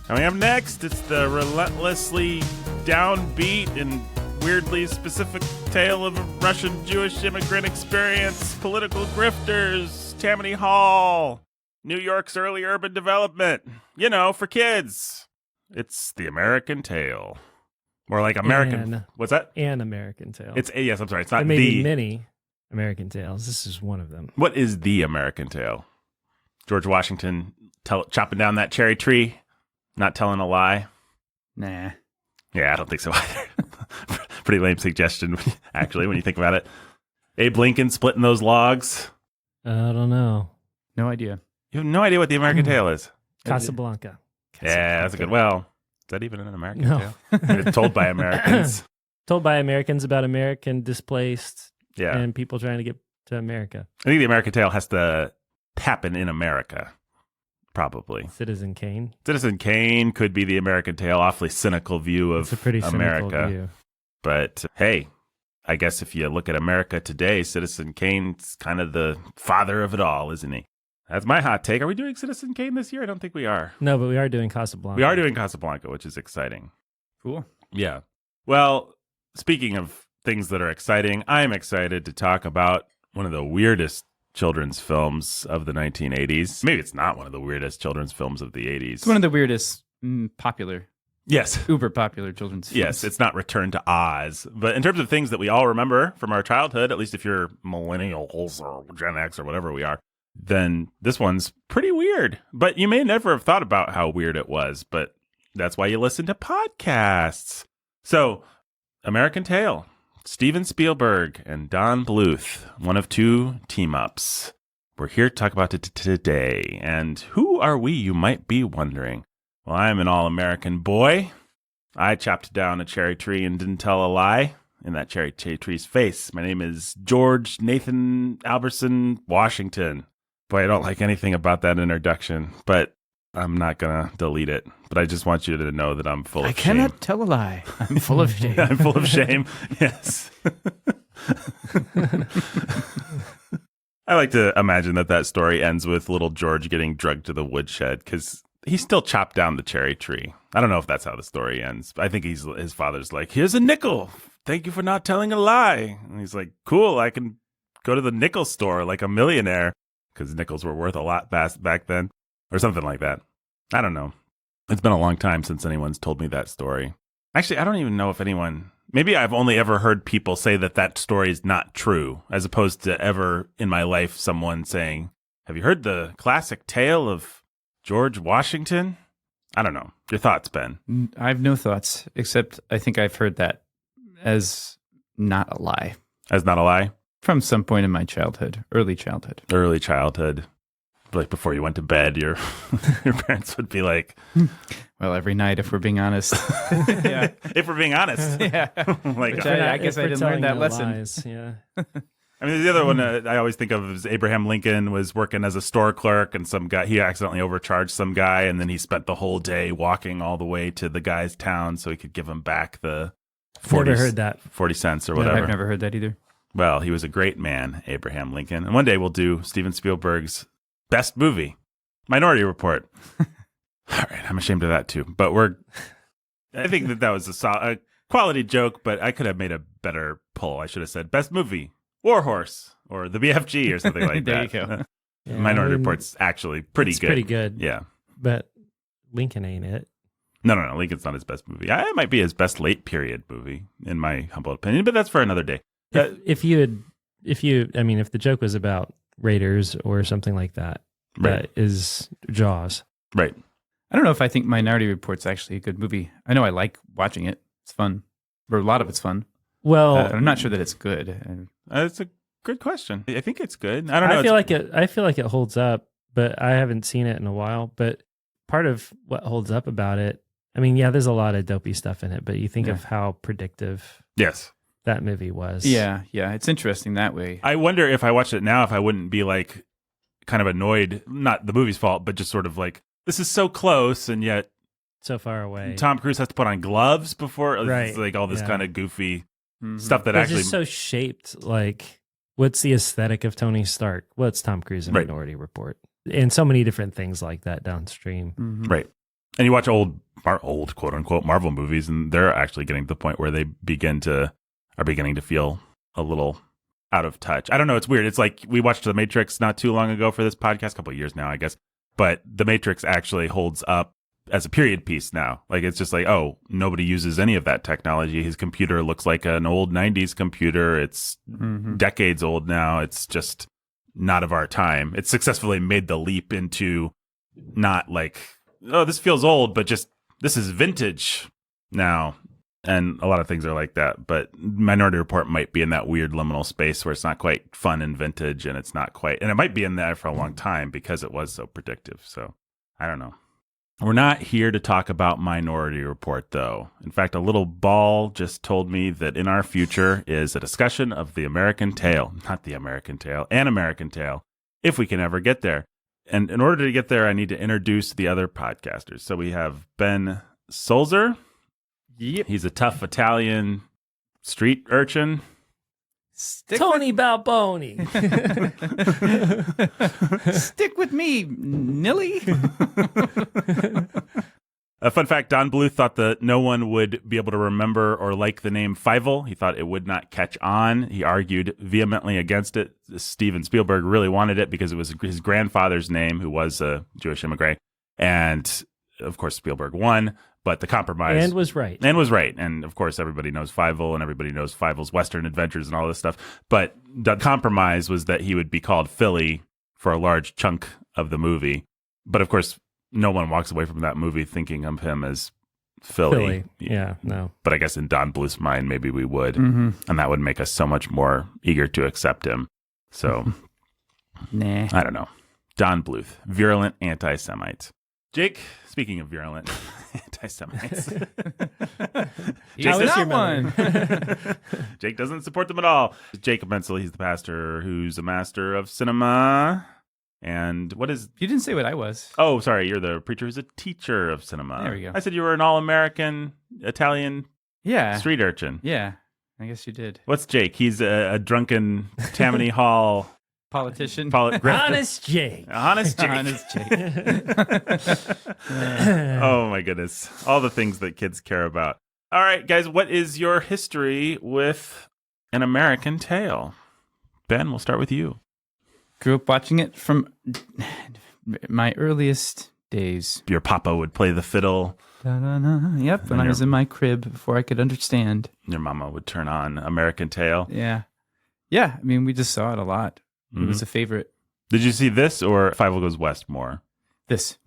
Coming up next, it's the relentlessly downbeat and weirdly specific tale of a Russian Jewish immigrant experience, political grifters, Tammany Hall, New York's early urban development. You know, for kids. It's the American Tale. More like American. What's that? An American Tale. Yes, I'm sorry. It's not there may be many American Tales. This is one of them. What is the American Tale? George Washington chopping down that cherry tree, not telling a lie? Nah. Yeah, I don't think so either. Pretty lame suggestion, actually, when you think about it. Abe Lincoln splitting those logs. I don't know. No idea. You have no idea what the American Tale is. Casablanca. Yeah, that's a good. Well, is that even an American No. tale? It's told by Americans. Told by Americans about American displaced Yeah. and people trying to get to America. I think the American Tale has to happen in America, probably. Citizen Kane. Citizen Kane could be the American Tale. Awfully cynical view of It's a pretty America. cynical view. But hey, I guess if you look at America today, Citizen Kane's kind of the father of it all, isn't he? That's my hot take. Are we doing Citizen Kane this year? I don't think we are. No, but we are doing Casablanca. We are doing Casablanca, which is exciting. Cool. Yeah. Well, speaking of things that are exciting, I'm excited to talk about one of the weirdest children's films of the 1980s. Maybe it's not one of the weirdest children's films of the 80s. It's one of the weirdest popular, Yes. uber popular children's films. Yes, it's not Return to Oz. But in terms of things that we all remember from our childhood, at least if you're millennials or Gen X or whatever we are, then this one's pretty weird. But you may never have thought about how weird it was, but that's why you listen to podcasts. So, American Tail, Steven Spielberg and Don Bluth, one of two team-ups. We're here to talk about it today. And who are we, you might be wondering? Well, I'm an all-American boy. I chopped down a cherry tree and didn't tell a lie in that cherry tree's face. My name is George Nathan Alberson Washington. Boy, I don't like anything about that introduction, but I'm not going to delete it. But I just want you to know that I'm full of shame. I cannot tell a lie. I'm full of shame. I'm full of shame. Yes. I like to imagine that story ends with little George getting drugged to the woodshed because he still chopped down the cherry tree. I don't know if that's how the story ends. I think his father's like, here's a nickel. Thank you for not telling a lie. And he's like, cool, I can go to the nickel store like a millionaire because nickels were worth a lot back then or something like that. I don't know. It's been a long time since anyone's told me that story. Actually, I don't even know if anyone... Maybe I've only ever heard people say that story is not true, as opposed to ever in my life someone saying, have you heard the classic tale of George Washington? I don't know. Your thoughts, Ben? I have no thoughts, except I think I've heard that as not a lie. As not a lie? From some point in my childhood, early childhood. Early childhood. Like before you went to bed, your parents would be like... Well, every night, if we're being honest. Yeah. If we're being honest. Yeah. Like, I guess I didn't learn that lesson. Lies, yeah. I mean, the other one I always think of is Abraham Lincoln was working as a store clerk, and he accidentally overcharged some guy, and then he spent the whole day walking all the way to the guy's town so he could give him back the 40, Never heard that. 40 cents or whatever. I've never heard that either. Well, he was a great man, Abraham Lincoln. And one day we'll do Steven Spielberg's best movie, Minority Report. All right, I'm ashamed of that too. But I think that was a quality joke, but I could have made a better pull. I should have said best movie, War Horse, or the BFG, or something like there that. There you go. Yeah, Minority Report's actually pretty good. Pretty good. Yeah. But Lincoln ain't it. No. Lincoln's not his best movie. It might be his best late period movie, in my humble opinion, but that's for another day. If the joke was about Raiders or something like that, Right. that is Jaws. Right. I don't know if I think Minority Report's actually a good movie. I know I like watching it. It's fun. Or a lot of it's fun. Well, I'm not sure that it's good. It's a good question. I think it's good. I don't know. I feel like it holds up, but I haven't seen it in a while. But part of what holds up about it, I mean, yeah, there's a lot of dopey stuff in it, but you think of how predictive Yes. that movie was. Yeah, it's interesting that way. I wonder if I watched it now, if I wouldn't be like kind of annoyed, not the movie's fault, but just sort of like, this is so close, and yet so far away. Tom Cruise has to put on gloves before, Right. It's like all this Yeah. kind of goofy stuff that It's actually... just so shaped, like, what's the aesthetic of Tony Stark? What's Tom Cruise in Right. Minority Report? And so many different things like that downstream. Mhm. Right. And you watch old quote unquote Marvel movies, and they're actually getting to the point where they are beginning to feel a little out of touch. I don't know. It's weird. It's like we watched The Matrix not too long ago for this podcast, a couple of years now, I guess. But The Matrix actually holds up as a period piece now. Like, it's just like, oh, nobody uses any of that technology. His computer looks like an old 90s computer. It's decades old now. It's just not of our time. It successfully made the leap into not like, oh, this feels old, but just this is vintage now. And a lot of things are like that. But Minority Report might be in that weird liminal space where it's not quite fun and vintage, and it's not quite, and it might be in there for a long time because it was so predictive. So I don't know. We're not here to talk about Minority Report, though. In fact, a little ball just told me that in our future is a discussion of the American Tale, not the American Tale, an American Tale, if we can ever get there. And in order to get there, I need to introduce the other podcasters. So we have Ben Sulzer. Yep. He's a tough Italian street urchin. Tony Balboni. Stick with me, Nilly. A fun fact, Don Bluth thought that no one would be able to remember or like the name Fievel. He thought it would not catch on. He argued vehemently against it. Steven Spielberg really wanted it because it was his grandfather's name, who was a Jewish immigrant. And, of course, Spielberg won. But the compromise... And was right. And, of course, everybody knows Fievel, and everybody knows Fievel's Western Adventures and all this stuff. But the compromise was that he would be called Philly for a large chunk of the movie. But, of course, no one walks away from that movie thinking of him as Philly. Yeah, no. But I guess in Don Bluth's mind, maybe we would. Mm-hmm. And that would make us so much more eager to accept him. So, Nah. I don't know. Don Bluth, virulent anti-Semite. Jake, speaking of virulent anti-Semites. He's not one. Jake doesn't support them at all. Jacob Menzel, he's the pastor who's a master of cinema. And what is... You didn't say what I was. Oh, sorry. You're the preacher who's a teacher of cinema. There we go. I said you were an all-American Italian street urchin. Yeah, I guess you did. What's Jake? He's a drunken Tammany Hall... Politician. Honest Jake. Honest Jake. Honest Jake. Oh, my goodness. All the things that kids care about. All right, guys, what is your history with An American Tale? Ben, we'll start with you. Grew up watching it from my earliest days. Your papa would play the fiddle. Da-da-da. Yep, when I was in my crib before I could understand. Your mama would turn on American Tale. Yeah. Yeah, I mean, we just saw it a lot. It was a favorite. Did you see this or Fievel Goes West more? This.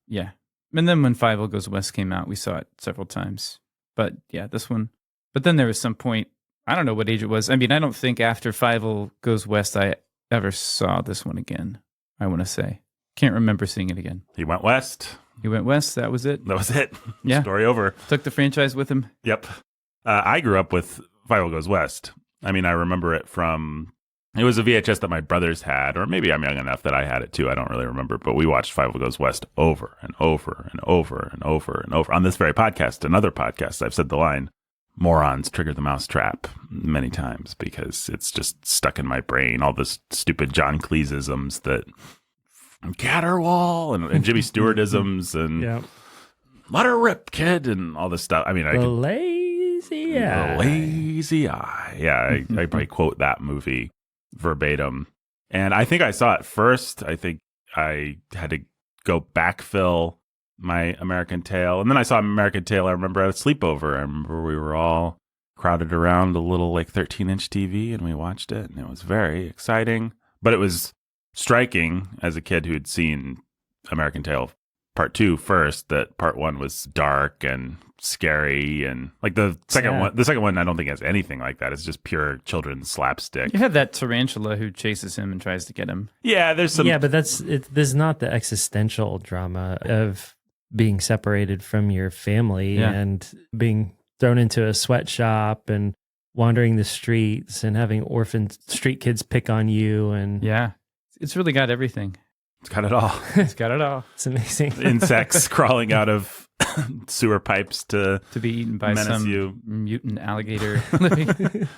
Yeah. And then when Fievel Goes West came out, we saw it several times. But yeah, this one. But then there was some point, I don't know what age it was. I mean, I don't think after Fievel Goes West I ever saw this one again, I want to say. Can't remember seeing it again. He went west. He went west. That was it. That was it. Yeah. Story over. Took the franchise with him. Yep. I grew up with Fievel Goes West. I mean, I remember it from... It was a VHS that my brothers had, or maybe I'm young enough that I had it too. I don't really remember, but we watched Fievel Goes West over and over and over and over and over on this very podcast and other podcasts. I've said the line, morons trigger the mousetrap many times because it's just stuck in my brain. All this stupid John Cleese-isms that Caterwall and Jimmy Stewart-isms and let her rip, kid, and all this stuff. I mean, the lazy eye. The lazy eye. Yeah, I probably quote that movie verbatim. And I think I saw it first. I think I had to go backfill my American Tale. And then I saw American Tale, I remember, at a sleepover. I remember we were all crowded around a little 13-inch TV and we watched it. And it was very exciting. But it was striking as a kid who had seen American Tale Part 2 first, that Part 1 was dark and scary, and the second one I don't think has anything like that. It's just pure children's slapstick. You have that tarantula who chases him and tries to get him. Yeah, there's some. Yeah, but this is not the existential drama of being separated from your family and being thrown into a sweatshop and wandering the streets and having orphan street kids pick on you. And yeah, it's really got everything. It's got it all. It's got it all. It's amazing. Insects crawling out of sewer pipes to be eaten by some mutant alligator.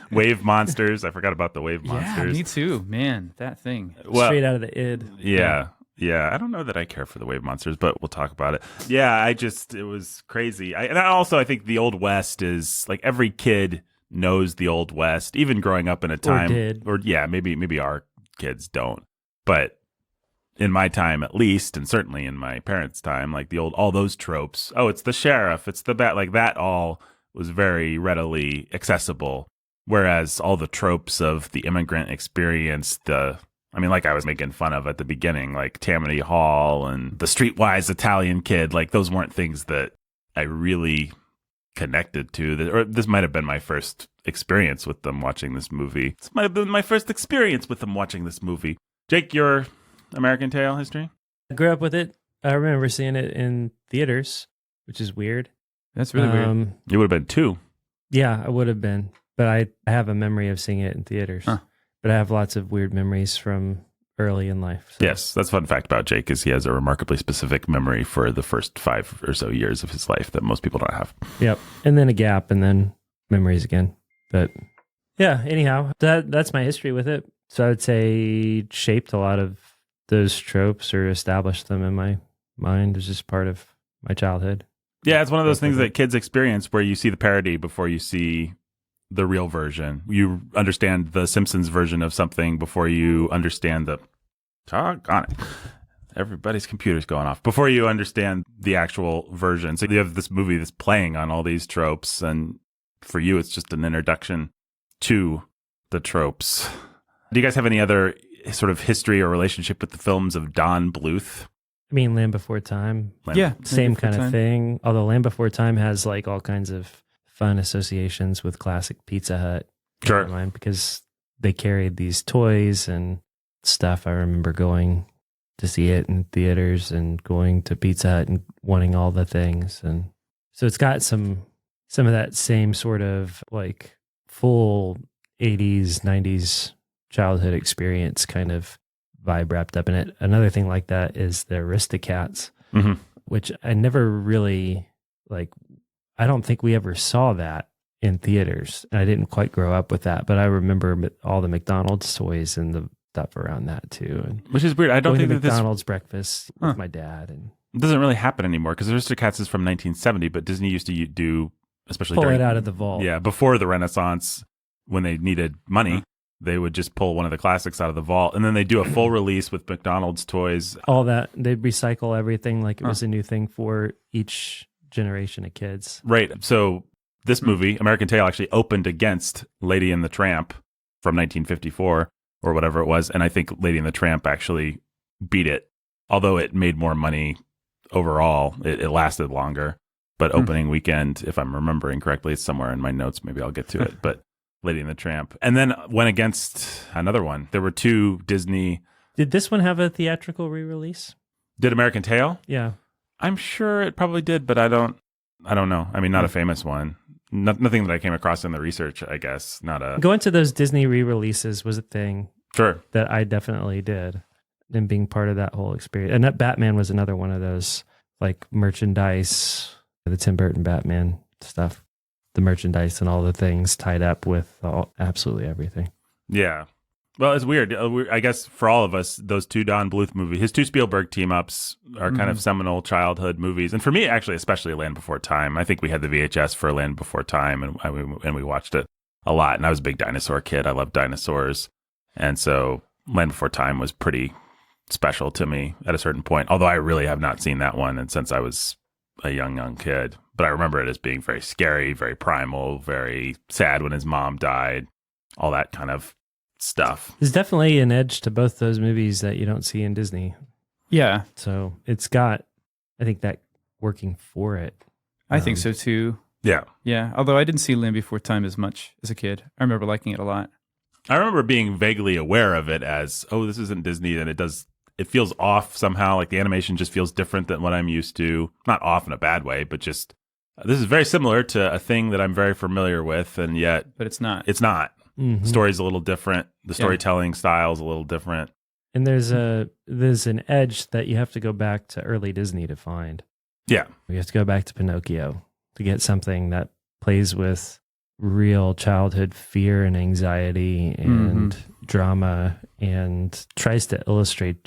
Wave monsters. I forgot about the wave monsters. Yeah, me too. Man, that thing. Straight out of the id. Yeah. Yeah, I don't know that I care for the wave monsters, but we'll talk about it. Yeah, it was crazy. I think the Old West is like every kid knows the Old West, even growing up in a time. Maybe our kids don't. But in my time, at least, and certainly in my parents' time, like all those tropes. Oh, it's the sheriff, it's the bat, like that all was very readily accessible. Whereas all the tropes of the immigrant experience, like I was making fun of at the beginning, like Tammany Hall and the streetwise Italian kid, like those weren't things that I really connected to. This might have been my first experience with them watching this movie. This might have been my first experience with them watching this movie. Jake, your American Tail history? I grew up with it. I remember seeing it in theaters, which is weird. That's really weird. You would have been 2. Yeah, I would have been. But I have a memory of seeing it in theaters. Huh. But I have lots of weird memories from early in life. So. Yes, that's a fun fact about Jake is he has a remarkably specific memory for the first 5 or so years of his life that most people don't have. Yep. And then a gap and then memories again. But yeah, anyhow, that's my history with it. So I would say it shaped a lot of those tropes or established them in my mind as just part of my childhood. Yeah, it's one of those things that kids experience where you see the parody before you see the real version. You understand the Simpsons version of something before you understand the... Doggone it. Everybody's computer's going off. Before you understand the actual version. So you have this movie that's playing on all these tropes, and for you, it's just an introduction to the tropes. Do you guys have any other sort of history or relationship with the films of Don Bluth? I mean, Land Before Time. Same kind of thing. Although Land Before Time has like all kinds of fun associations with classic Pizza Hut. Sure. In mind, because they carried these toys and stuff. I remember going to see it in theaters and going to Pizza Hut and wanting all the things. And so it's got some of that same sort of like full 80s, 90s childhood experience kind of vibe wrapped up in it. Another thing like that is the Aristocats, which I never really I don't think we ever saw that in theaters. I didn't quite grow up with that, but I remember all the McDonald's toys and the stuff around that too. And which is weird. I don't think that McDonald's breakfast with my dad, and it doesn't really happen anymore because Aristocats is from 1970, but Disney used to do, especially pull it out of the vault. Yeah, before the Renaissance, when they needed money, they would just pull one of the classics out of the vault, and then they do a full release with McDonald's toys. All that, they'd recycle everything like it was a new thing for each generation of kids. Right. So this movie, American Tail, actually opened against Lady and the Tramp from 1954 or whatever it was, and I think Lady and the Tramp actually beat it. Although it made more money overall, it lasted longer. But opening weekend, if I'm remembering correctly, it's somewhere in my notes. Maybe I'll get to it. But Lady and the Tramp. And then went against another one. There were 2 Disney... Did this one have a theatrical re-release? Did American Tail? Yeah. I'm sure it probably did, but I don't know. I mean, not a famous one. Nothing that I came across in the research, I guess. Not a... Going to those Disney re-releases was a thing. Sure. That I definitely did. And being part of that whole experience. And that Batman was another one of those, like merchandise, the Tim Burton Batman stuff. The merchandise and all the things tied up with absolutely everything. Yeah. Well, it's weird. I guess for all of us, those 2 Don Bluth movies, his 2 Spielberg team-ups are kind of seminal childhood movies. And for me, actually, especially Land Before Time. I think we had the VHS for Land Before Time, and we watched it a lot. And I was a big dinosaur kid. I loved dinosaurs. And so Land Before Time was pretty special to me at a certain point. Although I really have not seen that one and since I was a young kid. But I remember it as being very scary, very primal, very sad when his mom died, all that kind of stuff. There's definitely an edge to both those movies that you don't see in Disney. Yeah. So it's got, I think, that working for it. I think so too. Yeah. Yeah. Although I didn't see Land Before Time as much as a kid. I remember liking it a lot. I remember being vaguely aware of it as, oh, this isn't Disney, and it feels off somehow. Like the animation just feels different than what I'm used to. Not off in a bad way, but just, this is very similar to a thing that I'm very familiar with, and yet... But it's not. It's not. The story's a little different. The storytelling style's a little different. And there's an edge that you have to go back to early Disney to find. Yeah. You have to go back to Pinocchio to get something that plays with real childhood fear and anxiety and drama, and tries to illustrate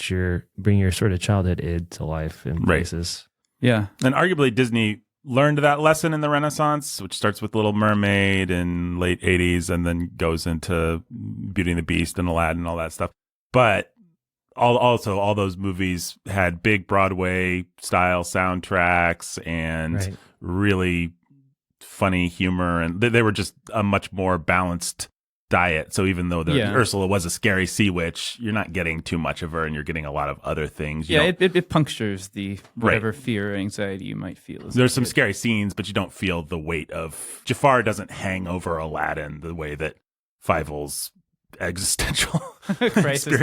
bring your sort of childhood id to life in places. Yeah. And arguably Disney learned that lesson in the Renaissance, which starts with Little Mermaid in late 80s and then goes into Beauty and the Beast and Aladdin and all that stuff. But also all those movies had big Broadway style soundtracks and really funny humor, and they were just a much more balanced diet. So even though Ursula was a scary sea witch, you're not getting too much of her, and you're getting a lot of other things. It punctures the whatever fear or anxiety you might feel. There's some scary scenes, but you don't feel the weight of Jafar doesn't hang over Aladdin the way that Fievel's existential crisis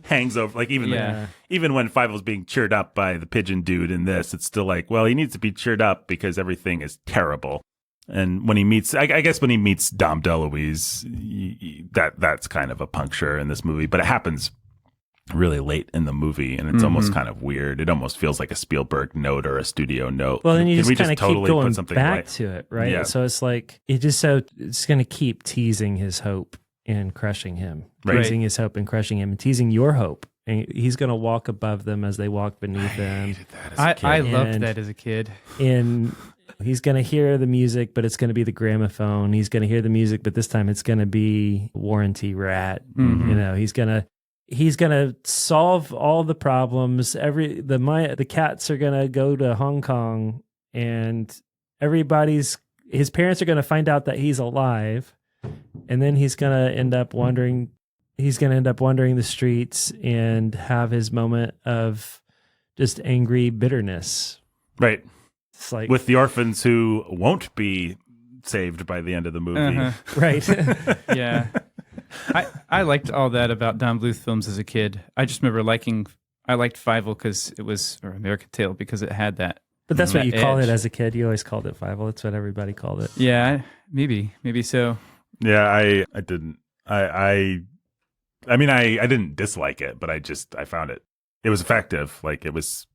hangs over. Like even when Fievel's being cheered up by the pigeon dude in this, it's still like, well, he needs to be cheered up because everything is terrible. And when he meets, I guess when he meets Dom DeLuise, that's kind of a puncture in this movie, but it happens really late in the movie, and it's almost kind of weird. It almost feels like a Spielberg note or a studio note. Well, then you just kind of keep going back to it, right? Yeah. So it's like it's going to keep teasing his hope and crushing him, teasing his hope and crushing him, and teasing your hope. And he's going to walk above them as they walk beneath him. I loved that as a kid. And he's going to hear the music, but it's going to be the gramophone. He's going to hear the music, but this time it's going to be Warranty Rat. Mm-hmm. You know, he's going to solve all the problems. The cats are going to go to Hong Kong, and his parents are going to find out that he's alive, and then he's going to end up wandering the streets and have his moment of just angry bitterness. Right. It's like, with the orphans who won't be saved by the end of the movie. Right. Yeah. I liked all that about Don Bluth films as a kid. I just remember I liked Fievel because or American Tail because it had that. But that's what you called edge. it as a kid. You always called it Fievel. That's what everybody called it. Yeah, maybe so. Yeah, I didn't. I mean, I didn't dislike it, but I found it was effective. Like it was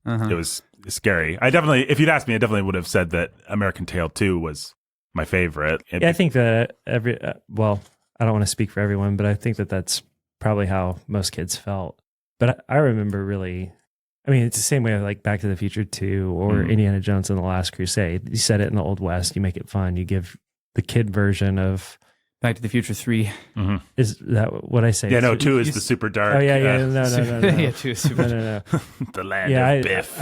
scary. If you'd asked me, I definitely would have said that American Tail 2 was my favorite. I think that I don't want to speak for everyone, but I think that that's probably how most kids felt. But I remember really, I mean, it's the same way like Back to the Future 2 or Indiana Jones and the Last Crusade. You set it in the Old West, you make it fun, you give the kid version of Back to the Future 3. Mm-hmm. Is that what I say? Yeah, no, 2 is the super dark. Oh, yeah, no. Yeah, 2 is super dark. No. The land of Biff.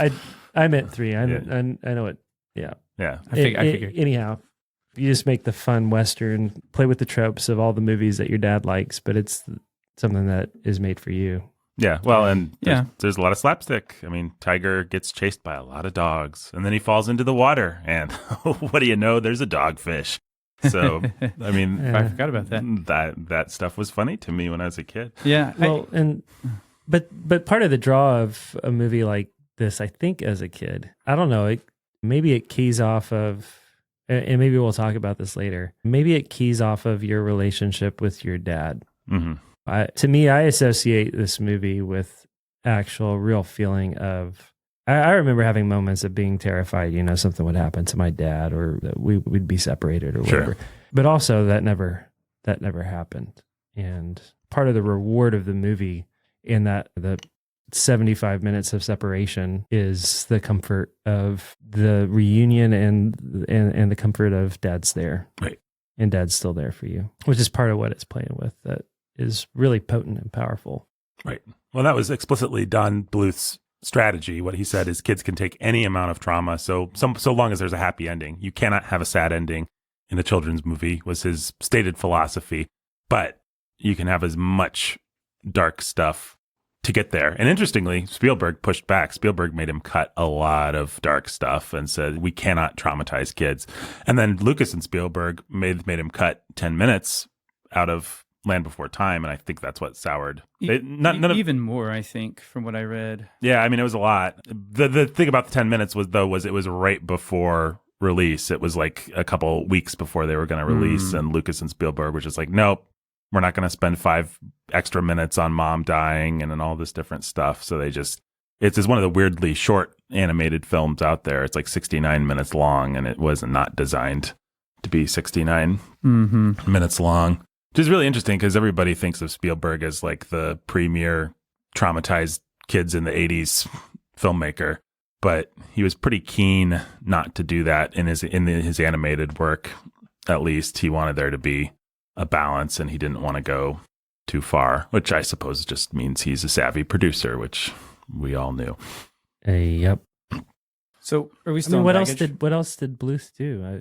I meant 3. I know it. Yeah. Yeah. I figured. Anyhow, you just make the fun Western, play with the tropes of all the movies that your dad likes, but it's something that is made for you. Yeah, well, and there's a lot of slapstick. I mean, Tiger gets chased by a lot of dogs, and then he falls into the water, and what do you know? There's a dogfish. So, I mean, I forgot about that. That stuff was funny to me when I was a kid. Yeah. Well, but part of the draw of a movie like this, I think, as a kid, I don't know, maybe it keys off of, and maybe we'll talk about this later. Maybe it keys off of your relationship with your dad. Mm-hmm. To me, I associate this movie with actual real feeling of, I remember having moments of being terrified, something would happen to my dad or that we'd be separated or whatever. Sure. But also that never happened. And part of the reward of the movie in that the 75 minutes of separation is the comfort of the reunion and the comfort of dad's there. Right. And dad's still there for you, which is part of what it's playing with that is really potent and powerful. Right. Well, that was explicitly Don Bluth's strategy. What he said is kids can take any amount of trauma, so long as there's a happy ending. You cannot have a sad ending in a children's movie, was his stated philosophy. But you can have as much dark stuff to get there. And interestingly, Spielberg pushed back. Spielberg made him cut a lot of dark stuff and said, we cannot traumatize kids. And then Lucas and Spielberg made him cut 10 minutes out of Land Before Time, and I think that's what soured. Even more, I think, from what I read. Yeah, I mean, it was a lot. The thing about the 10 minutes was it was right before release. It was like a couple weeks before they were going to release, and Lucas and Spielberg were just like, nope, we're not going to spend 5 extra minutes on mom dying and all this different stuff. So it's one of the weirdly short animated films out there. It's like 69 minutes long, and it was not designed to be 69 minutes long, which is really interesting because everybody thinks of Spielberg as like the premier traumatized kids in the 80s filmmaker, but he was pretty keen not to do that in his animated work. At least he wanted there to be a balance, and he didn't want to go too far, which I suppose just means he's a savvy producer, which we all knew. Yep. So are we still? What else did Bluth do?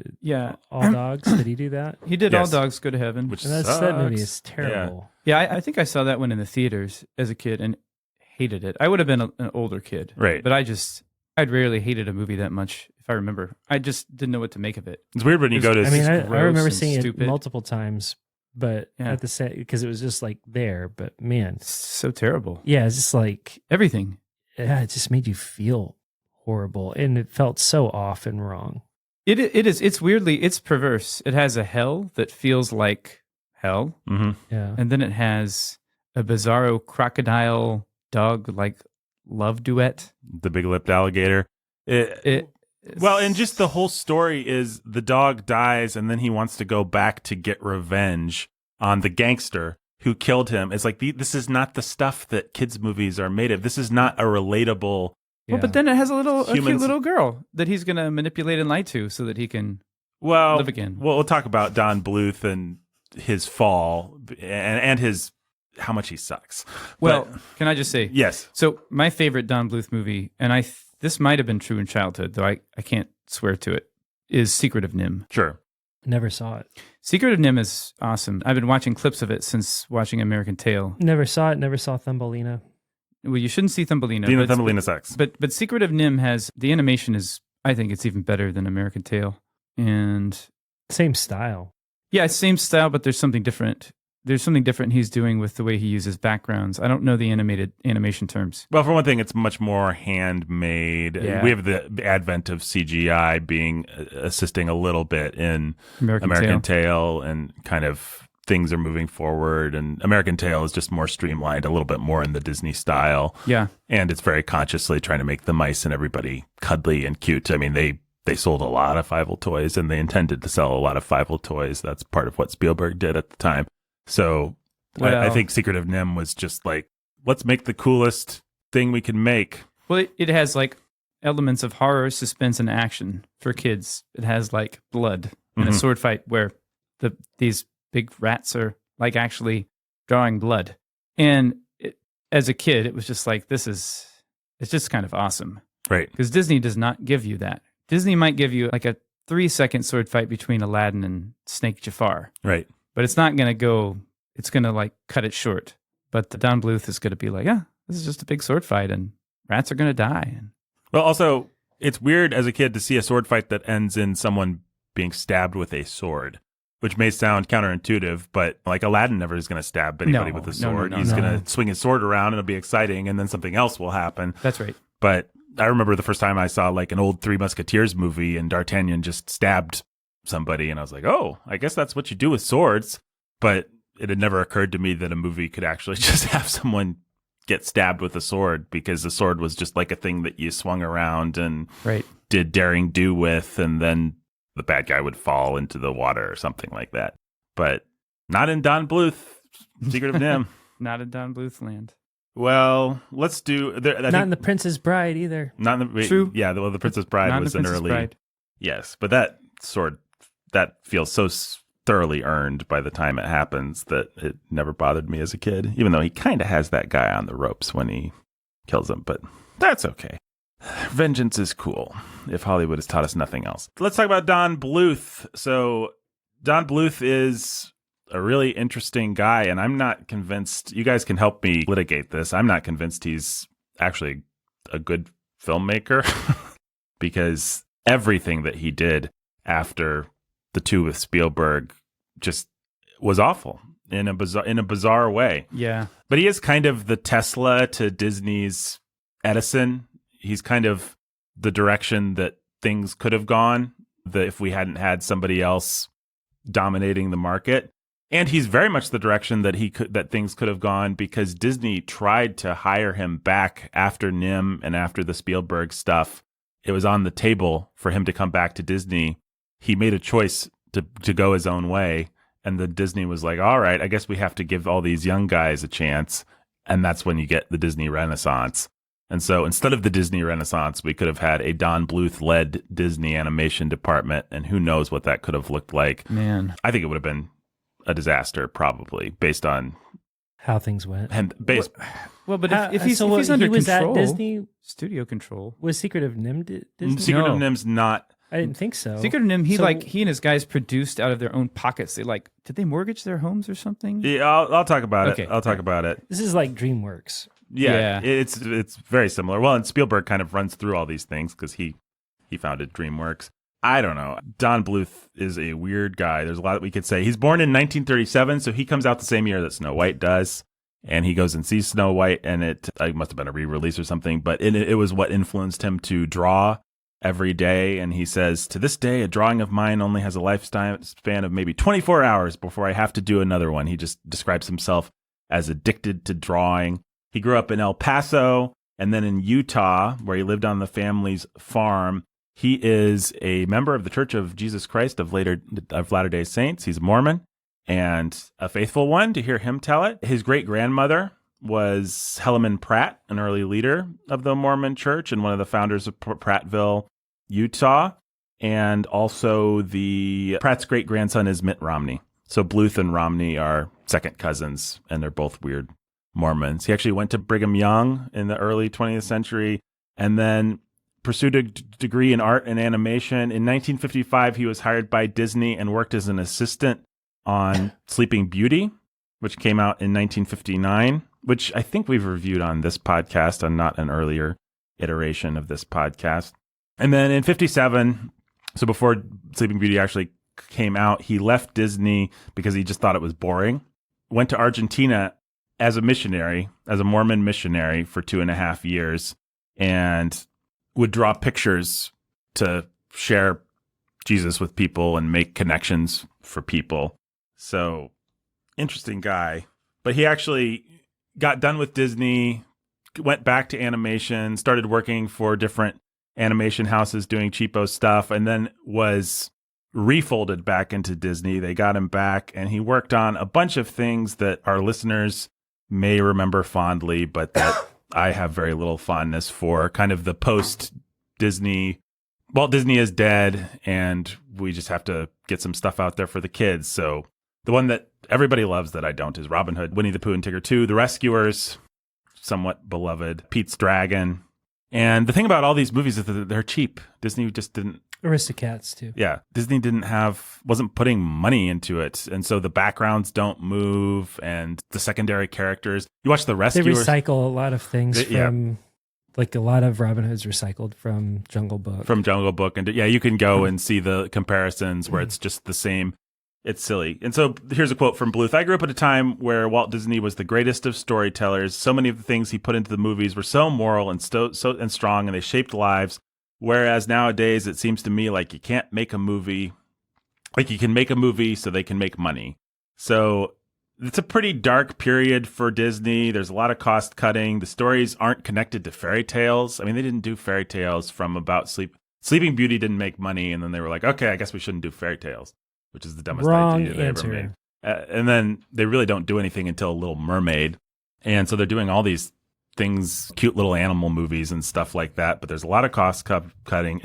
All Dogs. Did he do that? He did. All Dogs Go to Heaven, which that movie is terrible. Yeah, I think I saw that one in the theaters as a kid and hated it. I would have been an older kid, right? But I'd rarely hated a movie that much. If I remember, I just didn't know what to make of it. It's weird when you go to. I remember seeing it multiple times, but at the set because it was just like there. But man, so terrible. Yeah, it's just like everything. Yeah, it just made you feel horrible, and it felt so off and wrong. It is. It's perverse. It has a hell that feels like hell. Mm-hmm. Yeah, and then it has a bizarro crocodile dog like love duet. The big-lipped alligator. Well, and just the whole story is the dog dies, and then he wants to go back to get revenge on the gangster who killed him. It's like this is not the stuff that kids' movies are made of. This is not a relatable. Well, but then it has a cute little girl that he's going to manipulate and lie to so that he can live again. Well, we'll talk about Don Bluth and his fall and his how much he sucks. Well, can I just say? Yes. So my favorite Don Bluth movie, and this might have been true in childhood, though I can't swear to it, is Secret of NIMH. Sure. Never saw it. Secret of NIMH is awesome. I've been watching clips of it since watching American Tail. Never saw it. Never saw Thumbelina. Well, you shouldn't see Thumbelina. Thumbelina sucks. But Secret of NIMH has, the animation is, I think it's even better than American Tail. And same style. Yeah, same style, but there's something different. There's something different he's doing with the way he uses backgrounds. I don't know the animation terms. Well, for one thing, it's much more handmade. Yeah. We have the advent of CGI assisting a little bit in American Tail, and kind of things are moving forward. And American Tail is just more streamlined, a little bit more in the Disney style. Yeah. And it's very consciously trying to make the mice and everybody cuddly and cute. I mean, they sold a lot of Fievel toys, and they intended to sell a lot of Fievel toys. That's part of what Spielberg did at the time. So I think Secret of NIMH was just like, let's make the coolest thing we can make. Well, it has like elements of horror, suspense, and action for kids. It has like blood and a sword fight where these big rats are like actually drawing blood. And as a kid, it was just like, it's just kind of awesome. Right. Because Disney does not give you that. Disney might give you like a 3-second sword fight between Aladdin and Snake Jafar. Right. But it's not going to it's going to like cut it short. But the Don Bluth is going to be like, yeah, this is just a big sword fight and rats are going to die. Well, also, it's weird as a kid to see a sword fight that ends in someone being stabbed with a sword, which may sound counterintuitive, but like Aladdin never is going to stab anybody with a sword. He's going to swing his sword around and it'll be exciting, and then something else will happen. That's right. But I remember the first time I saw like an old Three Musketeers movie and D'Artagnan just stabbed somebody, and I was like, oh, I guess that's what you do with swords. But it had never occurred to me that a movie could actually just have someone get stabbed with a sword, because the sword was just like a thing that you swung around and did daring do with, and then the bad guy would fall into the water or something like that. But not in Don Bluth, Secret of NIMH. Not in Don Bluth land. Well, let's do... in The Princess Bride either. Not in the... True. Yeah, the Princess Bride was an early... Bride. Yes, but that sword, that feels so thoroughly earned by the time it happens that it never bothered me as a kid, even though he kind of has that guy on the ropes when he kills him, but that's okay. Vengeance is cool, if Hollywood has taught us nothing else. Let's talk about Don Bluth. So Don Bluth is a really interesting guy, and I'm not convinced, you guys can help me litigate this, I'm not convinced he's actually a good filmmaker, because everything that he did after the two with Spielberg just was awful in a bizarre way. Yeah. But he is kind of the Tesla to Disney's Edison. He's kind of the direction that things could have gone if we hadn't had somebody else dominating the market. And he's very much the direction that things could have gone, because Disney tried to hire him back after NIMH and after the Spielberg stuff. It was on the table for him to come back to Disney. He made a choice to go his own way. And the Disney was like, all right, I guess we have to give all these young guys a chance. And that's when you get the Disney Renaissance. And so instead of the Disney Renaissance, we could have had a Don Bluth-led Disney animation department, and who knows what that could have looked like. Man. I think it would have been a disaster, probably, based on how things went. And well, but if he's under he was control, at Disney, studio control. Was Secret of NIMH Disney? Secret of NIMH's not. I didn't think so. Secret of NIMH, he and his guys produced out of their own pockets. They did they mortgage their homes or something? Yeah, I'll talk about it. I'll talk about it. This is like DreamWorks. Yeah, it's very similar. Well, and Spielberg kind of runs through all these things because he founded DreamWorks. I don't know. Don Bluth is a weird guy. There's a lot that we could say. He's born in 1937, so he comes out the same year that Snow White does. And he goes and sees Snow White, and it must have been a re-release or something, but it was what influenced him to draw every day. And he says, to this day, a drawing of mine only has a lifespan of maybe 24 hours before I have to do another one. He just describes himself as addicted to drawing. He grew up in El Paso and then in Utah, where he lived on the family's farm. He is a member of the Church of Jesus Christ of Latter-day Saints. He's a Mormon and a faithful one, to hear him tell it. His great-grandmother was Helaman Pratt, an early leader of the Mormon Church and one of the founders of Prattville, Utah. And also Pratt's great-grandson is Mitt Romney. So Bluth and Romney are second cousins, and they're both weird Mormons. He actually went to Brigham Young in the early 20th century and then pursued a degree in art and animation. In 1955, he was hired by Disney and worked as an assistant on Sleeping Beauty, which came out in 1959, which I think we've reviewed on this podcast, on not an earlier iteration of this podcast. And then in 57, so before Sleeping Beauty actually came out, he left Disney because he just thought it was boring, went to Argentina as a missionary, as a Mormon missionary for 2.5 years, and would draw pictures to share Jesus with people and make connections for people. So, interesting guy. But he actually got done with Disney, went back to animation, started working for different animation houses doing cheapo stuff, and then was refolded back into Disney. They got him back, and he worked on a bunch of things that our listeners may remember fondly, but that I have very little fondness for. Kind of the post-Disney, Walt Disney is dead, and we just have to get some stuff out there for the kids. So the one that everybody loves that I don't is Robin Hood, Winnie the Pooh and Tigger 2, The Rescuers, somewhat beloved, Pete's Dragon. And the thing about all these movies is that they're cheap. Disney just didn't. Aristocats too. Yeah. Disney wasn't putting money into it. And so the backgrounds don't move and the secondary characters. You watch The Rescuers. They recycle a lot of things from, like a lot of Robin Hood's recycled from Jungle Book. From Jungle Book. And you can go and see the comparisons where it's just the same. It's silly. And so here's a quote from Bluth. I grew up at a time where Walt Disney was the greatest of storytellers. So many of the things he put into the movies were so moral and so strong, and they shaped lives. Whereas nowadays, it seems to me like you can't make a movie, like you can make a movie so they can make money. So it's a pretty dark period for Disney. There's a lot of cost cutting. The stories aren't connected to fairy tales. I mean, they didn't do fairy tales from about Sleeping Beauty didn't make money, and then they were like, okay, I guess we shouldn't do fairy tales, which is the dumbest idea they ever made. And then they really don't do anything until Little Mermaid. And so they're doing all these things, cute little animal movies and stuff like that, but there's a lot of cost cutting.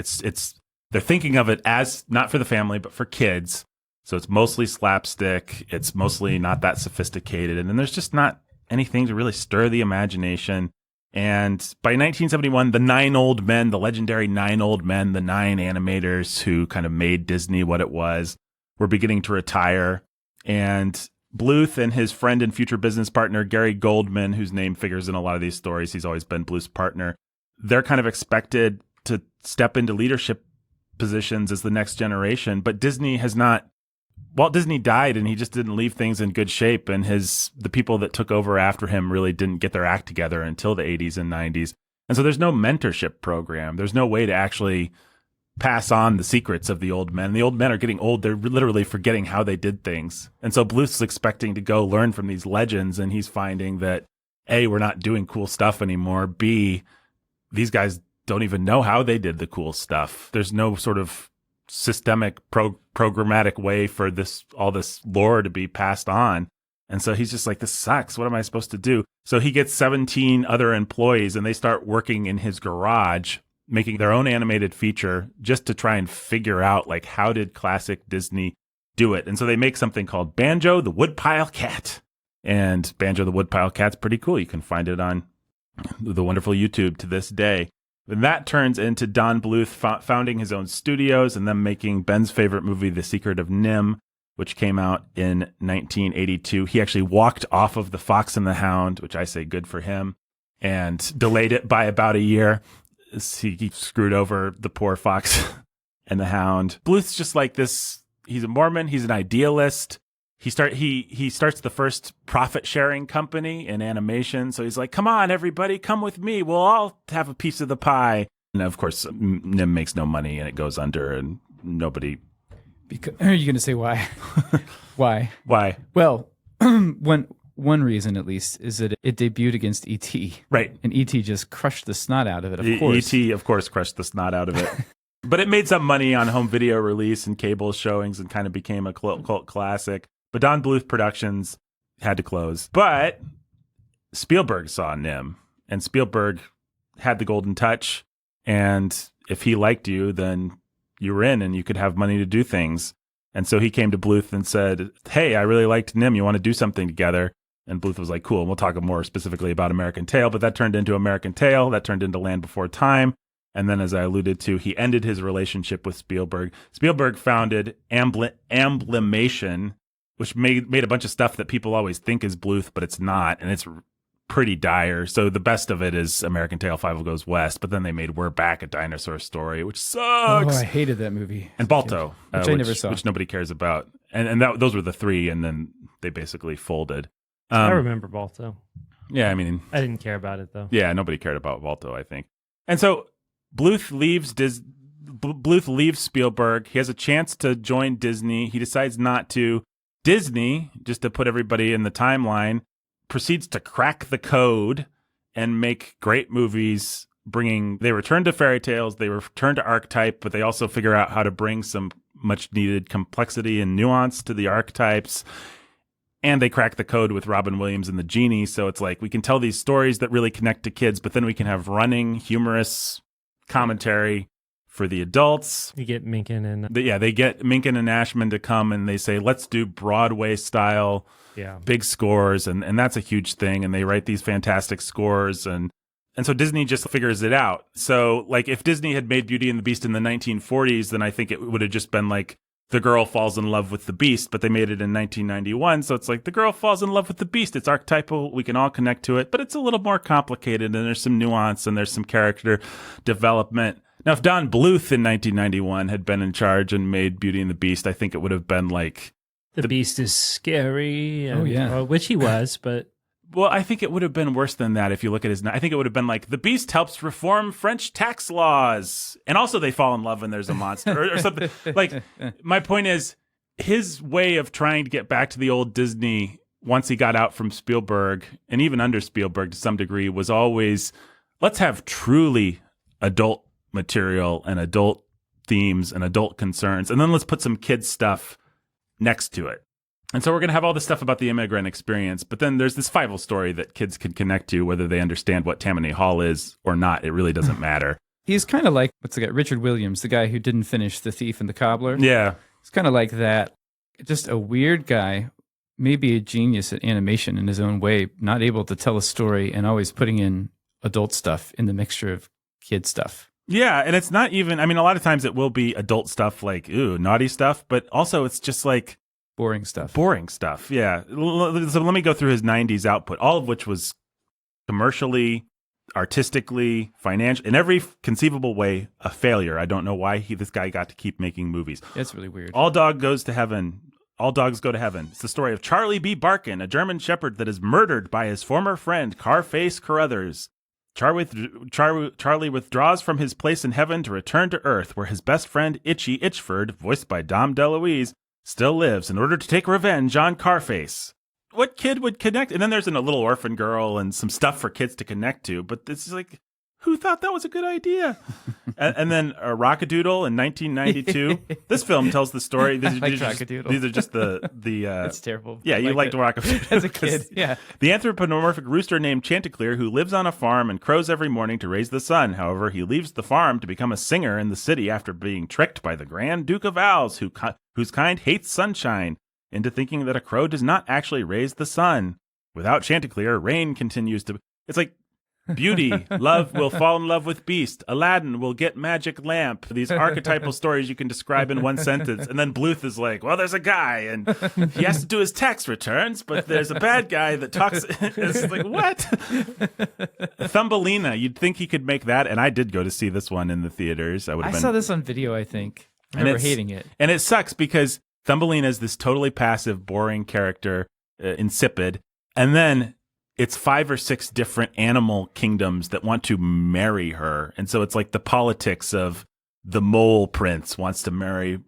They're thinking of it as not for the family, but for kids. So it's mostly slapstick. It's mostly not that sophisticated. And then there's just not anything to really stir the imagination. And by 1971, the legendary 9 old men, the 9 animators who kind of made Disney what it was, were beginning to retire. And Bluth and his friend and future business partner, Gary Goldman, whose name figures in a lot of these stories, he's always been Bluth's partner, they're kind of expected to step into leadership positions as the next generation. But Disney has not. Walt Disney died, and he just didn't leave things in good shape. And the people that took over after him really didn't get their act together until the 80s and 90s. And so there's no mentorship program. There's no way to actually pass on the secrets of the old men. The old men are getting old. They're literally forgetting how they did things. And so Bluth's expecting to go learn from these legends, and he's finding that A, we're not doing cool stuff anymore. B, these guys don't even know how they did the cool stuff. There's no sort of systemic programmatic way for all this lore to be passed on. And so he's just like, this sucks. What am I supposed to do? So he gets 17 other employees and they start working in his garage, making their own animated feature just to try and figure out, like, how did classic Disney do it? And so they make something called Banjo the Woodpile Cat. And Banjo the Woodpile Cat's pretty cool. You can find it on the wonderful YouTube to this day. And that turns into Don Bluth founding his own studios and then making Ben's favorite movie, The Secret of NIMH, which came out in 1982. He actually walked off of The Fox and the Hound, which I say good for him, and delayed it by about a year. He screwed over the poor Fox and the Hound. Bluth's just like this. He's a Mormon. He's an idealist. He starts the first profit-sharing company in animation. So he's like, come on, everybody, come with me. We'll all have a piece of the pie. And of course, NIMH makes no money and it goes under and nobody... Are you going to say why? Why? Why? Well, one reason at least is that it debuted against E.T. Right. And E.T. just crushed the snot out of it, of course. E.T., of course, crushed the snot out of it. But it made some money on home video release and cable showings and kind of became a cult classic. But Don Bluth Productions had to close. But Spielberg saw NIMH, and Spielberg had the golden touch. And if he liked you, then you were in and you could have money to do things. And so he came to Bluth and said, hey, I really liked NIMH. You want to do something together? And Bluth was like, cool. And we'll talk more specifically about American Tail. But that turned into American Tail. That turned into Land Before Time. And then, as I alluded to, he ended his relationship with Spielberg. Spielberg founded Amblimation, which made a bunch of stuff that people always think is Bluth, but it's not. And it's pretty dire. So the best of it is American Tail, Fievel Goes West. But then they made We're Back, A Dinosaur Story, which sucks. Oh, I hated that movie. And Balto, which I never saw. Which nobody cares about. And those were the three, and then they basically folded. I remember Balto. Yeah, I mean... I didn't care about it, though. Yeah, nobody cared about Balto, I think. And so Bluth leaves Spielberg. He has a chance to join Disney. He decides not to. Disney, just to put everybody in the timeline, proceeds to crack the code and make great movies. They return to fairy tales, they return to archetype, but they also figure out how to bring some much needed complexity and nuance to the archetypes. And they crack the code with Robin Williams and the Genie. So it's like we can tell these stories that really connect to kids, but then we can have running, humorous commentary for the adults. You get Menken and... they get Menken and Ashman to come and they say, let's do Broadway style big scores. And that's a huge thing. And they write these fantastic scores. And so Disney just figures it out. So like if Disney had made Beauty and the Beast in the 1940s, then I think it would have just been like the girl falls in love with the beast, but they made it in 1991. So it's like the girl falls in love with the beast. It's archetypal. We can all connect to it, but it's a little more complicated and there's some nuance and there's some character development. Now, if Don Bluth in 1991 had been in charge and made Beauty and the Beast, I think it would have been like... The Beast is scary. And, oh, yeah. Which he was, but... Well, I think it would have been worse than that if you look at his... I think it would have been like, the Beast helps reform French tax laws. And also they fall in love and there's a monster or something. Like, my point is, his way of trying to get back to the old Disney once he got out from Spielberg, and even under Spielberg to some degree, was always, let's have truly adult material and adult themes and adult concerns, and then let's put some kids stuff next to it. And so we're going to have all this stuff about the immigrant experience, but then there's this Fievel story that kids can connect to, whether they understand what Tammany Hall is or not. It really doesn't matter. He's kind of like, what's the guy, Richard Williams, the guy who didn't finish The Thief and the Cobbler. Yeah. He's kind of like that. Just a weird guy, maybe a genius at animation in his own way, not able to tell a story and always putting in adult stuff in the mixture of kid stuff. Yeah, and it's not even, I mean, a lot of times it will be adult stuff like, ooh, naughty stuff, but also it's just like... Boring stuff, yeah. So let me go through his 90s output, all of which was commercially, artistically, financially, in every conceivable way, a failure. I don't know why this guy got to keep making movies. That's really weird. All Dogs Go to Heaven. It's the story of Charlie B. Barkin, a German shepherd that is murdered by his former friend, Carface Carruthers. Charlie withdraws from his place in heaven to return to Earth, where his best friend Itchy Itchford, voiced by Dom DeLuise, still lives in order to take revenge on Carface. What kid would connect? And then there's a little orphan girl and some stuff for kids to connect to. But this is like, Who thought that was a good idea? And then Rockadoodle in 1992. This film tells the story. These are just the It's terrible. Yeah, you liked Rockadoodle as a kid. Yeah. The anthropomorphic rooster named Chanticleer, who lives on a farm and crows every morning to raise the sun. However, he leaves the farm to become a singer in the city after being tricked by the Grand Duke of Owls, whose kind hates sunshine, into thinking that a crow does not actually raise the sun. Without Chanticleer, rain continues to... It's like Beauty, love will fall in love with beast. Aladdin will get magic lamp. These archetypal stories you can describe in one sentence. And then Bluth is like, well, there's a guy and he has to do his tax returns, but there's a bad guy that talks. It's like, what? Thumbelina, you'd think he could make that. And I did go to see this one in the theaters. I saw this on video, I think. I remember hating it. And it sucks because Thumbelina is this totally passive, boring character, insipid. And then it's 5 or 6 different animal kingdoms that want to marry her. And so it's like the politics of the mole prince wants to marry.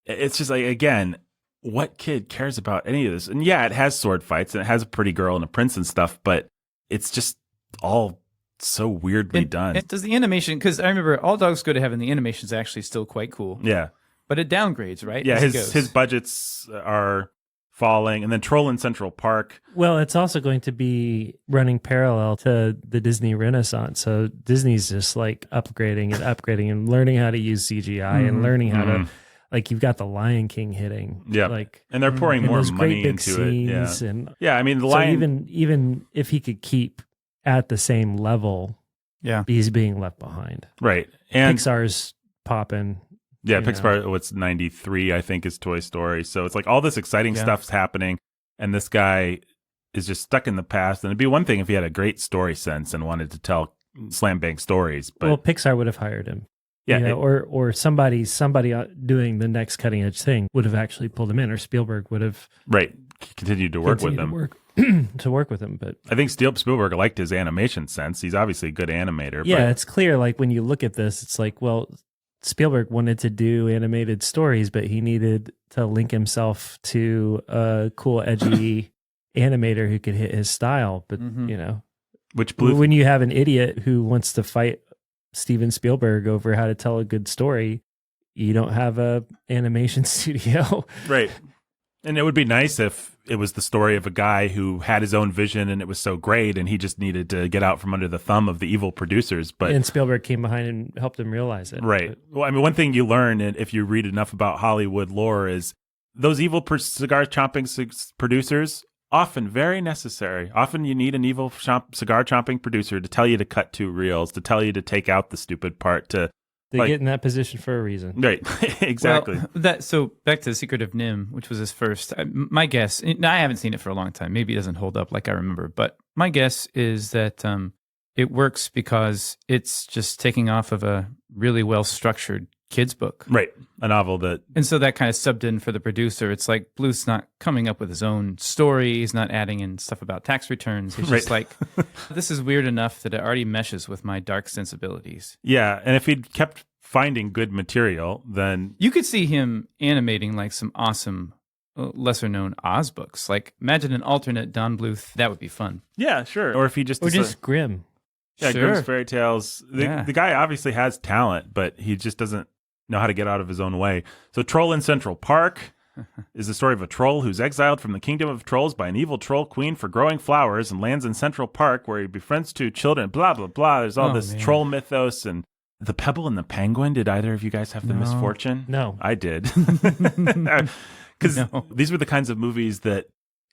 It's just like, again, what kid cares about any of this? And yeah, it has sword fights and it has a pretty girl and a prince and stuff, but it's just all so weirdly done. Does the animation, because I remember All Dogs Go to Heaven, the animation is actually still quite cool. Yeah. But it downgrades, right? Yeah, his budgets are falling, and then Troll in Central Park. Well, it's also going to be running parallel to the Disney Renaissance. So Disney's just like upgrading and learning how to use CGI and learning how to, like, you've got the Lion King hitting. Yeah. Like, and they're pouring more those money great big into scenes it. Yeah. And Yeah, I mean, the so Lion... even if he could keep at the same level, he's being left behind. Right. And Pixar's popping. Yeah, Pixar, what's 93, I think, is Toy Story. So it's like all this exciting stuff's happening, and this guy is just stuck in the past. And it'd be one thing if he had a great story sense and wanted to tell slam bang stories. But well, Pixar would have hired him. Yeah, or somebody doing the next cutting edge thing would have actually pulled him in, or Spielberg would have continued to work with him. To work with him, but I think Spielberg liked his animation sense. He's obviously a good animator. Yeah, it's clear. Like when you look at this, it's like, well, Spielberg wanted to do animated stories, but he needed to link himself to a cool, edgy animator who could hit his style. But, when you have an idiot who wants to fight Steven Spielberg over how to tell a good story, you don't have a animation studio. Right. And it would be nice if it was the story of a guy who had his own vision and it was so great and he just needed to get out from under the thumb of the evil producers. And Spielberg came behind and helped him realize it. Right. But, well, I mean, one thing you learn if you read enough about Hollywood lore is those evil cigar chomping producers, often very necessary. Often you need an evil cigar chomping producer to tell you to cut 2 reels, to tell you to take out the stupid part, They get in that position for a reason. Right, exactly. Well, so back to The Secret of NIMH, which was his first. My guess, I haven't seen it for a long time. Maybe it doesn't hold up like I remember. But my guess is that it works because it's just taking off of a really well-structured kid's book. Right, a novel that... And so that kind of subbed in for the producer. It's like Bluth's not coming up with his own story. He's not adding in stuff about tax returns. He's just like, this is weird enough that it already meshes with my dark sensibilities. Yeah, and if he'd kept finding good material, then... You could see him animating like some awesome, lesser-known Oz books. Like, imagine an alternate Don Bluth. That would be fun. Yeah, sure. Or if he just... Or just Grimm. Yeah, sure. Grimm's fairy tales. The guy obviously has talent, but he just doesn't know how to get out of his own way. So Troll in Central Park is the story of a troll who's exiled from the kingdom of trolls by an evil troll queen for growing flowers and lands in Central Park where he befriends 2 children, blah, blah, blah. There's all this troll mythos. And The Pebble and the Penguin, did either of you guys have the misfortune? No. I did. Because these were the kinds of movies that,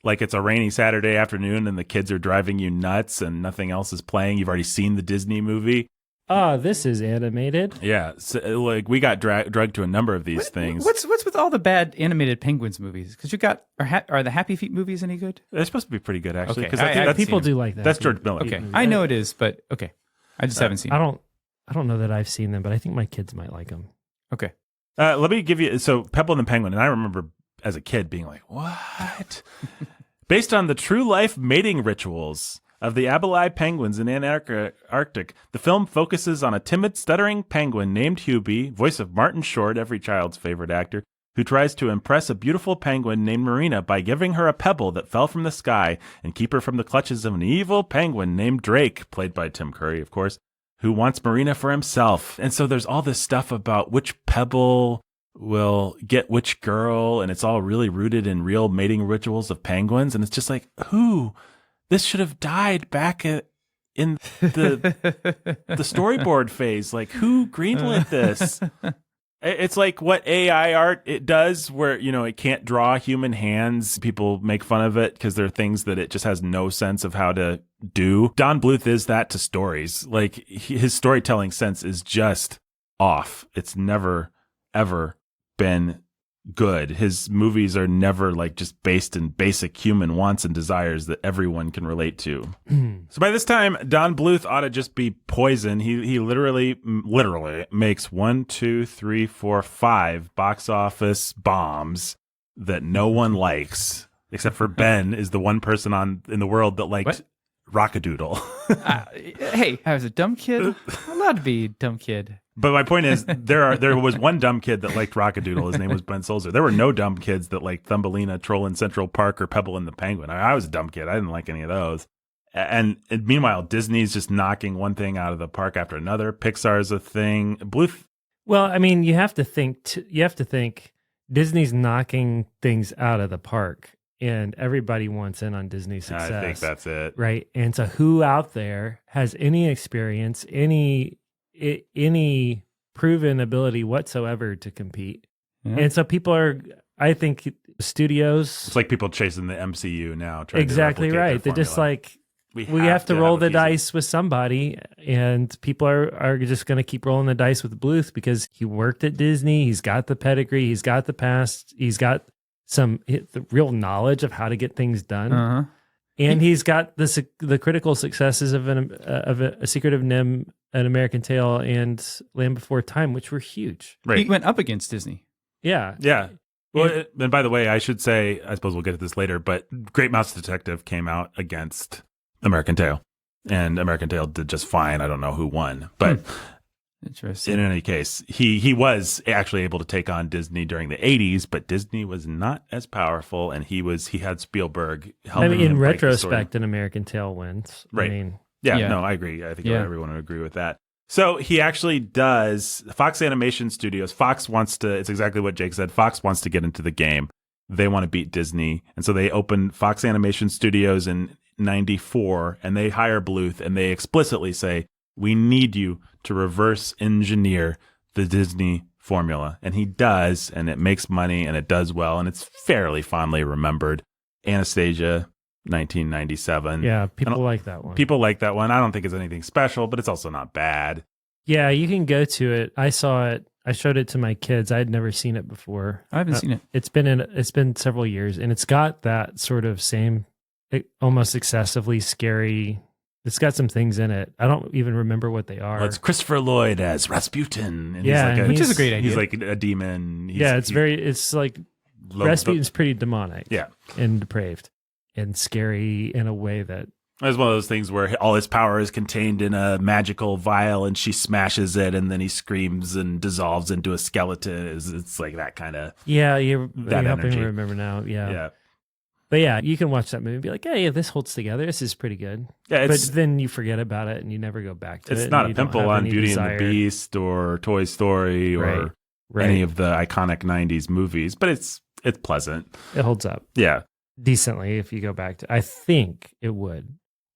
like, it's a rainy Saturday afternoon and the kids are driving you nuts and nothing else is playing. You've already seen the Disney movie. This is animated. Yeah, so, like, we got drugged to a number of these things. What's with all the bad animated Penguins movies? Because you got are the Happy Feet movies any good? They're supposed to be pretty good, actually. Okay, Because people do like that. That's George Miller. Okay, I know it is, but okay, I just haven't seen it. I don't know that I've seen them, but I think my kids might like them. Okay, let me give you Pebble and the Penguin, and I remember as a kid being like, "What?" Based on the true life mating rituals of the Abilai penguins in Antarctic, the film focuses on a timid, stuttering penguin named Hubie, voice of Martin Short, every child's favorite actor, who tries to impress a beautiful penguin named Marina by giving her a pebble that fell from the sky and keep her from the clutches of an evil penguin named Drake, played by Tim Curry, of course, who wants Marina for himself. And so there's all this stuff about which pebble will get which girl, and it's all really rooted in real mating rituals of penguins. And it's just like, who? This should have died back in the storyboard phase. Like, who greenlit this? It's like what AI art it does, where, it can't draw human hands. People make fun of it because there are things that it just has no sense of how to do. Don Bluth is that to stories. Like, his storytelling sense is just off. It's never, ever been good. His movies are never like just based in basic human wants and desires that everyone can relate to. So by this time, Don Bluth ought to just be poison. He literally makes 1, 2, 3, 4, 5 box office bombs that no one likes, except for Ben is the one person in the world that liked Rockadoodle. Hey, I was a dumb kid. I'm allowed to be a dumb kid. But my point is, there was one dumb kid that liked Rockadoodle. His name was Ben Sulzer. There were no dumb kids that liked Thumbelina, Troll in Central Park, or Pebble and the Penguin. I was a dumb kid. I didn't like any of those. And meanwhile, Disney's just knocking one thing out of the park after another. Pixar's a thing. Bluth. Well, I mean, you have to think Disney's knocking things out of the park, and everybody wants in on Disney's success. I think that's it. Right. And so who out there has any experience, any proven ability whatsoever to compete? Yeah. And so people are, I think, studios. It's like people chasing the MCU now. Exactly right. They're just like, we have to roll the dice with somebody, and people are just going to keep rolling the dice with Bluth because he worked at Disney. He's got the pedigree. He's got the past. He's got the real knowledge of how to get things done. Uh-huh. And he's got the critical successes of a Secret of NIMH, An American Tale, and Land Before Time, which were huge. Right. He went up against Disney. Yeah. Yeah. Well, and by the way, I should say, I suppose we'll get to this later, but Great Mouse Detective came out against American Tail, and American Tail did just fine. I don't know who won, but interesting. In any case, he was actually able to take on Disney during the 80s, but Disney was not as powerful, and he had Spielberg helping him. In retrospect, An American Tail wins. Right. I mean, yeah, no, I agree. I think everyone would agree with that. So he actually does. Fox Animation Studios. It's exactly what Jake said. Fox wants to get into the game. They want to beat Disney. And so they open Fox Animation Studios in 94, and they hire Bluth, and they explicitly say, we need you to reverse engineer the Disney formula. And he does, and it makes money, and it does well, and it's fairly fondly remembered. Anastasia, 1997. Yeah, people like that one. People like that one. I don't think it's anything special, but it's also not bad. Yeah, you can go to it. I saw it. I showed it to my kids. I had never seen it before. I haven't seen it. It's been several years, and it's got that sort of same, almost excessively scary. It's got some things in it. I don't even remember what they are. Well, it's Christopher Lloyd as Rasputin. And which is a great idea. He's like a demon. It's like Rasputin's pretty demonic. Yeah. And depraved and scary in a way that. It's one of those things where all his power is contained in a magical vial, and she smashes it, and then he screams and dissolves into a skeleton. It's like that kind of. Yeah, you're helping me remember now. Yeah. Yeah. But yeah, you can watch that movie and be like, hey, this holds together. This is pretty good. Yeah, but then you forget about it and you never go back to it. It's not a pimple on Beauty and the Beast or Toy Story or any of the iconic 90s movies, but it's pleasant. It holds up. Yeah. Decently if you go back to I think it would.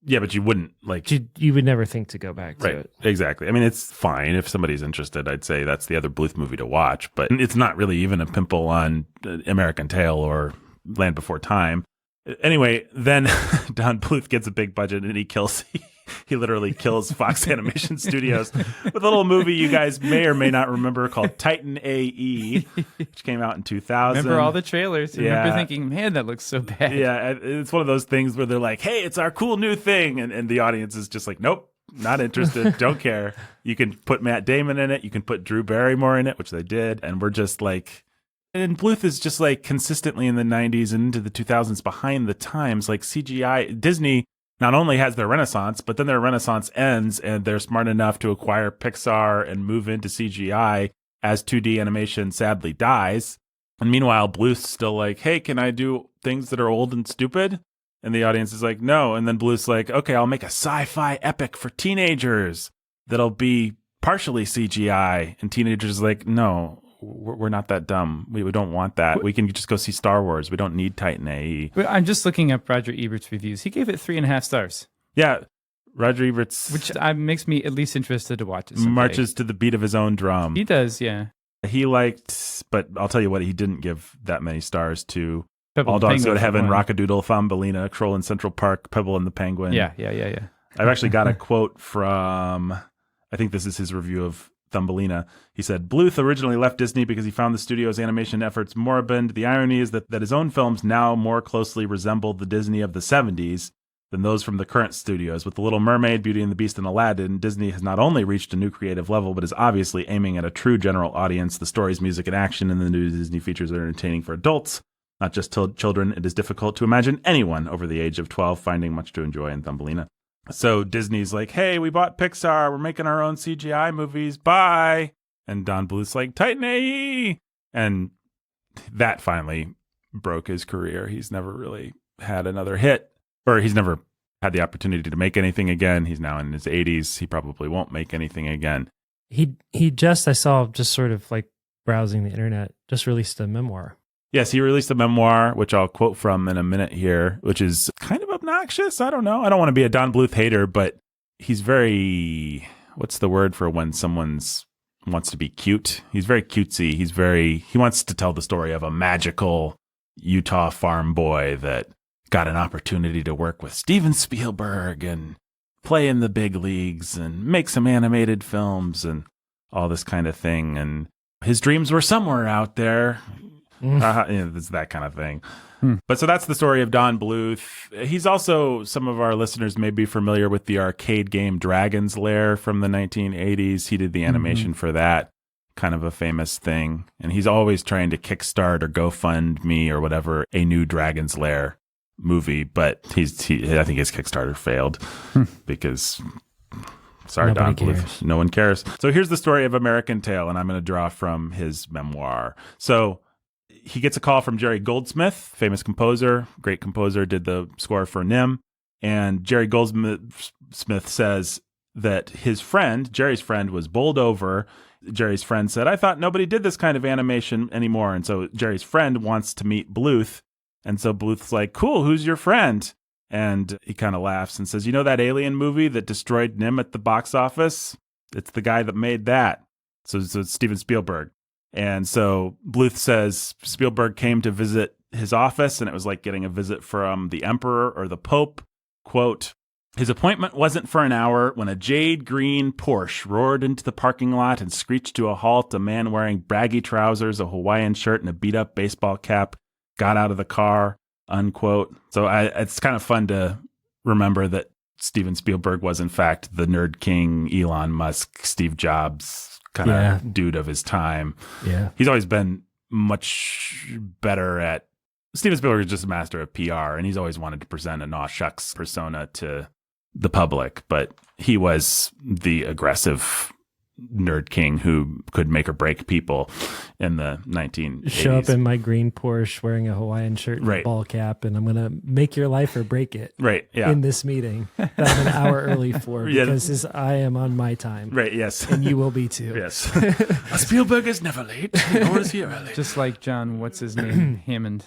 Yeah, but you wouldn't like... You would never think to go back to it. Exactly. I mean, it's fine. If somebody's interested, I'd say that's the other Bluth movie to watch, but it's not really even a pimple on American Tail or Land Before Time. Anyway, then Don Bluth gets a big budget and he literally kills Fox Animation Studios with a little movie you guys may or may not remember called Titan AE, which came out in 2000. Remember all the trailers. I remember thinking, man, that looks so bad. Yeah, it's one of those things where they're like, hey, it's our cool new thing. And the audience is just like, nope, not interested, don't care. You can put Matt Damon in it. You can put Drew Barrymore in it, which they did. And we're just like... And Bluth is just like consistently in the 90s and into the 2000s behind the times. Like CGI, Disney not only has their renaissance, but then their renaissance ends and they're smart enough to acquire Pixar and move into CGI as 2D animation sadly dies. And meanwhile, Bluth's still like, hey, can I do things that are old and stupid? And the audience is like, no. And then Bluth's like, okay, I'll make a sci-fi epic for teenagers. that'll be partially CGI. And teenagers are like, no, we're not that dumb. We don't want that. We can just go see Star Wars. We don't need Titan AE. I'm just looking up Roger Ebert's reviews. He gave it 3.5 stars. Yeah. Roger Ebert's... Which makes me at least interested to watch it someday. Marches to the beat of his own drum. He does, yeah. He liked, but I'll tell you what, he didn't give that many stars to Pebble All Dogs Go to Heaven, one. Rockadoodle, Thumbelina, Troll in Central Park, Pebble and the Penguin. Yeah. I've actually got a quote from, I think this is his review of Thumbelina. He said, Bluth originally left Disney because he found the studio's animation efforts moribund. The irony is that his own films now more closely resemble the Disney of the 70s than those from the current studios. With The Little Mermaid, Beauty and the Beast, and Aladdin, Disney has not only reached a new creative level, but is obviously aiming at a true general audience. The stories, music, and action in the new Disney features are entertaining for adults, not just children. It is difficult to imagine anyone over the age of 12 finding much to enjoy in Thumbelina. So Disney's like, hey, we bought Pixar. We're making our own CGI movies. Bye. And Don Bluth's like, Titan AE. And that finally broke his career. He's never really had another hit. Or he's never had the opportunity to make anything again. He's now in his 80s. He probably won't make anything again. I saw just sort of like browsing the internet, just released a memoir. Yes, he released a memoir, which I'll quote from in a minute here, which is kind of obnoxious. I don't know. I don't want to be a Don Bluth hater, but he's very, what's the word for when someone's wants to be cute? He's very cutesy. He wants to tell the story of a magical Utah farm boy that got an opportunity to work with Steven Spielberg and play in the big leagues and make some animated films and all this kind of thing. And his dreams were somewhere out there. It's that kind of thing. But so that's the story of Don Bluth. He's also, some of our listeners may be familiar with the arcade game Dragon's Lair from the 1980s. He did the animation for that, kind of a famous thing. And he's always trying to kickstart or GoFundMe or whatever a new Dragon's Lair movie, but I think his Kickstarter failed because sorry, Don Bluth, no one cares. So here's the story of American Tail, and I'm going to draw from his memoir. So he gets a call from Jerry Goldsmith, famous composer, great composer, did the score for NIMH, and Jerry Goldsmith says that his friend, Jerry's friend, was bowled over. Jerry's friend said, I thought nobody did this kind of animation anymore, and so Jerry's friend wants to meet Bluth. And so Bluth's like, cool, who's your friend? And he kind of laughs and says, you know that Alien movie that destroyed NIMH at the box office? It's the guy that made that. So it's Steven Spielberg. And so Bluth says Spielberg came to visit his office, and it was like getting a visit from the emperor or the pope. Quote, his appointment wasn't for an hour when a jade green Porsche roared into the parking lot and screeched to a halt. A man wearing baggy trousers, a Hawaiian shirt, and a beat-up baseball cap got out of the car, unquote. So it's kind of fun to remember that Steven Spielberg was, in fact, the nerd king, Elon Musk, Steve Jobs kind of dude of his time. Yeah. He's always been much better at... Steven Spielberg is just a master of PR, and he's always wanted to present a aw shucks persona to the public, but he was the aggressive nerd king who could make or break people in the 1980s. Show up in my green Porsche wearing a Hawaiian shirt and a ball cap, and I'm going to make your life or break it. Right, yeah. In this meeting that I'm an hour early for because I am on my time. Right, yes. And you will be too. Yes. Spielberg is never late, nor is he early. Just like John, what's his name? Hammond.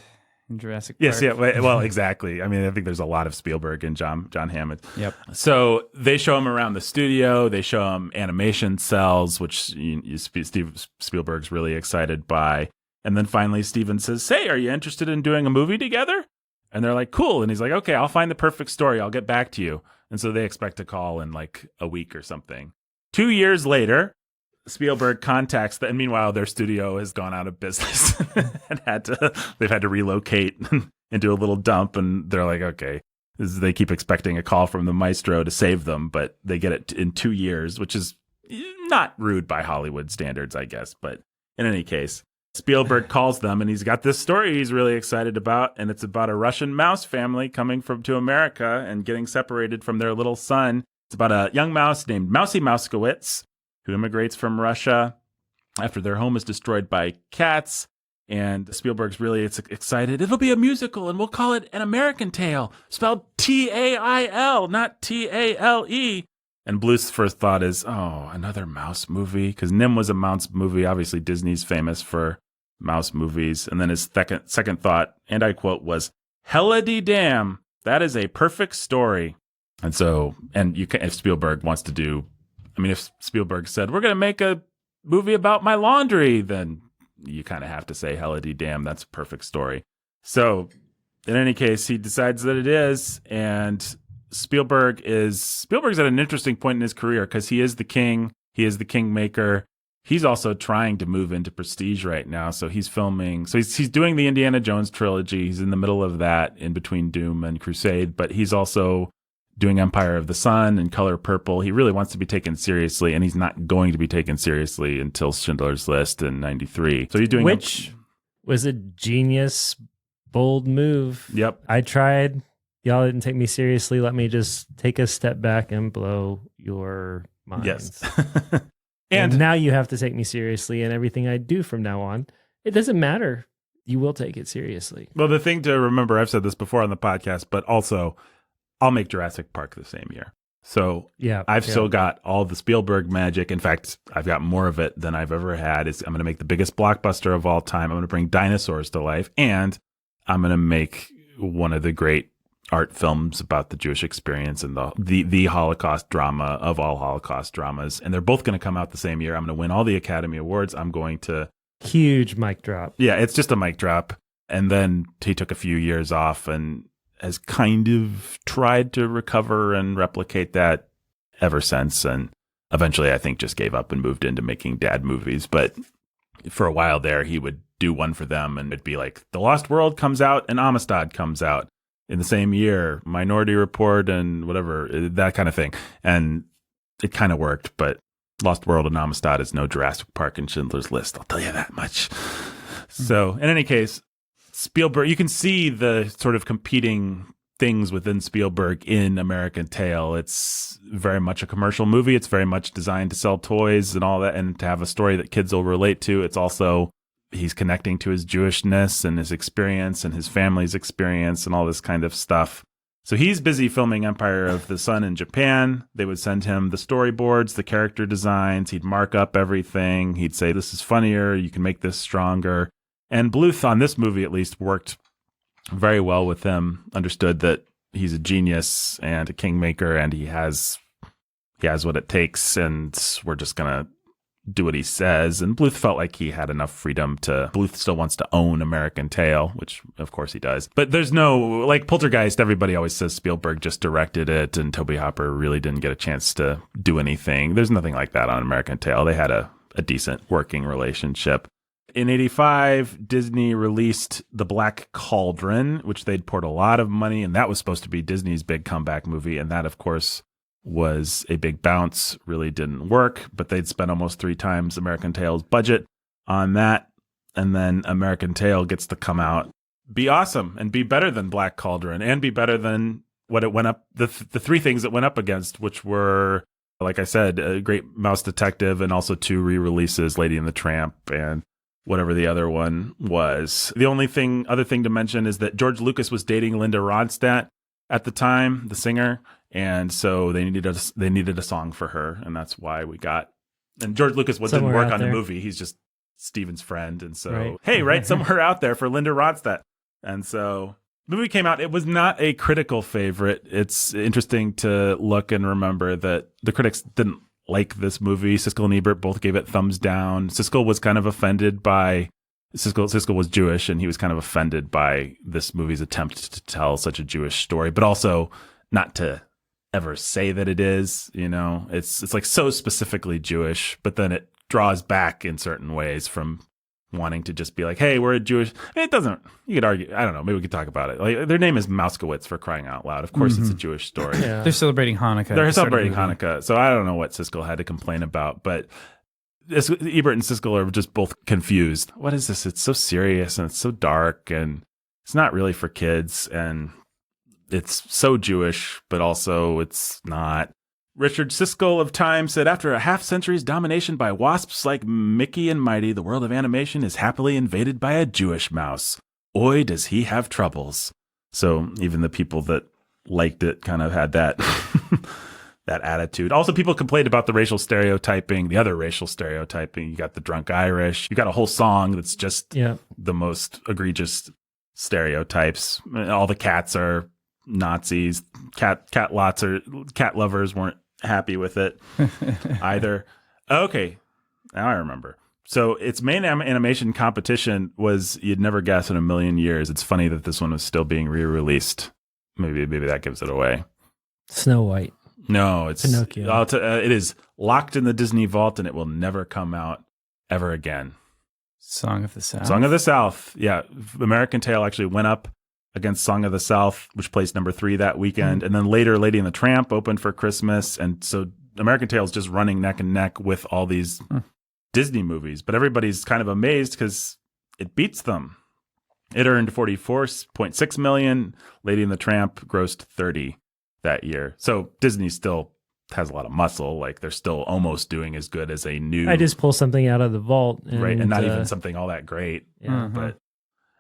In Jurassic Park. Yes, yeah, well, exactly. I mean, I think there's a lot of Spielberg and John Hammond. Yep. So they show him around the studio. They show him animation cells, which Steve Spielberg's really excited by. And then finally, Steven says, "Hey, are you interested in doing a movie together?" And they're like, "Cool." And he's like, "Okay, I'll find the perfect story. I'll get back to you." And so they expect a call in like a week or something. 2 years later, Spielberg contacts them, and meanwhile their studio has gone out of business and they've had to relocate into a little dump, and they're like, okay, they keep expecting a call from the maestro to save them, but they get it in 2 years, which is not rude by Hollywood standards, I guess. But in any case, Spielberg calls them, and he's got this story he's really excited about, and it's about a Russian mouse family coming to America and getting separated from their little son. It's about a young mouse named Mousy Mouskowitz, who immigrates from Russia after their home is destroyed by cats. And Spielberg's really excited. It'll be a musical, and we'll call it An American Tail, spelled T-A-I-L, not T-A-L-E. And Bluth's first thought is, oh, another mouse movie? Because NIMH was a mouse movie. Obviously, Disney's famous for mouse movies. And then his second thought, and I quote, was, hella-de damn, that is a perfect story. And so, if Spielberg wants to do, if Spielberg said, we're going to make a movie about my laundry, then you kind of have to say, hella-de damn, that's a perfect story. So, in any case, he decides that it is, and Spielberg's at an interesting point in his career because he is the king. He is the kingmaker. He's also trying to move into prestige right now. So he's filming. So he's doing the Indiana Jones trilogy. He's in the middle of that in between Doom and Crusade, but he's also doing Empire of the Sun and Color Purple. He really wants to be taken seriously, and he's not going to be taken seriously until Schindler's List in 93. So he's doing which was a genius, bold move. Yep. I tried. Y'all didn't take me seriously. Let me just take a step back and blow your minds. Yes. and now you have to take me seriously, and everything I do from now on, it doesn't matter. You will take it seriously. Well, the thing to remember, I've said this before on the podcast, but also I'll make Jurassic Park the same year. So I've still got all the Spielberg magic. In fact, I've got more of it than I've ever had. I'm going to make the biggest blockbuster of all time. I'm going to bring dinosaurs to life, and I'm going to make one of the great art films about the Jewish experience and the Holocaust drama of all Holocaust dramas. And they're both going to come out the same year. I'm going to win all the Academy Awards. I'm going to... Huge mic drop. Yeah, it's just a mic drop. And then he took a few years off and has kind of tried to recover and replicate that ever since. And eventually, I think, just gave up and moved into making dad movies. But for a while there, he would do one for them, and it'd be like, The Lost World comes out and Amistad comes out in the same year, Minority Report and whatever, that kind of thing. And it kind of worked, but Lost World and Amistad is no Jurassic Park and Schindler's List. I'll tell you that much. So in any case, Spielberg, you can see the sort of competing things within Spielberg in American Tail. It's very much a commercial movie. It's very much designed to sell toys and all that, and to have a story that kids will relate to. It's also, he's connecting to his Jewishness and his experience and his family's experience and all this kind of stuff. So he's busy filming Empire of the Sun in Japan. They would send him the storyboards, the character designs. He'd mark up everything. He'd say, this is funnier. You can make this stronger. And Bluth, on this movie at least, worked very well with him, understood that he's a genius and a kingmaker, and he has what it takes, and we're just going to do what he says. And Bluth felt like he had enough freedom Bluth still wants to own American Tail, which of course he does. But there's no, like Poltergeist, everybody always says Spielberg just directed it and Toby Hopper really didn't get a chance to do anything. There's nothing like that on American Tail. They had a decent working relationship. In 85, Disney released The Black Cauldron, which they'd poured a lot of money, and that was supposed to be Disney's big comeback movie. And that, of course, was a big bounce, really didn't work, but they'd spent almost 3 times American Tail's budget on that. And then American Tail gets to come out, be awesome, and be better than Black Cauldron, and be better than what it went up, the 3 things it went up against, which were, like I said, a Great Mouse Detective, and also 2 re-releases, Lady and the Tramp, and whatever the other one was. The only other thing to mention is that George Lucas was dating Linda Ronstadt at the time, the singer, and so they needed a song for her, and that's why we got. And George Lucas didn't work on the movie; he's just Steven's friend, and so hey, right somewhere out there for Linda Ronstadt. And so the movie came out. It was not a critical favorite. It's interesting to look and remember that the critics didn't like this movie. Siskel and Ebert both gave it thumbs down. Siskel was kind of offended by Siskel was Jewish, and he was kind of offended by this movie's attempt to tell such a Jewish story, but also not to ever say that it is. You know, it's like so specifically Jewish, but then it draws back in certain ways from wanting to just be like, hey, we're a Jewish. It doesn't. You could argue. I don't know. Maybe we could talk about it. Like, their name is Mouskowitz, for crying out loud. Of course, it's a Jewish story. Yeah. They're celebrating Hanukkah. They're celebrating Hanukkah. So I don't know what Siskel had to complain about, but Ebert and Siskel are just both confused. What is this? It's so serious and it's so dark and it's not really for kids and it's so Jewish, but also it's not. Richard Siskel of Time said, after a half-century's domination by wasps like Mickey and Mighty, the world of animation is happily invaded by a Jewish mouse. Oy, does he have troubles. So even the people that liked it kind of had that that attitude. Also, people complained about the racial stereotyping, the other racial stereotyping. You got the drunk Irish. You got a whole song that's just the most egregious stereotypes. All the cats are Nazis. Cat lovers weren't happy with it either. Okay, now I remember. So its main animation competition was you'd never guess in a million years. It's funny that this one was still being re-released. Maybe that gives it away. Snow White. No, it's Pinocchio. It is locked in the Disney vault, and it will never come out ever again. Song of the South. Song of the South. Yeah, American Tail actually went up against Song of the South, which placed number 3 that weekend, and then later Lady and the Tramp opened for Christmas, and so American Tail is just running neck and neck with all these Disney movies, but everybody's kind of amazed because it beats them. It earned $44.6 million. Lady and the Tramp grossed 30 that year. So Disney still has a lot of muscle. Like they're still almost doing as good as a new. I just pull something out of the vault, right, and not even something all that great. Yeah. But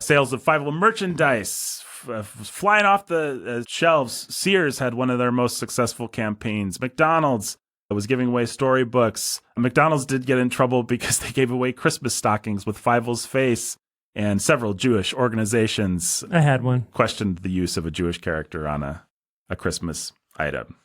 sales of Fievel merchandise flying off the shelves. Sears had one of their most successful campaigns. McDonald's was giving away storybooks. McDonald's did get in trouble because they gave away Christmas stockings with Fievel's face, and several Jewish organizations I had one. questioned the use of a Jewish character on a Christmas item.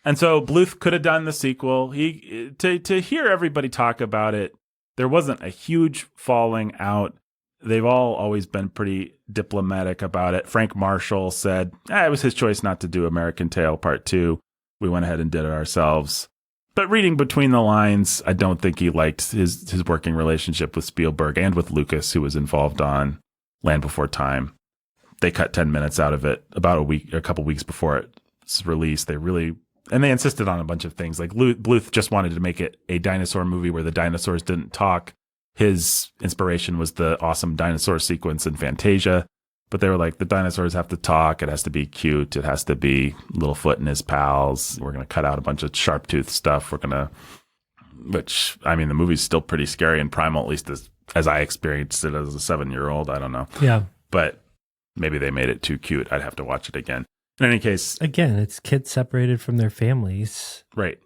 And so Bluth could have done the sequel. To hear everybody talk about it, there wasn't a huge falling out. They've all always been pretty diplomatic about it. Frank Marshall said, it was his choice not to do American Tail Part 2. We went ahead and did it ourselves. But reading between the lines, I don't think he liked his working relationship with Spielberg and with Lucas, who was involved on Land Before Time. They cut 10 minutes out of it about a couple weeks before its release. They insisted on a bunch of things. Like Bluth just wanted to make it a dinosaur movie where the dinosaurs didn't talk. His inspiration was the awesome dinosaur sequence in Fantasia. But they were like, the dinosaurs have to talk. It has to be cute. It has to be Littlefoot and his pals. We're going to cut out a bunch of sharp-toothed stuff. Which, I mean, the movie's still pretty scary and primal, at least as I experienced it as a 7-year-old. I don't know. Yeah. But maybe they made it too cute. I'd have to watch it again. In any case. Again, it's kids separated from their families. Right.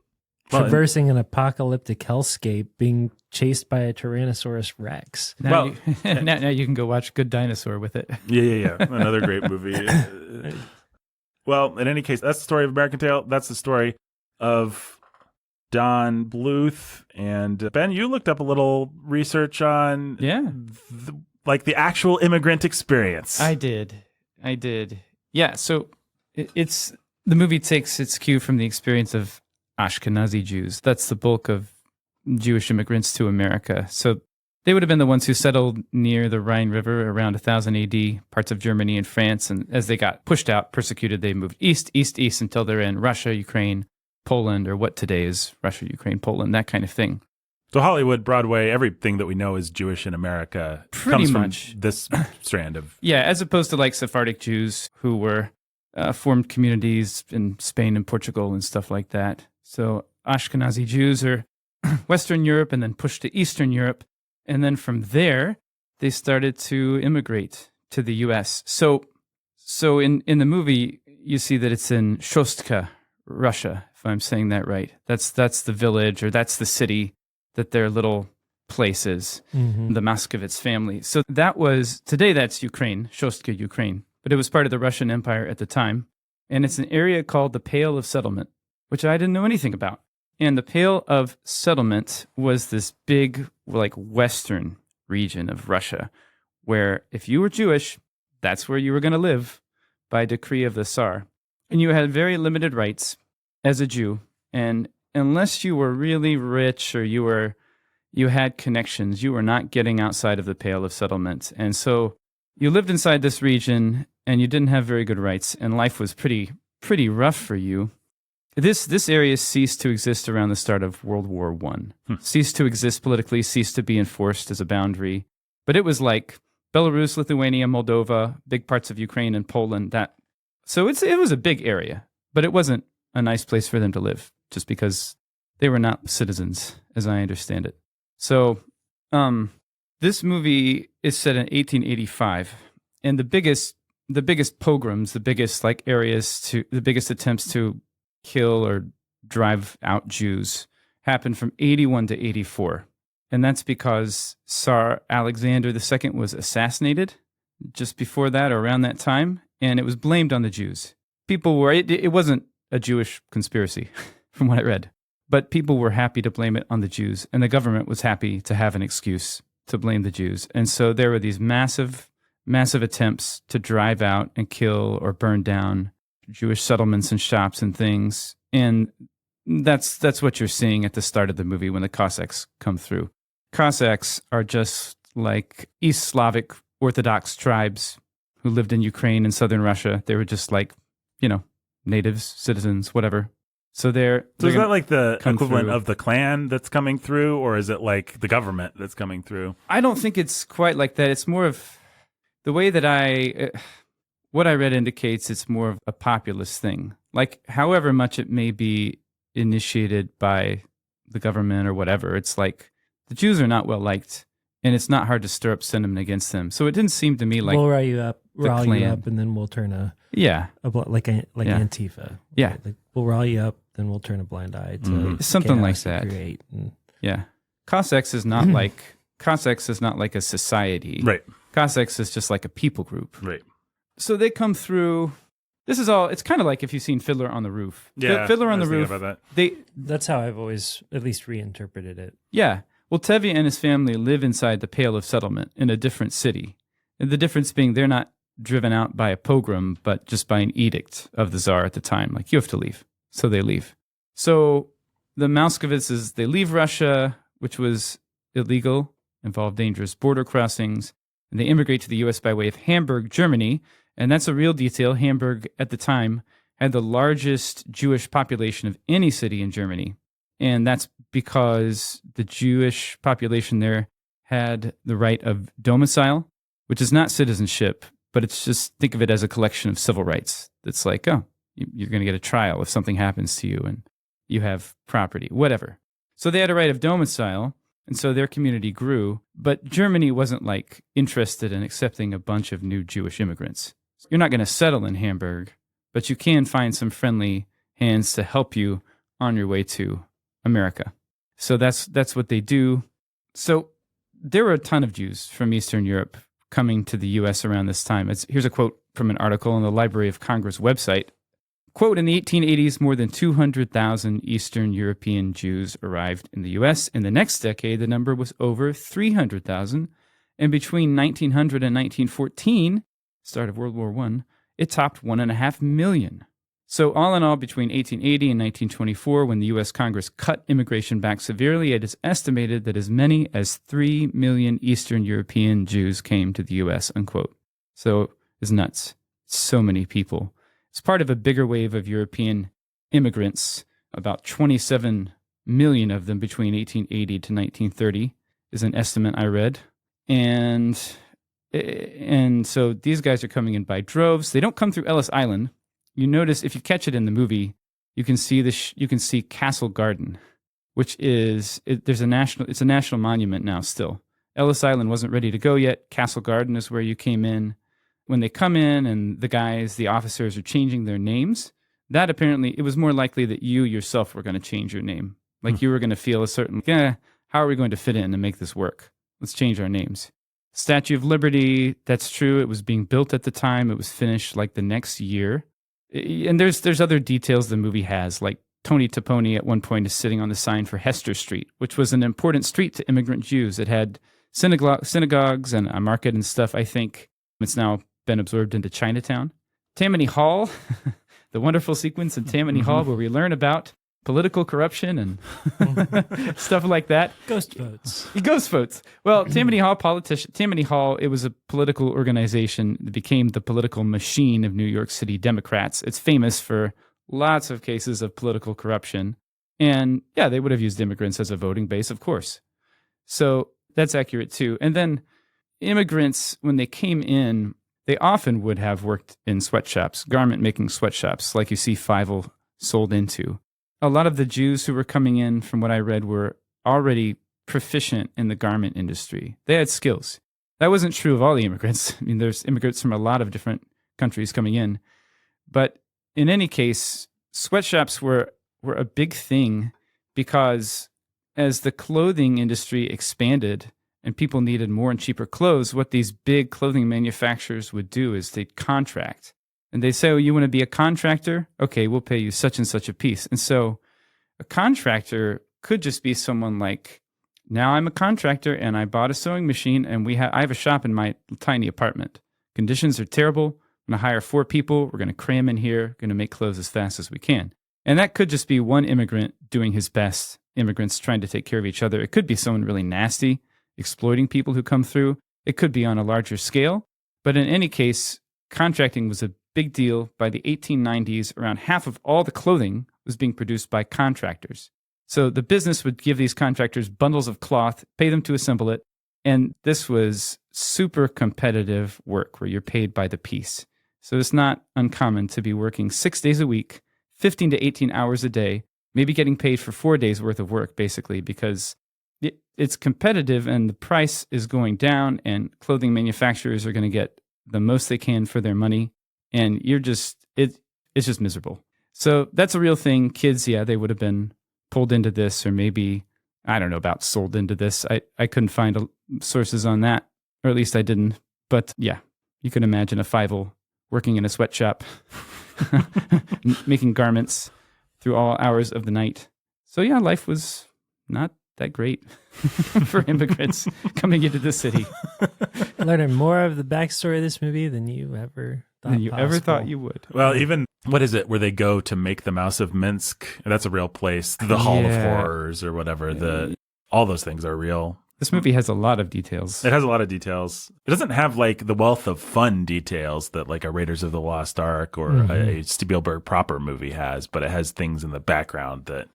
Traversing an apocalyptic hellscape, being chased by a Tyrannosaurus Rex. Now you can go watch Good Dinosaur with it. Yeah. Another great movie. Well, in any case, that's the story of American Tail. That's the story of Don Bluth. And Ben, you looked up a little research on the actual immigrant experience. I did. Yeah, so the movie takes its cue from the experience of Ashkenazi Jews. That's the bulk of Jewish immigrants to America. So they would have been the ones who settled near the Rhine River around 1000 AD, parts of Germany and France. And as they got pushed out, persecuted, they moved east until they're in Russia, Ukraine, Poland, or what today is Russia, Ukraine, Poland, that kind of thing. So Hollywood, Broadway, everything that we know is Jewish in America pretty comes much from this strand of... Yeah, as opposed to like Sephardic Jews who were formed communities in Spain and Portugal and stuff like that. So Ashkenazi Jews are Western Europe and then pushed to Eastern Europe. And then from there, they started to immigrate to the U.S. So in the movie, you see that it's in Shostka, Russia, if I'm saying that right. That's the village, or that's the city that their little place is, the Moskovitz family. So today that's Ukraine, Shostka, Ukraine. But it was part of the Russian Empire at the time. And it's an area called the Pale of Settlement, which I didn't know anything about. And the Pale of Settlement was this big, western region of Russia, where if you were Jewish, that's where you were going to live by decree of the Tsar. And you had very limited rights as a Jew. And unless you were really rich or you had connections, you were not getting outside of the Pale of Settlement. And so you lived inside this region and you didn't have very good rights, and life was pretty rough for you. This area ceased to exist around the start of World War I. Ceased to exist politically, ceased to be enforced as a boundary. But it was like Belarus, Lithuania, Moldova, big parts of Ukraine and Poland. So it was a big area, but it wasn't a nice place for them to live, just because they were not citizens, as I understand it. So this movie is set in 1885, and the biggest pogroms, the biggest attempts to kill or drive out Jews happened from 81 to 84. And that's because Tsar Alexander II was assassinated just before that or around that time, and it was blamed on the Jews. People were, it wasn't a Jewish conspiracy from what I read, but people were happy to blame it on the Jews, and the government was happy to have an excuse to blame the Jews. And so there were these massive attempts to drive out and kill or burn down Jewish settlements and shops and things. And that's what you're seeing at the start of the movie when the Cossacks come through. Cossacks are just like East Slavic Orthodox tribes who lived in Ukraine and southern Russia. They were just like, natives, citizens, whatever. So is that like the equivalent of the Klan that's coming through, or is it like the government that's coming through? I don't think it's quite like that. It's more of the way that what I read indicates it's more of a populist thing. Like, however much it may be initiated by the government or whatever, it's like the Jews are not well liked, and it's not hard to stir up sentiment against them. So it didn't seem to me like we'll rile you up, and then we'll turn like Antifa. Yeah, like we'll rile you up, then we'll turn a blind eye to something like that. Yeah, Cossacks is not like a society. Right. Cossacks is just like a people group. Right. So they come through. This is all. It's kind of like if you've seen Fiddler on the Roof. Yeah, Fiddler on the Roof. About that. That's how I've always at least reinterpreted it. Yeah. Well, Tevye and his family live inside the Pale of Settlement in a different city. And the difference being they're not driven out by a pogrom, but just by an edict of the Tsar at the time. Like, you have to leave. So they leave. So the Mouskovitzes, they leave Russia, which was illegal, involved dangerous border crossings, and they immigrate to the U.S. by way of Hamburg, Germany. And that's a real detail. Hamburg, at the time, had the largest Jewish population of any city in Germany. And that's because the Jewish population there had the right of domicile, which is not citizenship, but it's just, think of it as a collection of civil rights. It's like, you're going to get a trial if something happens to you and you have property, whatever. So they had a right of domicile, and so their community grew. But Germany wasn't like interested in accepting a bunch of new Jewish immigrants. You're not going to settle in Hamburg, but you can find some friendly hands to help you on your way to America. So that's what they do. So there were a ton of Jews from Eastern Europe coming to the U.S. around this time. Here's a quote from an article on the Library of Congress website. Quote, in the 1880s, more than 200,000 Eastern European Jews arrived in the U.S. In the next decade, the number was over 300,000. And between 1900 and 1914, start of World War I, it topped 1.5 million. So all in all, between 1880 and 1924, when the U.S. Congress cut immigration back severely, it is estimated that as many as 3 million Eastern European Jews came to the U.S., unquote. So it's nuts. So many people. It's part of a bigger wave of European immigrants. About 27 million of them between 1880 to 1930 is an estimate I read. And so these guys are coming in by droves. They don't come through Ellis Island. You notice, if you catch it in the movie, you can see you can see Castle Garden, which is it's a national monument now still. Ellis Island wasn't ready to go yet. Castle Garden is where you came in. When they come in and the officers are changing their names, that apparently it was more likely that you yourself were going to change your name. Like you were going to feel a certain, how are we going to fit in and make this work? Let's change our names. Statue of Liberty, that's true. It was being built at the time. It was finished like the next year. And there's other details the movie has, like Tony Toponi at one point is sitting on the sign for Hester Street, which was an important street to immigrant Jews. It had synagogues and a market and stuff. I think it's now been absorbed into Chinatown. Tammany Hall, the wonderful sequence in Tammany Hall where we learn about political corruption and stuff like that. Ghost votes. Ghost votes. Well, Tammany Hall, it was a political organization that became the political machine of New York City Democrats. It's famous for lots of cases of political corruption. And yeah, they would have used immigrants as a voting base, of course. So that's accurate too. And then immigrants, when they came in, they often would have worked in sweatshops, garment-making sweatshops, like you see Fievel sold into. A lot of the Jews who were coming in, from what I read, were already proficient in the garment industry. They had skills. That wasn't true of all the immigrants. I mean, there's immigrants from a lot of different countries coming in. But in any case, sweatshops were were a big thing because as the clothing industry expanded and people needed more and cheaper clothes, what these big clothing manufacturers would do is they'd contract. And they say, oh, you want to be a contractor? Okay, we'll pay you such and such a piece. And so a contractor could just be someone like, now I'm a contractor and I bought a sewing machine and I have a shop in my tiny apartment. Conditions are terrible. I'm going to hire 4 people. We're going to cram in here, going to make clothes as fast as we can. And that could just be one immigrant doing his best, immigrants trying to take care of each other. It could be someone really nasty, exploiting people who come through. It could be on a larger scale. But in any case, contracting was a big deal. By the 1890s, around half of all the clothing was being produced by contractors. So the business would give these contractors bundles of cloth, pay them to assemble it. And this was super competitive work where you're paid by the piece. So it's not uncommon to be working 6 days a week, 15 to 18 hours a day, maybe getting paid for 4 days worth of work, basically, because it's competitive and the price is going down and clothing manufacturers are going to get the most they can for their money. And it's just miserable. So that's a real thing. Kids, yeah, they would have been pulled into this, or maybe, I don't know about sold into this. I couldn't find sources on that, or at least I didn't. But yeah, you can imagine a Fievel working in a sweatshop, making garments through all hours of the night. So yeah, life was not that great for immigrants coming into the city. Learning more of the backstory of this movie than you ever thought you would. Well, even, what is it, where they go to make the Mouse of Minsk? That's a real place. The Hall of Horrors or whatever. All those things are real. This movie has a lot of details. It has a lot of details. It doesn't have like the wealth of fun details that like a Raiders of the Lost Ark or a Spielberg proper movie has, but it has things in the background that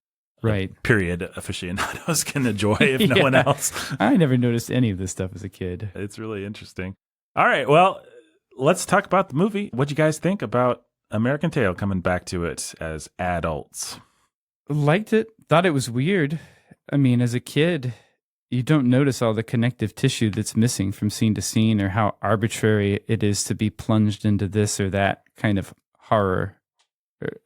period aficionados can enjoy if no one else. I never noticed any of this stuff as a kid. It's really interesting. All right, well, let's talk about the movie. What'd you guys think about American Tail coming back to it as adults? Liked it. Thought it was weird. I mean, as a kid, you don't notice all the connective tissue that's missing from scene to scene, or how arbitrary it is to be plunged into this or that kind of horror.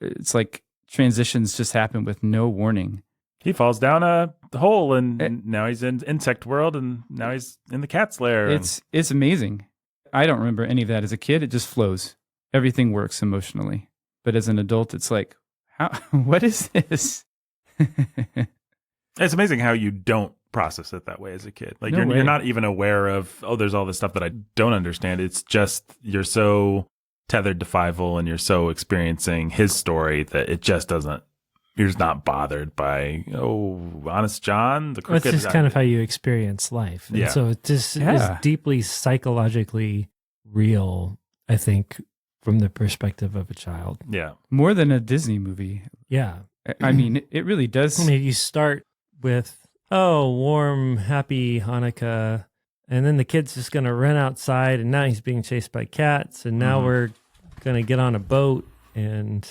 It's like transitions just happen with no warning. He falls down a hole and now he's in insect world and now he's in the cat's lair. It's amazing. I don't remember any of that as a kid. It just flows. Everything works emotionally. But as an adult, it's like, what is this? It's amazing how you don't process it that way as a kid. Like you're not even aware of, there's all this stuff that I don't understand. It's just, you're so tethered to Fievel and you're so experiencing his story that it just doesn't, you're just not bothered by, Honest John, the crooked. It's just kind of how you experience life. And so it just is deeply psychologically real, I think, from the perspective of a child. Yeah. More than a Disney movie. Yeah. I mean, it really does. I mean, you start with, warm, happy Hanukkah, and then the kid's just going to run outside, and now he's being chased by cats, and now we're going to get on a boat. And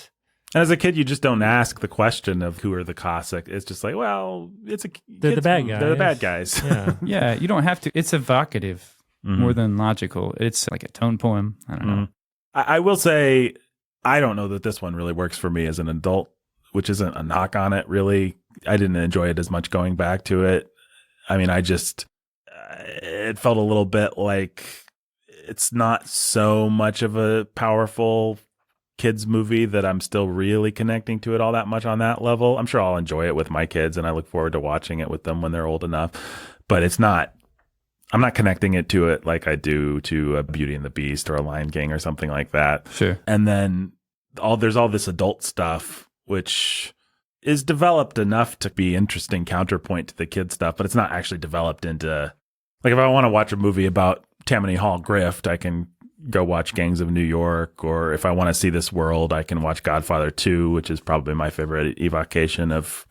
as a kid, you just don't ask the question of who are the Cossack. It's just like, well, they're the bad guys. They're the bad guys. Yeah. Yeah, you don't have to. It's evocative more than logical. It's like a tone poem. I don't know. I will say, I don't know that this one really works for me as an adult, which isn't a knock on it, really. I didn't enjoy it as much going back to it. I mean, it felt a little bit like it's not so much of a powerful kids movie that I'm still really connecting to it all that much on that level. I'm sure I'll enjoy it with my kids and I look forward to watching it with them when they're old enough, but I'm not connecting it to it like I do to a Beauty and the Beast or a Lion King or something like that. Sure. And then there's all this adult stuff, which is developed enough to be interesting counterpoint to the kid stuff, but it's not actually developed into, like, if I want to watch a movie about Tammany Hall grift, I can go watch Gangs of New York, or if I want to see this world, I can watch Godfather 2, which is probably my favorite evocation of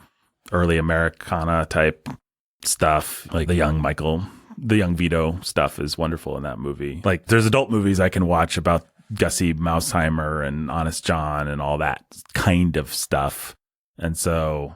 early Americana type stuff. Like the young Vito stuff is wonderful in that movie. Like, there's adult movies I can watch about Gussie Mausheimer and Honest John and all that kind of stuff. And so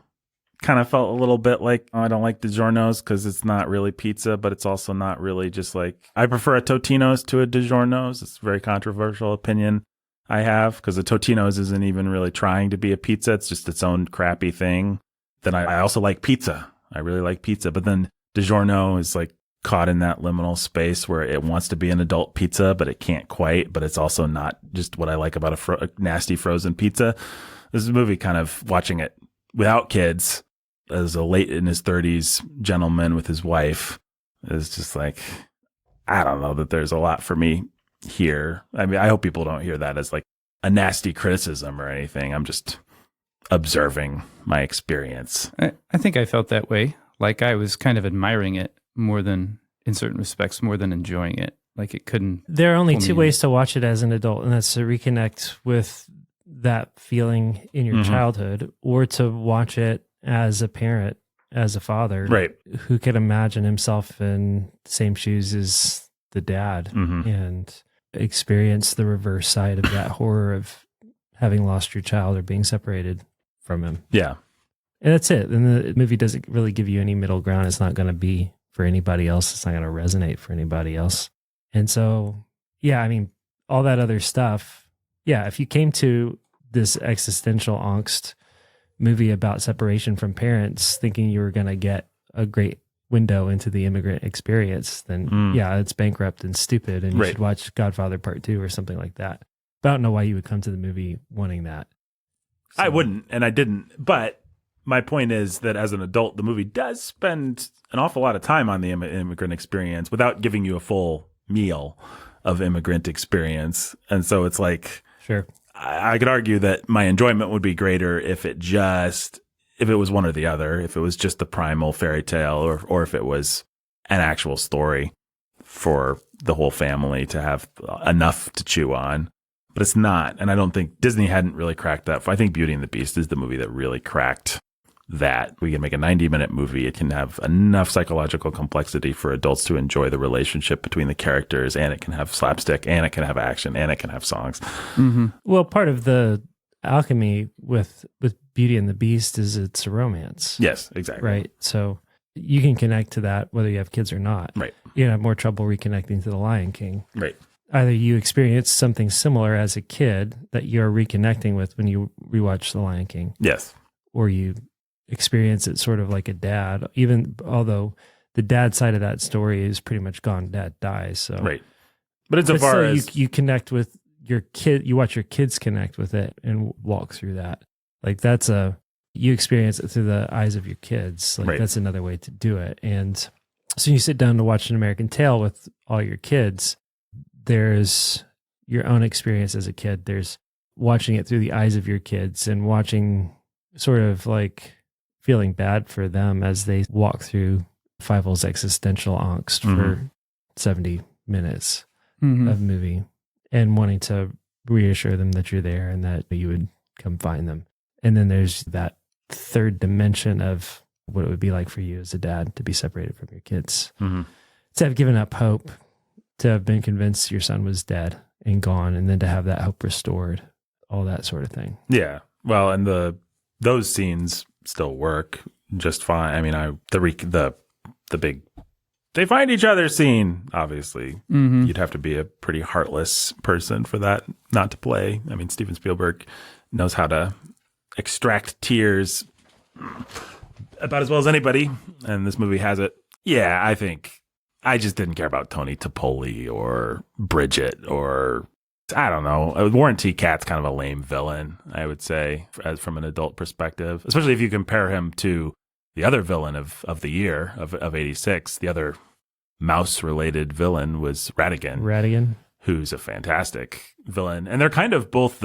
kind of felt a little bit like, I don't like DiGiorno's because it's not really pizza, but it's also not really just like, I prefer a Totino's to a DiGiorno's. It's a very controversial opinion. I have, because the Totino's isn't even really trying to be a pizza. It's just its own crappy thing. Then I also like pizza. I really like pizza. But then DiGiorno is like caught in that liminal space where it wants to be an adult pizza, but it can't quite. But it's also not just what I like about a nasty frozen pizza. This is a movie kind of watching it without kids as a late in his 30s gentleman with his wife is just like, I don't know that there's a lot for me here. I mean, I hope people don't hear that as like a nasty criticism or anything. I'm just observing my experience. I think I felt that way. Like I was kind of admiring it more than, in certain respects, more than enjoying it. Like it couldn't. There are only two ways to watch it as an adult, and that's to reconnect with that feeling in your childhood, or to watch it as a parent, as a father, right, who could imagine himself in the same shoes as the dad and experience the reverse side of that horror of having lost your child or being separated from him. Yeah. And that's it. And the movie doesn't really give you any middle ground. It's not going to be for anybody else. It's not going to resonate for anybody else. And so, yeah, I mean, all that other stuff. Yeah, if you came to this existential angst movie about separation from parents thinking you were going to get a great window into the immigrant experience, then yeah, it's bankrupt and stupid, and you should watch Godfather Part 2 or something like that. But I don't know why you would come to the movie wanting that. So. I wouldn't, and I didn't. But my point is that as an adult, the movie does spend an awful lot of time on the immigrant experience without giving you a full meal of immigrant experience. And so it's like, sure, I could argue that my enjoyment would be greater if it was one or the other, if it was just the primal fairy tale, or if it was an actual story for the whole family to have enough to chew on. But it's not. And I don't think Disney hadn't really cracked that. I think Beauty and the Beast is the movie that really cracked that. We can make a 90-minute movie. It can have enough psychological complexity for adults to enjoy the relationship between the characters, and it can have slapstick, and it can have action, and it can have songs. Well, part of the alchemy with Beauty and the Beast is it's a romance. Yes, exactly. Right. So you can connect to that whether you have kids or not. Right. You have more trouble reconnecting to The Lion King. Right. Either you experience something similar as a kid that you're reconnecting with when you rewatch The Lion King. Yes. Or you experience it sort of like a dad, even although the dad side of that story is pretty much gone. Dad dies. So right. But as far as you connect with your kid, you watch your kids connect with it and walk through that. Like you experience it through the eyes of your kids. Like that's another way to do it. And so you sit down to watch An American Tail with all your kids. There's your own experience as a kid. There's watching it through the eyes of your kids and watching sort of like feeling bad for them as they walk through Fievel's existential angst for 70 minutes of movie, and wanting to reassure them that you're there and that you would come find them. And then there's that third dimension of what it would be like for you as a dad to be separated from your kids, to have given up hope, to have been convinced your son was dead and gone, and then to have that hope restored, all that sort of thing. Yeah. Well, and those scenes still work just fine. I mean, the big they find each other scene, obviously. You'd have to be a pretty heartless person for that not to play. I mean, Steven Spielberg knows how to extract tears about as well as anybody, and this movie has it. Yeah, I think I just didn't care about Tony Toppoli or Bridget, or I don't know. Warren T. Cat's kind of a lame villain, I would say, from an adult perspective, especially if you compare him to the other villain of the year of 86. The other mouse-related villain was Ratigan, who's a fantastic villain. And they're kind of both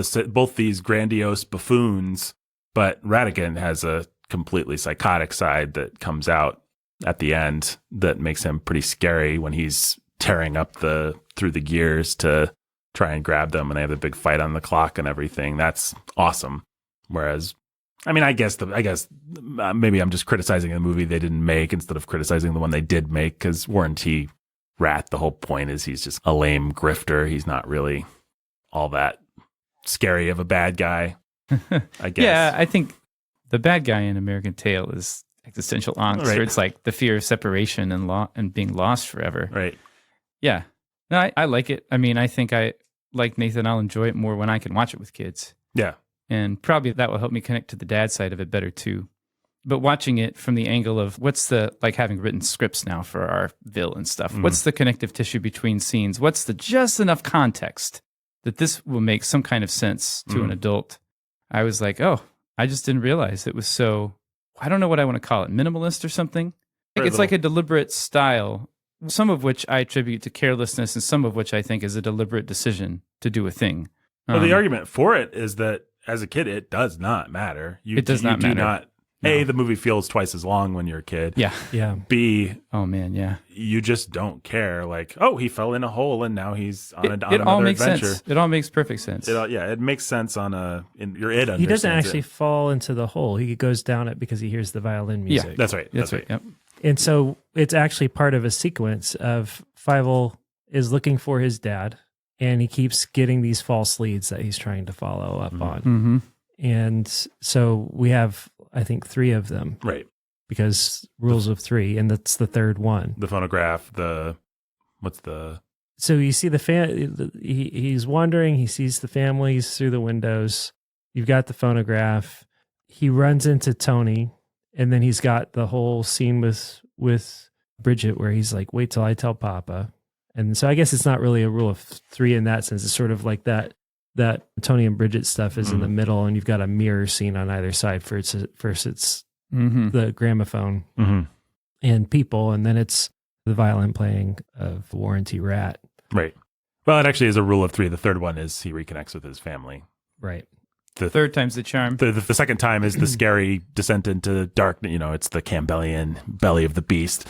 these grandiose buffoons, but Ratigan has a completely psychotic side that comes out at the end that makes him pretty scary when he's tearing up through the gears to try and grab them, and they have a big fight on the clock and everything. That's awesome. Whereas, I mean, I guess maybe I'm just criticizing the movie they didn't make instead of criticizing the one they did make, because Warren T. Rat, the whole point is he's just a lame grifter. He's not really all that scary of a bad guy, I guess. Yeah, I think the bad guy in American Tail is existential angst, where it's like the fear of separation and being lost forever. Right. Yeah. No, I like it. I mean, I think like Nathan, I'll enjoy it more when I can watch it with kids. Yeah. And probably that will help me connect to the dad side of it better too. But watching it from the angle of what's the, like having written scripts now for our Ville and stuff, what's the connective tissue between scenes? What's the just enough context that this will make some kind of sense to an adult? I was like, oh, I just didn't realize it was so, I don't know what I want to call it, minimalist or something. Like it's like a deliberate style, some of which I attribute to carelessness and some of which I think is a deliberate decision to do a thing. Well, the argument for it is that as a kid, it does not matter. It does not matter. A, the movie feels twice as long when you're a kid. Yeah. Yeah. B, oh man, yeah. You just don't care. Like, oh, he fell in a hole and now he's on It another all makes adventure. sense. It all makes perfect sense. It makes sense on your id. He doesn't actually it. fall into the hole. He goes down it because he hears the violin music. Yeah, that's right. That's right. Yep. And so it's actually part of a sequence of Fievel is looking for his dad, and he keeps getting these false leads that he's trying to follow up on. Mm-hmm. And so we have, I think, 3 of them. Right. Because rules of 3, and that's the third one. The phonograph, So you see he's wandering, he sees the families through the windows. You've got the phonograph. He runs into Tony, and then he's got the whole scene with Bridget where he's like, wait till I tell Papa. And so I guess it's not really a rule of 3 in that sense. It's sort of like that Tony and Bridget stuff is in the middle, and you've got a mirror scene on either side. First it's the gramophone and people, and then it's the violin playing of Warranty Rat. Right. Well, it actually is a rule of 3. The third one is he reconnects with his family. Right. The third time's the charm. The second time is the scary descent into darkness. It's the Campbellian belly of the beast.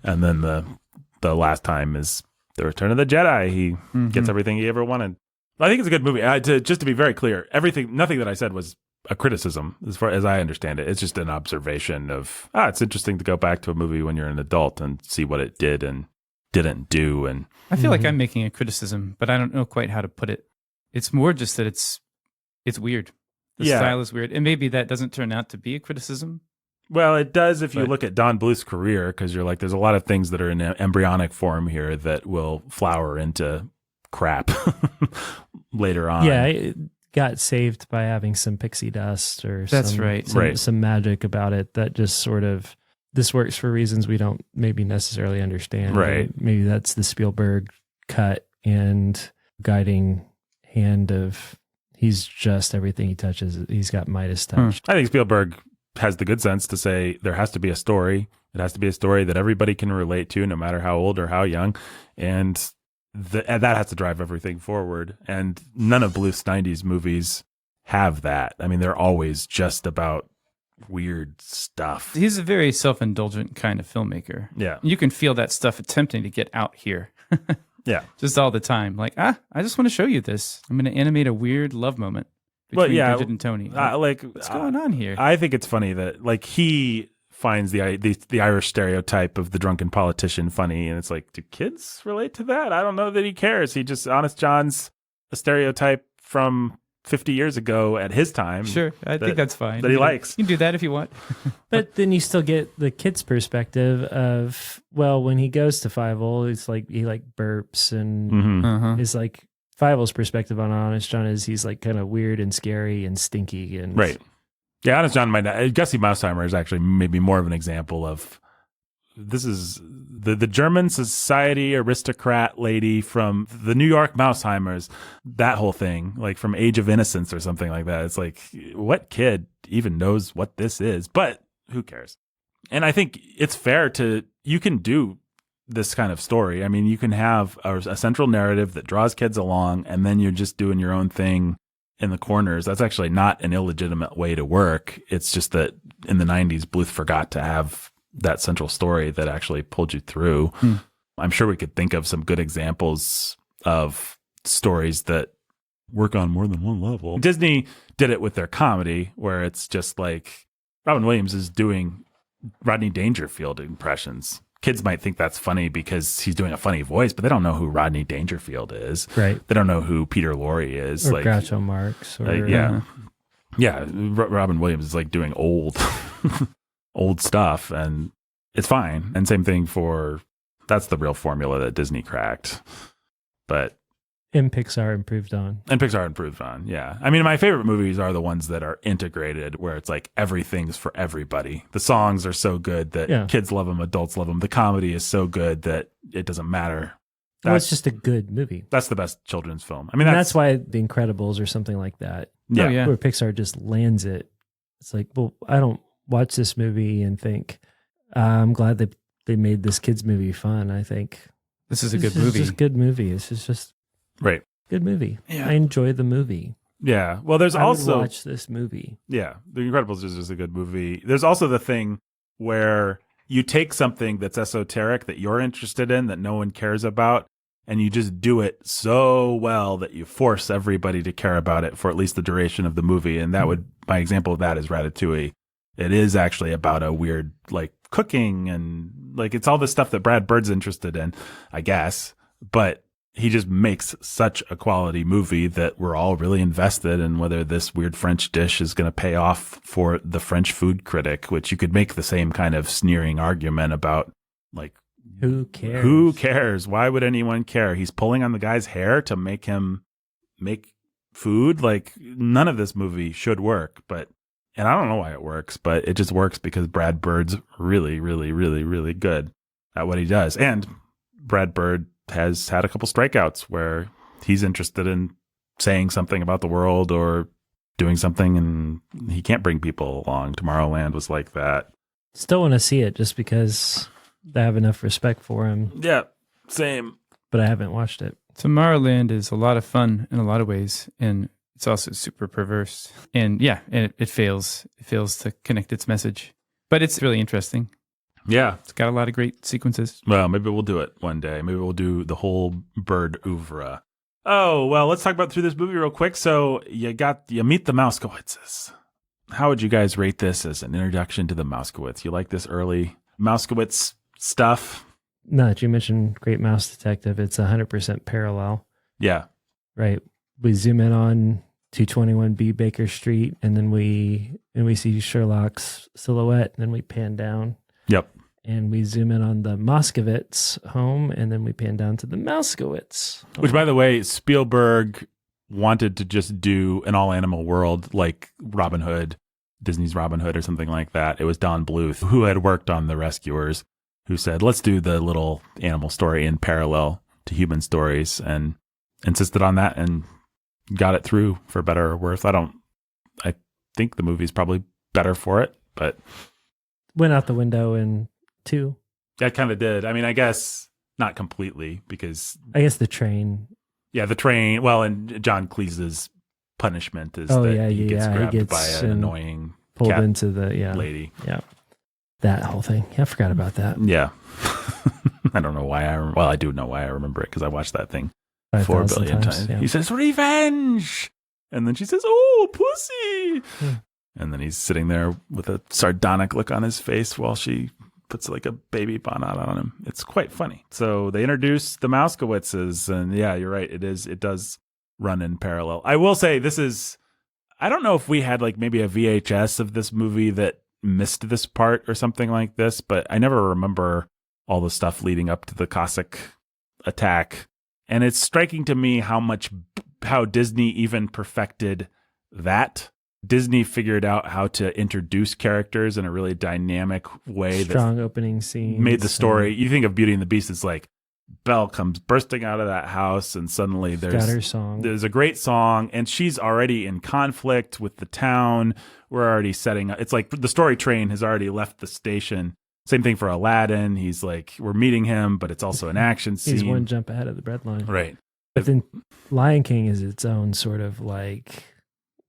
And then the last time is the Return of the Jedi. He gets everything he ever wanted. I think it's a good movie. Just to be very clear, nothing that I said was a criticism, as far as I understand it. It's just an observation of, it's interesting to go back to a movie when you're an adult and see what it did and didn't do. And I feel like I'm making a criticism, but I don't know quite how to put it. It's more just that it's weird. The style is weird. And maybe that doesn't turn out to be a criticism. Well, it does if you look at Don Bluth's career, because you're like, there's a lot of things that are in embryonic form here that will flower into crap later on. Yeah, it got saved by having some pixie dust or some magic about it that just sort of, this works for reasons we don't maybe necessarily understand. Right. Maybe that's the Spielberg cut and guiding hand of he's just everything he touches. He's got Midas touch. I think Spielberg has the good sense to say there has to be a story. It has to be a story that everybody can relate to, no matter how old or how young. And that has to drive everything forward. And none of Bluth's 90s movies have that. I mean, they're always just about weird stuff. He's a very self-indulgent kind of filmmaker. Yeah. You can feel that stuff attempting to get out here. Yeah. Just all the time. Like, I just want to show you this. I'm going to animate a weird love moment between Bridget and Tony. What's going on here? I think it's funny that he finds the Irish stereotype of the drunken politician funny, and it's like, do kids relate to that? I don't know that he cares. Honest John's a stereotype from 50 years ago at his time. Sure, I think that's fine. That he likes. You can do that if you want. But then you still get the kid's perspective of, well, when he goes to Fievel, it's like he burps and is like Fievel's perspective on Honest John is he's like kind of weird and scary and stinky and right. Yeah, Honest John might not. Gussie Mausheimer is actually maybe more of an example of, this is the German society aristocrat lady from the New York Mausheimers, that whole thing, like from Age of Innocence or something like that. It's like, what kid even knows what this is? But who cares? And I think it's fair you can do this kind of story. I mean, you can have a central narrative that draws kids along, and then you're just doing your own thing in the corners. That's actually not an illegitimate way to work. It's just that in the 90s, Bluth forgot to have that central story that actually pulled you through. I'm sure we could think of some good examples of stories that work on more than one level. Disney did it with their comedy, where it's just like Robin Williams is doing Rodney Dangerfield impressions. Kids might think that's funny because he's doing a funny voice, but they don't know who Rodney Dangerfield is. Right. They don't know who Peter Lorre is. Or Groucho Marx. Or, yeah. Robin Williams is like doing old stuff, and it's fine. And same thing that's the real formula that Disney cracked. But And Pixar improved on. Yeah. I mean, my favorite movies are the ones that are integrated, where it's like everything's for everybody. The songs are so good that kids love them, adults love them. The comedy is so good that it doesn't matter. It's just a good movie. That's the best children's film. I mean, that's why The Incredibles or something like that. Yeah. Where Pixar just lands it. It's like, well, I don't watch this movie and think, I'm glad that they made this kids movie fun. I think this is a good movie. It's just a good movie. This is just right. Good movie. Yeah. I enjoy the movie. Yeah. Well, there's I also would watch this movie. Yeah. The Incredibles is just a good movie. There's also the thing where you take something that's esoteric that you're interested in that no one cares about, and you just do it so well that you force everybody to care about it for at least the duration of the movie. And that would, my example of that is Ratatouille. It is actually about a weird, like, cooking and like, it's all this stuff that Brad Bird's interested in, I guess. But he just makes such a quality movie that we're all really invested in whether this weird French dish is going to pay off for the French food critic, which you could make the same kind of sneering argument about, like, who cares? Who cares? Why would anyone care? He's pulling on the guy's hair to make him make food. Like, none of this movie should work, and I don't know why it works, but it just works because Brad Bird's really, really, really, really good at what he does. And Brad Bird has had a couple strikeouts where he's interested in saying something about the world or doing something, and he can't bring people along. Tomorrowland was like that. Still want to see it just because I have enough respect for him. Yeah, same. But I haven't watched it. Tomorrowland is a lot of fun in a lot of ways, and it's also super perverse. And it fails. It fails to connect its message. But it's really interesting. Yeah. It's got a lot of great sequences. Well, maybe we'll do it one day. Maybe we'll do the whole Bird oeuvre. Oh, well, let's talk about through this movie real quick. So you meet the Mouskowitzes. How would you guys rate this as an introduction to the Mouskowitz? You like this early Mouskowitz stuff? No, you mentioned Great Mouse Detective. It's 100% parallel. Yeah. Right. We zoom in on 221B Baker Street, and then we see Sherlock's silhouette, and then we pan down. Yep. And we zoom in on the Moskowitz home, and then we pan down to the Mouskowitz home. Which, by the way, Spielberg wanted to just do an all-animal world like Robin Hood, Disney's Robin Hood or something like that. It was Don Bluth, who had worked on The Rescuers, who said, let's do the little animal story in parallel to human stories, and insisted on that and got it through for better or worse. I think the movie's probably better for it, but went out the window in 2. I kind of did. I mean, I guess not completely, because I guess the train. Yeah, the train. Well, and John Cleese's punishment is he gets grabbed by an annoying pulled cat into the lady. Yeah, that whole thing. Yeah, I forgot about that. Yeah, I don't know why. I do know why I remember it, because I watched that thing 4 billion times. Yeah. He says revenge, and then she says, "Oh, pussy." And then he's sitting there with a sardonic look on his face while she puts like a baby bonnet on him. It's quite funny. So they introduce the Mouskowitzes, and yeah, you're right. It does run in parallel. I will say I don't know if we had like maybe a VHS of this movie that missed this part or something like this, but I never remember all the stuff leading up to the Cossack attack. And it's striking to me how Disney even perfected that. Disney figured out how to introduce characters in a really dynamic way. Strong opening scene. Made the story. You think of Beauty and the Beast, it's like Belle comes bursting out of that house, and suddenly got her song. There's a great song, and she's already in conflict with the town. We're already setting up. It's like the story train has already left the station. Same thing for Aladdin. He's like, we're meeting him, but it's also an action scene. He's one jump ahead of the breadline. Right. But then Lion King is its own sort of like,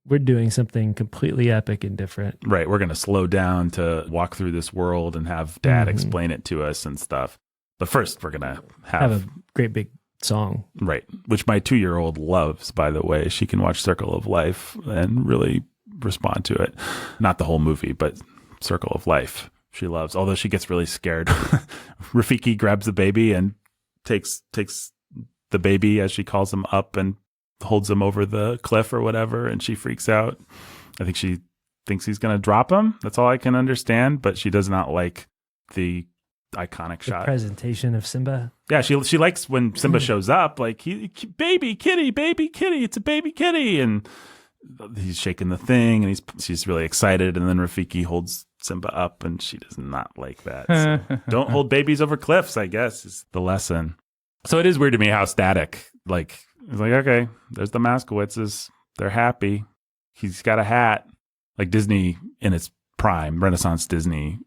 we're doing something completely epic and different. Right. We're going to slow down to walk through this world and have Dad explain it to us and stuff. But first, we're going to have a great big song. Right. Which my 2-year-old loves, by the way. She can watch Circle of Life and really respond to it. Not the whole movie, but Circle of Life she loves. Although she gets really scared. Rafiki grabs the baby and takes the baby, as she calls him, up and holds him over the cliff or whatever, and she freaks out. I think she thinks he's going to drop him. That's all I can understand, but she does not like the iconic The shot. presentation of Simba. Yeah, she likes when Simba shows up, like baby kitty, it's a baby kitty, and he's shaking the thing, and she's really excited, and then Rafiki holds Simba up, and she does not like that. So don't hold babies over cliffs, I guess, is the lesson. So it is weird to me how static, like, it's like, okay, there's the Moskowitzes, they're happy, he's got a hat. Like Disney in its prime, Renaissance Disney,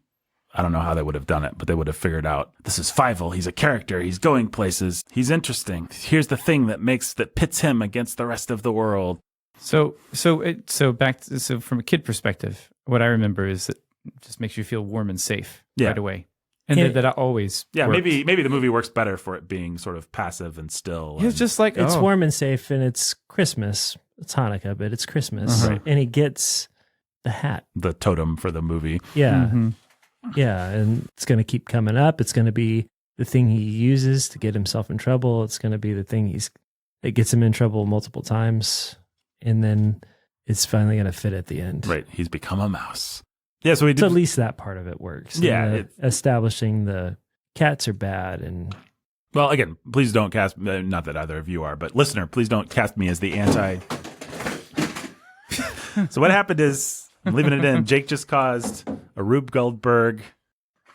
I don't know how they would have done it, but they would have figured out, this is Fievel, he's a character, he's going places, he's interesting. Here's the thing that pits him against the rest of the world. So from a kid perspective, what I remember is that it just makes you feel warm and safe right away. And that always worked. maybe the movie works better for it being sort of passive and still. It's just like, it's warm and safe, and it's Christmas. It's Hanukkah, but it's Christmas. Uh-huh. And he gets the hat. The totem for the movie. Yeah. Mm-hmm. Yeah, and it's going to keep coming up. It's going to be the thing he uses to get himself in trouble. It's going to be the thing that gets him in trouble multiple times. And then it's finally going to fit at the end. Right. He's become a mouse. Yeah, so at least that part of it works. Yeah. Establishing the cats are bad. And well, again, please don't cast, not that either of you are, but listener, please don't cast me as the anti. So what happened is, I'm leaving it in, Jake just caused a Rube Goldberg.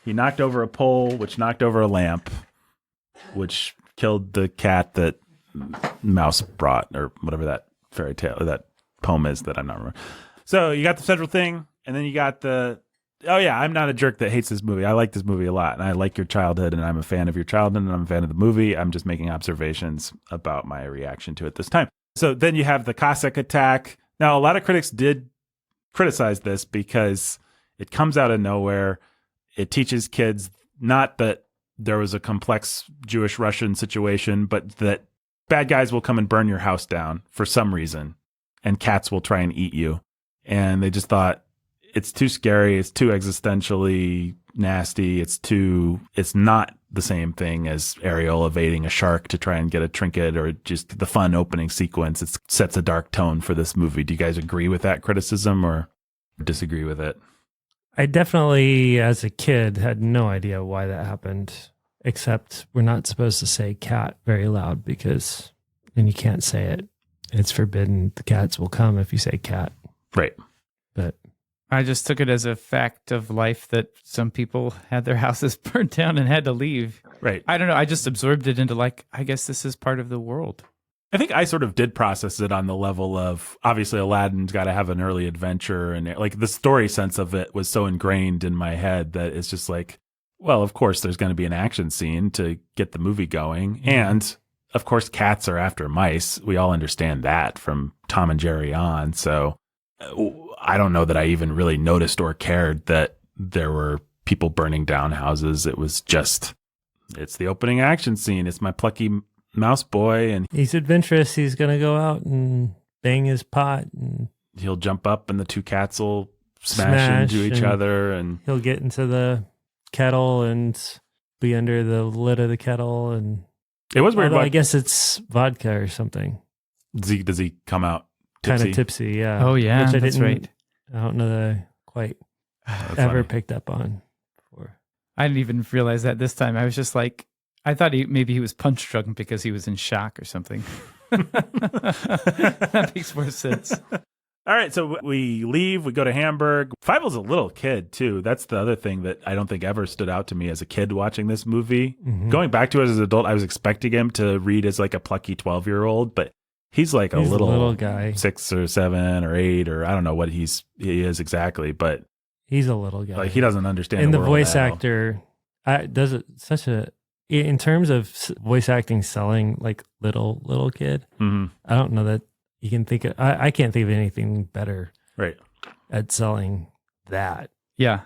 He knocked over a pole, which knocked over a lamp, which killed the cat that Mouse brought, or whatever that fairy tale, or that poem is that I'm not remembering. So you got the central thing, and then you got oh yeah, I'm not a jerk that hates this movie. I like this movie a lot, and I like your childhood, and I'm a fan of your childhood, and I'm a fan of the movie. I'm just making observations about my reaction to it this time. So then you have the Cossack attack. Now, a lot of critics did criticize this because it comes out of nowhere. It teaches kids not that there was a complex Jewish-Russian situation, but that bad guys will come and burn your house down for some reason, and cats will try and eat you. And they just thought, it's too scary, it's too existentially nasty, it's not the same thing as Ariel evading a shark to try and get a trinket, or just the fun opening sequence. It sets a dark tone for this movie. Do you guys agree with that criticism or disagree with it? I definitely, as a kid, had no idea why that happened, except we're not supposed to say cat very loud because then you can't say it. It's forbidden. The cats will come if you say cat. Right. But I just took it as a fact of life that some people had their houses burned down and had to leave. Right. I don't know. I just absorbed it into like, I guess this is part of the world. I think I sort of did process it on the level of, obviously Aladdin's got to have an early adventure, and like the story sense of it was so ingrained in my head that it's just like, well, of course there's going to be an action scene to get the movie going. Mm-hmm. And of course cats are after mice. We all understand that from Tom and Jerry on. So I don't know that I even really noticed or cared that there were people burning down houses. It was just, it's the opening action scene. It's my plucky mouse boy, and he's adventurous. He's going to go out and bang his pot, and he'll jump up and the two cats will smash into each other, and he'll get into the kettle and be under the lid of the kettle. And it was weird. I guess it's vodka or something. Does he come out kind of tipsy? Yeah. Oh yeah, that's right. I don't know that I quite ever picked up on before. I didn't even realize that this time. I was just like, I thought maybe he was punch drunk because he was in shock or something. That makes more sense. All right, so we leave, we go to Hamburg. Fievel's a little kid, too. That's the other thing that I don't think ever stood out to me as a kid watching this movie. Mm-hmm. Going back to it as an adult, I was expecting him to read as like a plucky 12-year-old, but he's like a little guy. 6 or 7 or 8, or I don't know what he is exactly, but he's a little guy. Like he doesn't understand and the world voice actor does it such a, in terms of voice acting selling like little kid, mm-hmm. I don't know that you can think of, I can't think of anything better right at selling that. Yeah.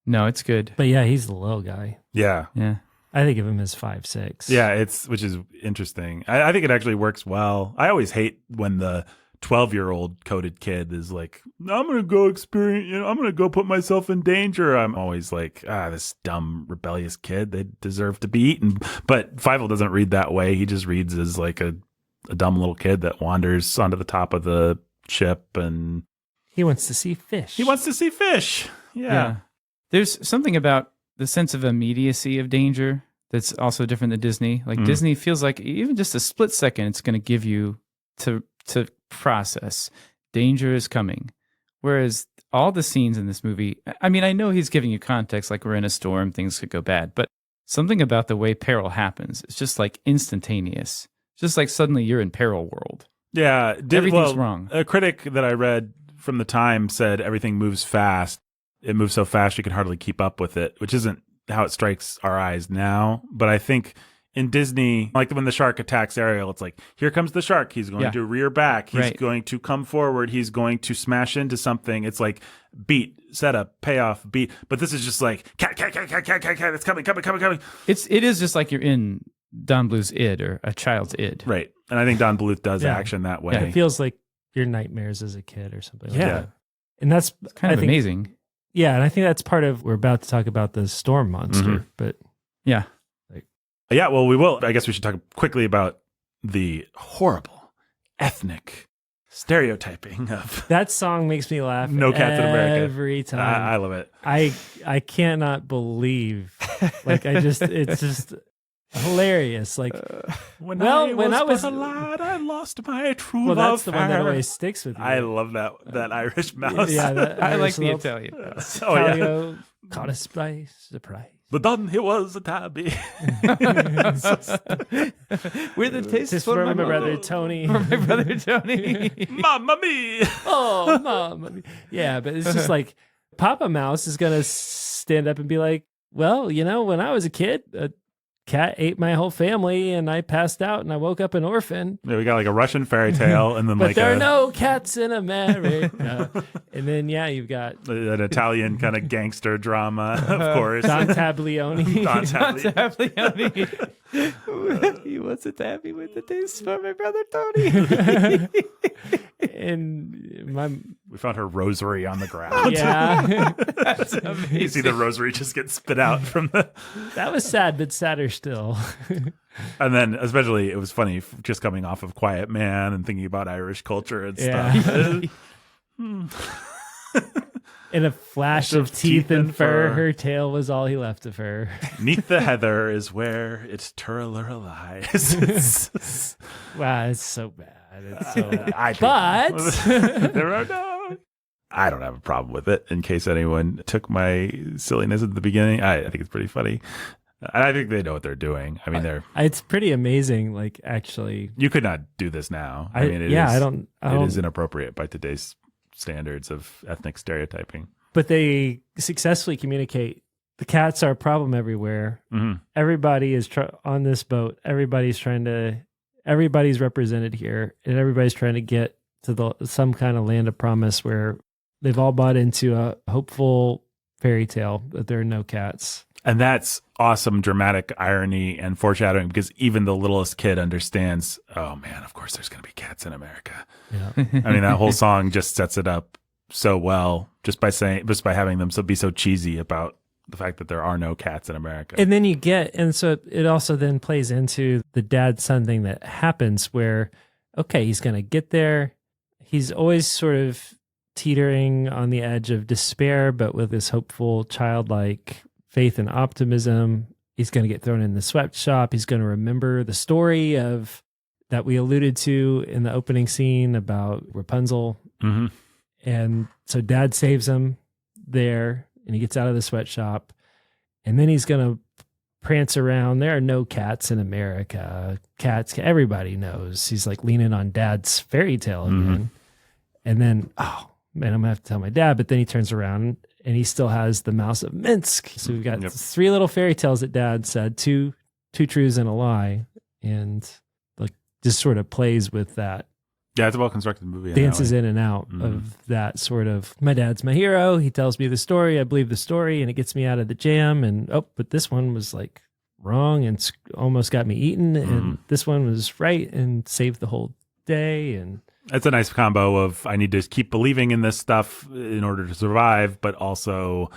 No, it's good. But yeah, he's the little guy. Yeah. I think of him as 5'6". Yeah, which is interesting. I think it actually works well. I always hate when the 12-year-old coded kid is like, I'm going to go I'm going to go put myself in danger. I'm always like, this dumb, rebellious kid, they deserve to be eaten. But Fievel doesn't read that way. He just reads as like a dumb little kid that wanders onto the top of the ship, and he wants to see fish. Yeah. There's something about the sense of immediacy of danger that's also different than Disney. Like Disney feels like even just a split second, it's going to give you to process danger is coming. Whereas all the scenes in this movie, I mean, I know he's giving you context, like we're in a storm, things could go bad, but something about the way peril happens, it's just like instantaneous. It's just like suddenly you're in peril world. Yeah. Everything's wrong. A critic that I read from the time said everything moves fast. It moves so fast you can hardly keep up with it, which isn't how it strikes our eyes now. But I think in Disney, like when the shark attacks Ariel, it's like, here comes the shark. He's going to rear back. He's going to come forward. He's going to smash into something. It's like beat, setup, payoff, beat. But this is just like, cat, it's coming. It is just like you're in Don Bluth's id or a child's id. Right. And I think Don Bluth does action that way. Yeah, it feels like your nightmares as a kid or something like Yeah. that. And that's Kind of amazing. Yeah, and I think that's part of, we're about to talk about the storm monster, but Yeah. Yeah, well, we will. I guess we should talk quickly about the horrible ethnic stereotyping of that song makes me laugh. No Cats in America every time. I love it. I cannot believe, like, it's just hilarious. Like, when I was a lad, I lost my true love. That's the one that always sticks with you. I love that Irish mouse. Yeah, I like the Italian. Calio caught us by surprise. But then he was a tabby. With a taste for my brother Tony. For my brother Tony. Mamma mia. Oh, Mamma mia. Yeah, but it's just like Papa Mouse is going to stand up and be like, well, when I was a kid, a cat ate my whole family and I passed out and I woke up an orphan. Yeah, we got like a Russian fairy tale and then but like there are no cats in America. And then, you've got an Italian kind of gangster drama, of course. Don Tablioni. Don Tablioni. He was a tabby with the taste for my brother Tony. And we found her rosary on the ground. Yeah. That's amazing. You see the rosary just get spit out from the... That was sad, but sadder still. And then especially it was funny just coming off of Quiet Man and thinking about Irish culture and stuff. In a flash of teeth and fur, her tail was all he left of her. Neath the heather is where its turlura lies. Wow, it's so bad. It's so but there are no... I don't have a problem with it, in case anyone took my silliness at the beginning. I think it's pretty funny. And I think they know what they're doing. I mean, it's pretty amazing, like, actually. You could not do this now. I mean, it is inappropriate by today's standards of ethnic stereotyping. But they successfully communicate the cats are a problem everywhere. Mm-hmm. Everybody is on this boat. Everybody's represented here, and everybody's trying to get to some kind of land of promise where they've all bought into a hopeful fairy tale that there are no cats. And that's awesome dramatic irony and foreshadowing, because even the littlest kid understands, oh man, of course there's going to be cats in America. Yeah. I mean, that whole song just sets it up so well just by having them be so cheesy about the fact that there are no cats in America. And then so it also then plays into the dad-son thing that happens where, okay, he's going to get there. He's always sort of teetering on the edge of despair, but with this hopeful, childlike faith and optimism. He's going to get thrown in the sweatshop. He's going to remember the story that we alluded to in the opening scene about Rapunzel. Mm-hmm. And so dad saves him there, and he gets out of the sweatshop. And then he's going to prance around. There are no cats in America. Cats, everybody knows. He's like leaning on dad's fairy tale again. Mm-hmm. And then, oh man, I'm going to have to tell my dad. But then he turns around and he still has the Mouse of Minsk. So we've got three little fairy tales that dad said, two truths and a lie. And like just sort of plays with that. Yeah, it's a well-constructed movie. Dances in and out of that sort of, my dad's my hero. He tells me the story. I believe the story, and it gets me out of the jam. And, but this one was like wrong and almost got me eaten. And this one was right and saved the whole day. And it's a nice combo of, I need to keep believing in this stuff in order to survive, but also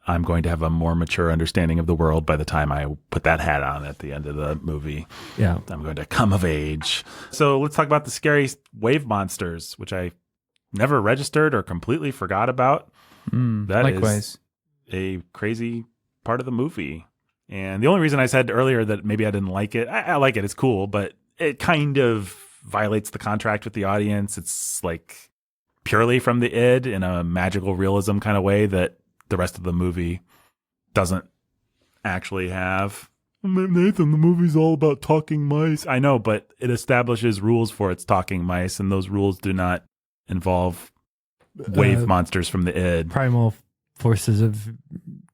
I'm going to have a more mature understanding of the world by the time I put that hat on at the end of the movie. Yeah. I'm going to come of age. So let's talk about the scary wave monsters, which I never registered or completely forgot about. Likewise. Is a crazy part of the movie. And the only reason I said earlier that maybe I didn't like it, I like it, it's cool, but it kind of violates the contract with the audience. It's like purely from the id in a magical realism kind of way that the rest of the movie doesn't actually have. Nathan, the movie's all about talking mice. I know, but it establishes rules for its talking mice, and those rules do not involve wave monsters from the id. Primal forces of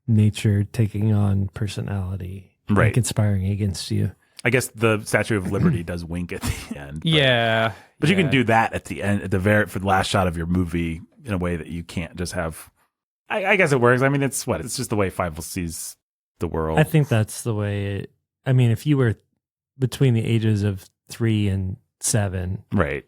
nature taking on personality, right, and conspiring against you. I guess the Statue of Liberty does wink at the end. But, but you can do that at the end, for the last shot of your movie in a way that you can't just have. I guess it works. I mean, it's just the way Fievel sees the world. I think that's the way if you were between the ages of 3 and 7, right,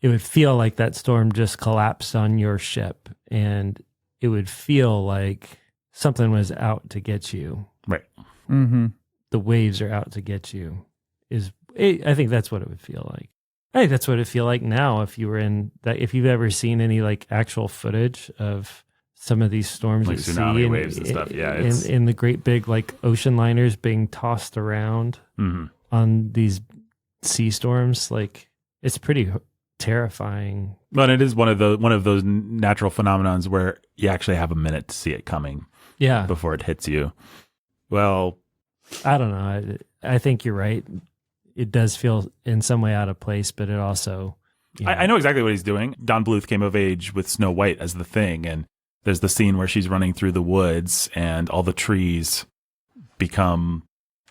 it would feel like that storm just collapsed on your ship, and it would feel like something was out to get you. Right. Mm-hmm. The waves are out to get you. I think that's what it would feel like. I think that's what it feel like now. If you were in that, if you've ever seen any like actual footage of some of these storms, like tsunami waves and stuff, in the great big like ocean liners being tossed around on these sea storms, like it's pretty terrifying. But it is one of those natural phenomenons where you actually have a minute to see it coming. Yeah. Before it hits you. Well, I don't know. I think you're right. It does feel in some way out of place, but it also... I know exactly what he's doing. Don Bluth came of age with Snow White as the thing, and there's the scene where she's running through the woods and all the trees become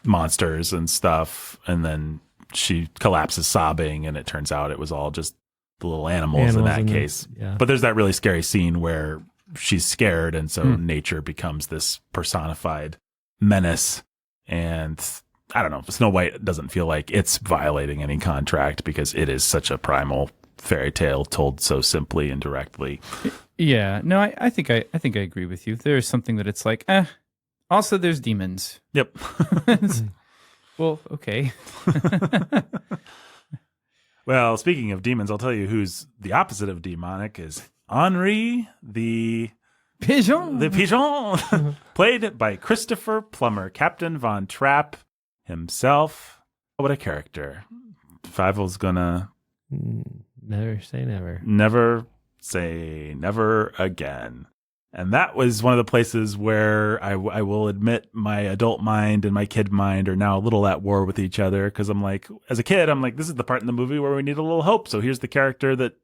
monsters and stuff, and then she collapses sobbing, and it turns out it was all just the little animals in that case. Yeah. But there's that really scary scene where she's scared, and so nature becomes this personified menace. And I don't know, Snow White doesn't feel like it's violating any contract because it is such a primal fairy tale told so simply and directly. Yeah, no, I think I agree with you. There is something that it's like, also there's demons. Yep. Well, okay. Well, speaking of demons, I'll tell you who's the opposite of demonic is Henri the Pigeon. The Pigeon, played by Christopher Plummer, Captain Von Trapp himself. What a character. Fievel's gonna... Never say never. Never say never again. And that was one of the places where I will admit my adult mind and my kid mind are now a little at war with each other, because I'm like, as a kid, I'm like, this is the part in the movie where we need a little hope. So here's the character that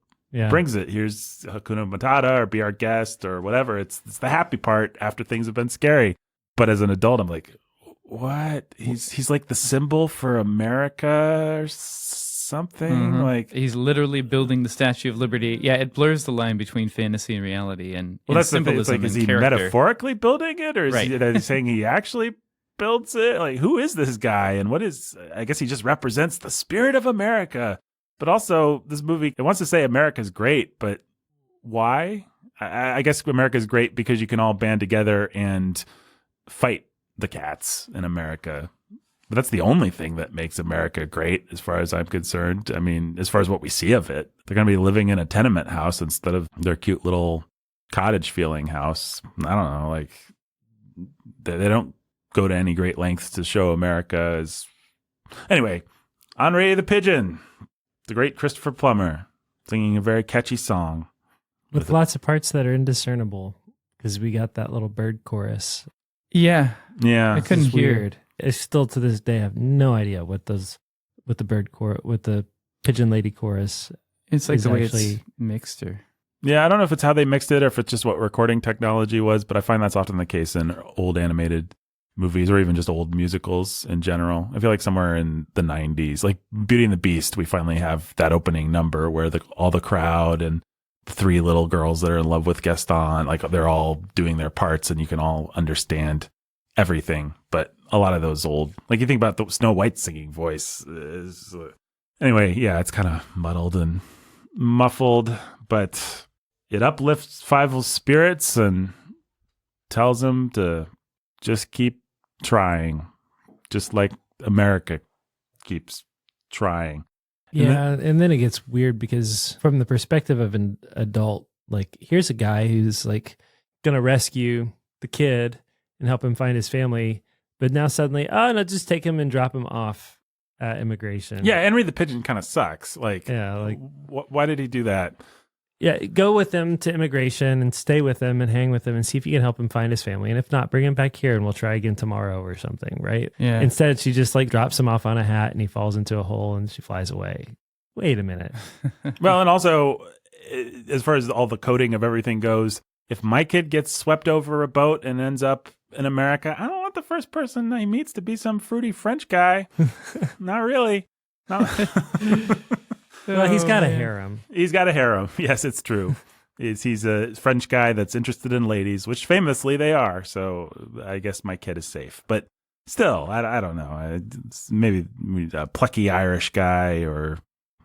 brings it. Here's Hakuna Matata or Be Our Guest or whatever. It's the happy part after things have been scary. But as an adult, I'm like, what? He's like the symbol for America or something. Mm-hmm. Like he's literally building the Statue of Liberty. Yeah, it blurs the line between fantasy and reality, and that's symbolism. Like, is and he character. metaphorically building it, or is he saying he actually builds it? Like, who is this guy, and what is? I guess he just represents the spirit of America. But also, this movie, it wants to say America's great, but why? I guess America's great because you can all band together and fight the cats in America. But that's the only thing that makes America great, as far as I'm concerned. I mean, as far as what we see of it, they're going to be living in a tenement house instead of their cute little cottage feeling house. I don't know, like they don't go to any great lengths to show America as. Anyway, Henri the Pigeon. The great Christopher Plummer singing a very catchy song. With lots of parts that are indiscernible because we got that little bird chorus. Yeah. Yeah. I couldn't hear. I still to this day have no idea what the bird chorus, with the pigeon lady chorus. It's like the way it's mixed or. Yeah, I don't know if it's how they mixed it or if it's just what recording technology was, but I find that's often the case in old animated movies or even just old musicals in general. I feel like somewhere in the 90s, like Beauty and the Beast, we finally have that opening number where all the crowd and the 3 little girls that are in love with Gaston, like they're all doing their parts and you can all understand everything. But a lot of those old, like you think about the Snow White singing voice. Anyway, yeah, it's kind of muddled and muffled, but it uplifts Fievel's spirits and tells him to just keep trying, just like America keeps trying. Yeah, and then it gets weird because from the perspective of an adult, like here's a guy who's like gonna rescue the kid, and help him find his family. But now suddenly, oh no, just take him and drop him off at immigration. Yeah, Henry the Pigeon kind of sucks. Like, Yeah, why did he do that? Yeah, go with him to immigration and stay with him and hang with him and see if you can help him find his family. And if not, bring him back here and we'll try again tomorrow or something, right? Yeah. Instead, she just like drops him off on a hat and he falls into a hole and she flies away. Wait a minute. Well, and also, as far as all the coding of everything goes, if my kid gets swept over a boat and ends up in America, I don't want the first person he meets to be some fruity French guy. Not really. No. Well, he's got a harem. He's got a harem. Yes, it's true. He's a French guy that's interested in ladies, which famously they are. So I guess my kid is safe. But still, I don't know. Maybe a plucky Irish guy, or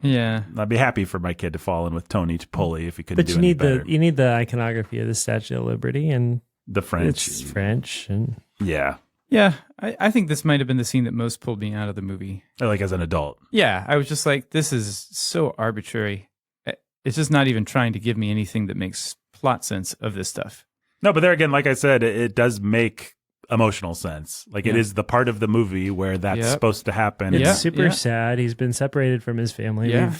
I'd be happy for my kid to fall in with Tony Chipotle if he couldn't do any better. You need the iconography of the Statue of Liberty and the French. It's French and yeah. Yeah, I think this might have been the scene that most pulled me out of the movie. Like as an adult. Yeah, I was just like, this is so arbitrary. It's just not even trying to give me anything that makes plot sense of this stuff. No, but there again, like I said, it does make emotional sense. Like it is the part of the movie where that's supposed to happen. It's super sad. He's been separated from his family. Yeah,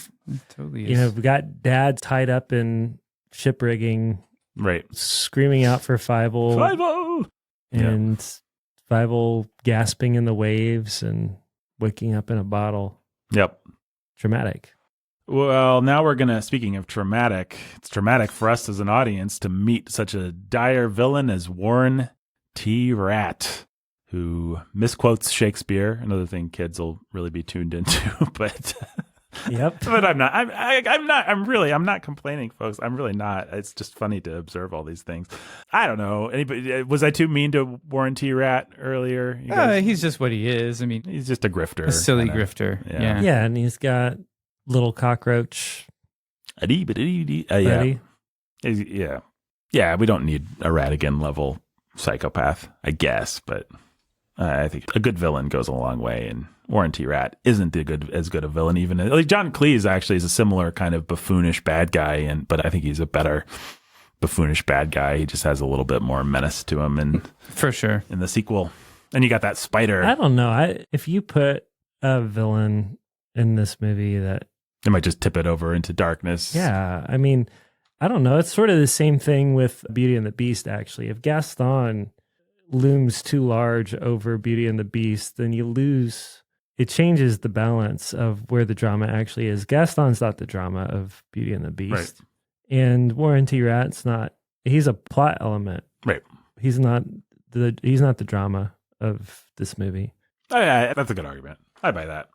totally is. We've got dad tied up in ship rigging. Right. Screaming out for Fievel. Fievel! And Fievel gasping in the waves and waking up in a bottle. Yep. Dramatic. Well, now we're going to, speaking of traumatic, it's traumatic for us as an audience to meet such a dire villain as Warren T. Rat, who misquotes Shakespeare, another thing kids will really be tuned into, but... Yep. But I'm not. I'm not complaining, folks. I'm really not. It's just funny to observe all these things. I don't know. Anybody, was I too mean to Warren T. Rat earlier? He's just what he is. I mean, he's just a grifter. A silly grifter. Yeah. Yeah, and he's got little cockroach. Yeah. Yeah, we don't need a Ratigan level psychopath, I guess, but I think a good villain goes a long way, and Warren T. Rat isn't as good a villain. Even like John Cleese actually is a similar kind of buffoonish bad guy, but I think he's a better buffoonish bad guy. He just has a little bit more menace to him, and for sure in the sequel. And you got that spider. I don't know. If you put a villain in this movie that they might just tip it over into darkness. Yeah, I mean, I don't know. It's sort of the same thing with Beauty and the Beast. Actually, if Gaston looms too large over Beauty and the Beast, then you lose. It changes the balance of where the drama actually is. Gaston's not the drama of Beauty and the Beast. Right. And Warren T. Rat's not. He's a plot element. Right. He's not the drama of this movie. That's a good argument. I buy that.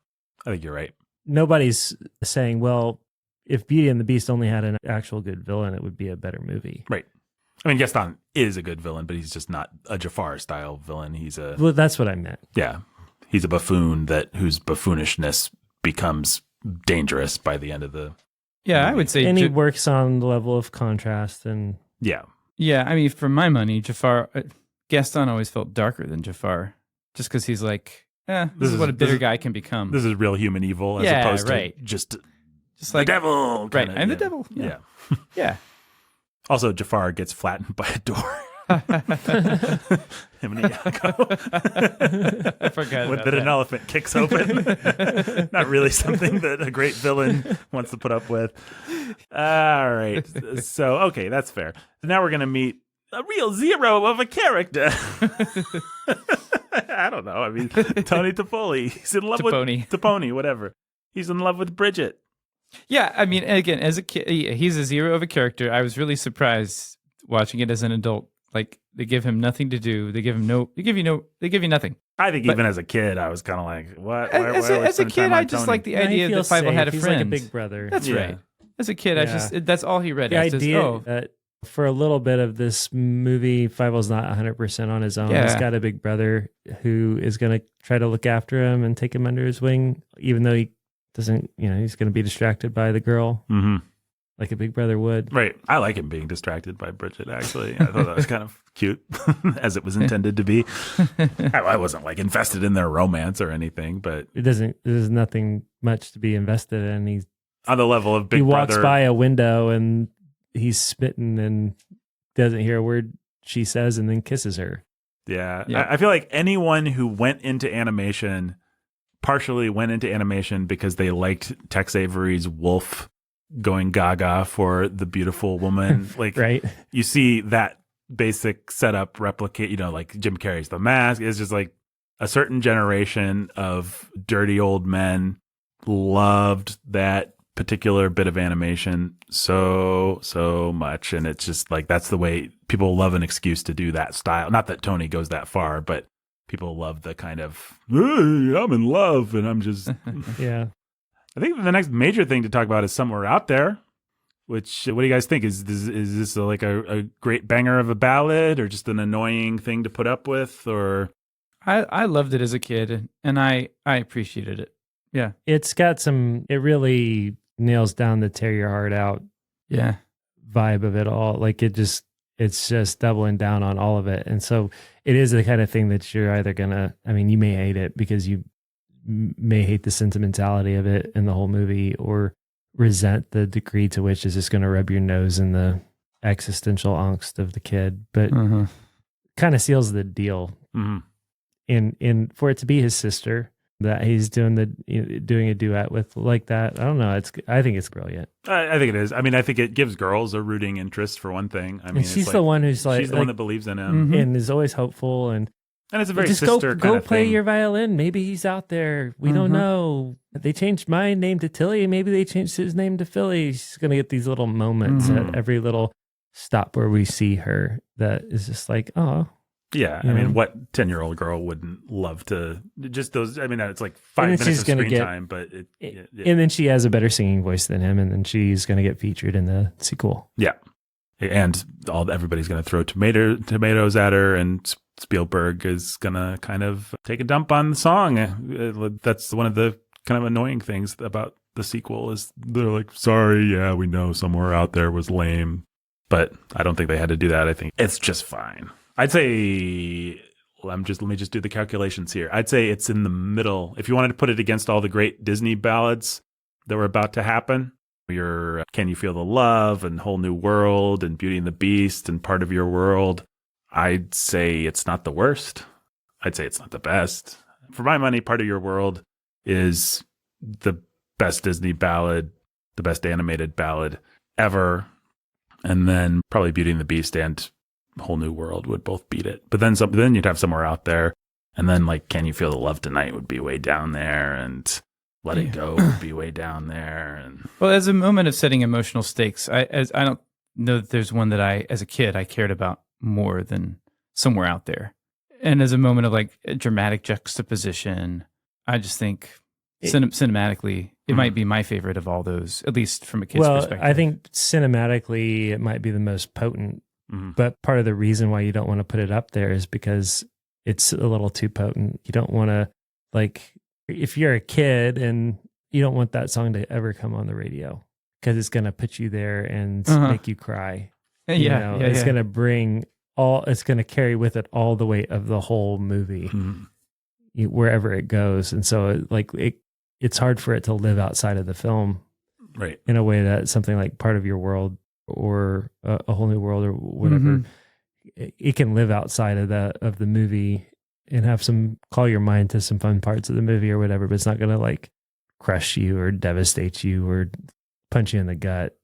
I think you're right. Nobody's saying, well, if Beauty and the Beast only had an actual good villain, it would be a better movie. Right. I mean, Gaston is a good villain, but he's just not a Jafar-style villain. Well, that's what I meant. Yeah. He's a buffoon whose buffoonishness becomes dangerous by the end of the movie. I would say. And he works on the level of contrast. And yeah. Yeah, I mean, for my money, Gaston always felt darker than Jafar, just because he's like, this is what a bitter guy can become. This is real human evil as opposed to just like the devil. Right, I'm the devil. Yeah. Yeah. Also, Jafar gets flattened by a door. Him and Iago. I forgot about that an elephant kicks open. Not really something that a great villain wants to put up with. All right. So, okay, that's fair. So now we're going to meet a real zero of a character. I don't know. I mean, Tony Toffoli. He's in love with Topponi, whatever. He's in love with Bridget. Yeah, I mean, again, as a kid, he's a zero of a character. I was really surprised watching it as an adult. Like, they give him nothing to do. They give you nothing. I think even as a kid, I was kind of like, what? As a kid, I just like the idea that Fievel had a friend. He's like a big brother. That's right. As a kid, that's all he read. The idea that for a little bit of this movie, Fievel's not 100% on his own. Yeah. He's got a big brother who is going to try to look after him and take him under his wing, even though he doesn't, he's going to be distracted by the girl. Mm-hmm. Like a big brother would. Right. I like him being distracted by Bridget, actually. I thought that was kind of cute, as it was intended to be. I wasn't like invested in their romance or anything, but there's nothing much to be invested in. He's on the level of Big Brother. He walks by a window and he's smitten and doesn't hear a word she says and then kisses her. Yeah. Yeah. I feel like anyone who went into animation partially went into animation because they liked Tex Avery's Wolf going gaga for the beautiful woman. Like, Right. you see that basic setup replicate, like Jim Carrey's The Mask is just like a certain generation of dirty old men loved that particular bit of animation so much. And it's just like, that's the way people love an excuse to do that style. Not that Tony goes that far, but people love the kind of, hey, I'm in love. And I'm just, Yeah. I think the next major thing to talk about is Somewhere Out There, which, what do you guys think? Is this like a great banger of a ballad, or just an annoying thing to put up with? Or I loved it as a kid, and I appreciated it. Yeah. It's got it really nails down the tear your heart out Yeah. vibe of it all. Like it's just doubling down on all of it. And so it is the kind of thing that you're either you may hate it because you may hate the sentimentality of it in the whole movie, or resent the degree to which is just going to rub your nose in the existential angst of the kid, but kind of seals the deal. In for it to be his sister that he's doing a duet with like that. I don't know. I think it's brilliant. I think it is. I mean, I think it gives girls a rooting interest for one thing. I mean, and she's the one who's like, she's the one that believes in him and is always hopeful, and it's a very just sister go kind of play thing. your violin. Maybe he's out there. We don't know. They changed my name to Tilly. Maybe they changed his name to Philly. She's gonna get these little moments at every little stop where we see her that is just like, oh. Yeah, I mean, what 10-year-old girl wouldn't love to just those? I mean, it's like 5 minutes of screen time, but and then she has a better singing voice than him, and then she's going to get featured in the sequel. Yeah, and everybody's going to throw tomatoes at her, and Spielberg is going to kind of take a dump on the song. That's one of the kind of annoying things about the sequel is they're like, sorry, yeah, we know Somewhere Out There was lame, but I don't think they had to do that. I think it's just fine. I'd say, let me just do the calculations here. I'd say it's in the middle. If you wanted to put it against all the great Disney ballads that were about to happen, your Can You Feel the Love and Whole New World and Beauty and the Beast and Part of Your World, I'd say it's not the worst. I'd say it's not the best. For my money, Part of Your World is the best Disney ballad, the best animated ballad ever. And then probably Beauty and the Beast and Whole New World would both beat it. But then you'd have Somewhere Out There, and then like Can You Feel the Love Tonight would be way down there, and Let It Go would be way down there. And well, as a moment of setting emotional stakes, I don't know that there's one that as a kid I cared about more than Somewhere Out There. And as a moment of like a dramatic juxtaposition, I just think cinematically it might be my favorite of all those, at least from a kid's perspective. I think cinematically it might be the most potent. But part of the reason why you don't want to put it up there is because it's a little too potent. You don't want to, like, if you're a kid and you don't want that song to ever come on the radio because it's going to put you there and make you cry. It's going to it's going to carry with it all the weight of the whole movie wherever it goes. And so it's hard for it to live outside of the film, right? In a way that something like Part of Your World or a Whole New World or whatever, it can live outside of the movie and have call your mind to some fun parts of the movie or whatever, but it's not going to like crush you or devastate you or punch you in the gut.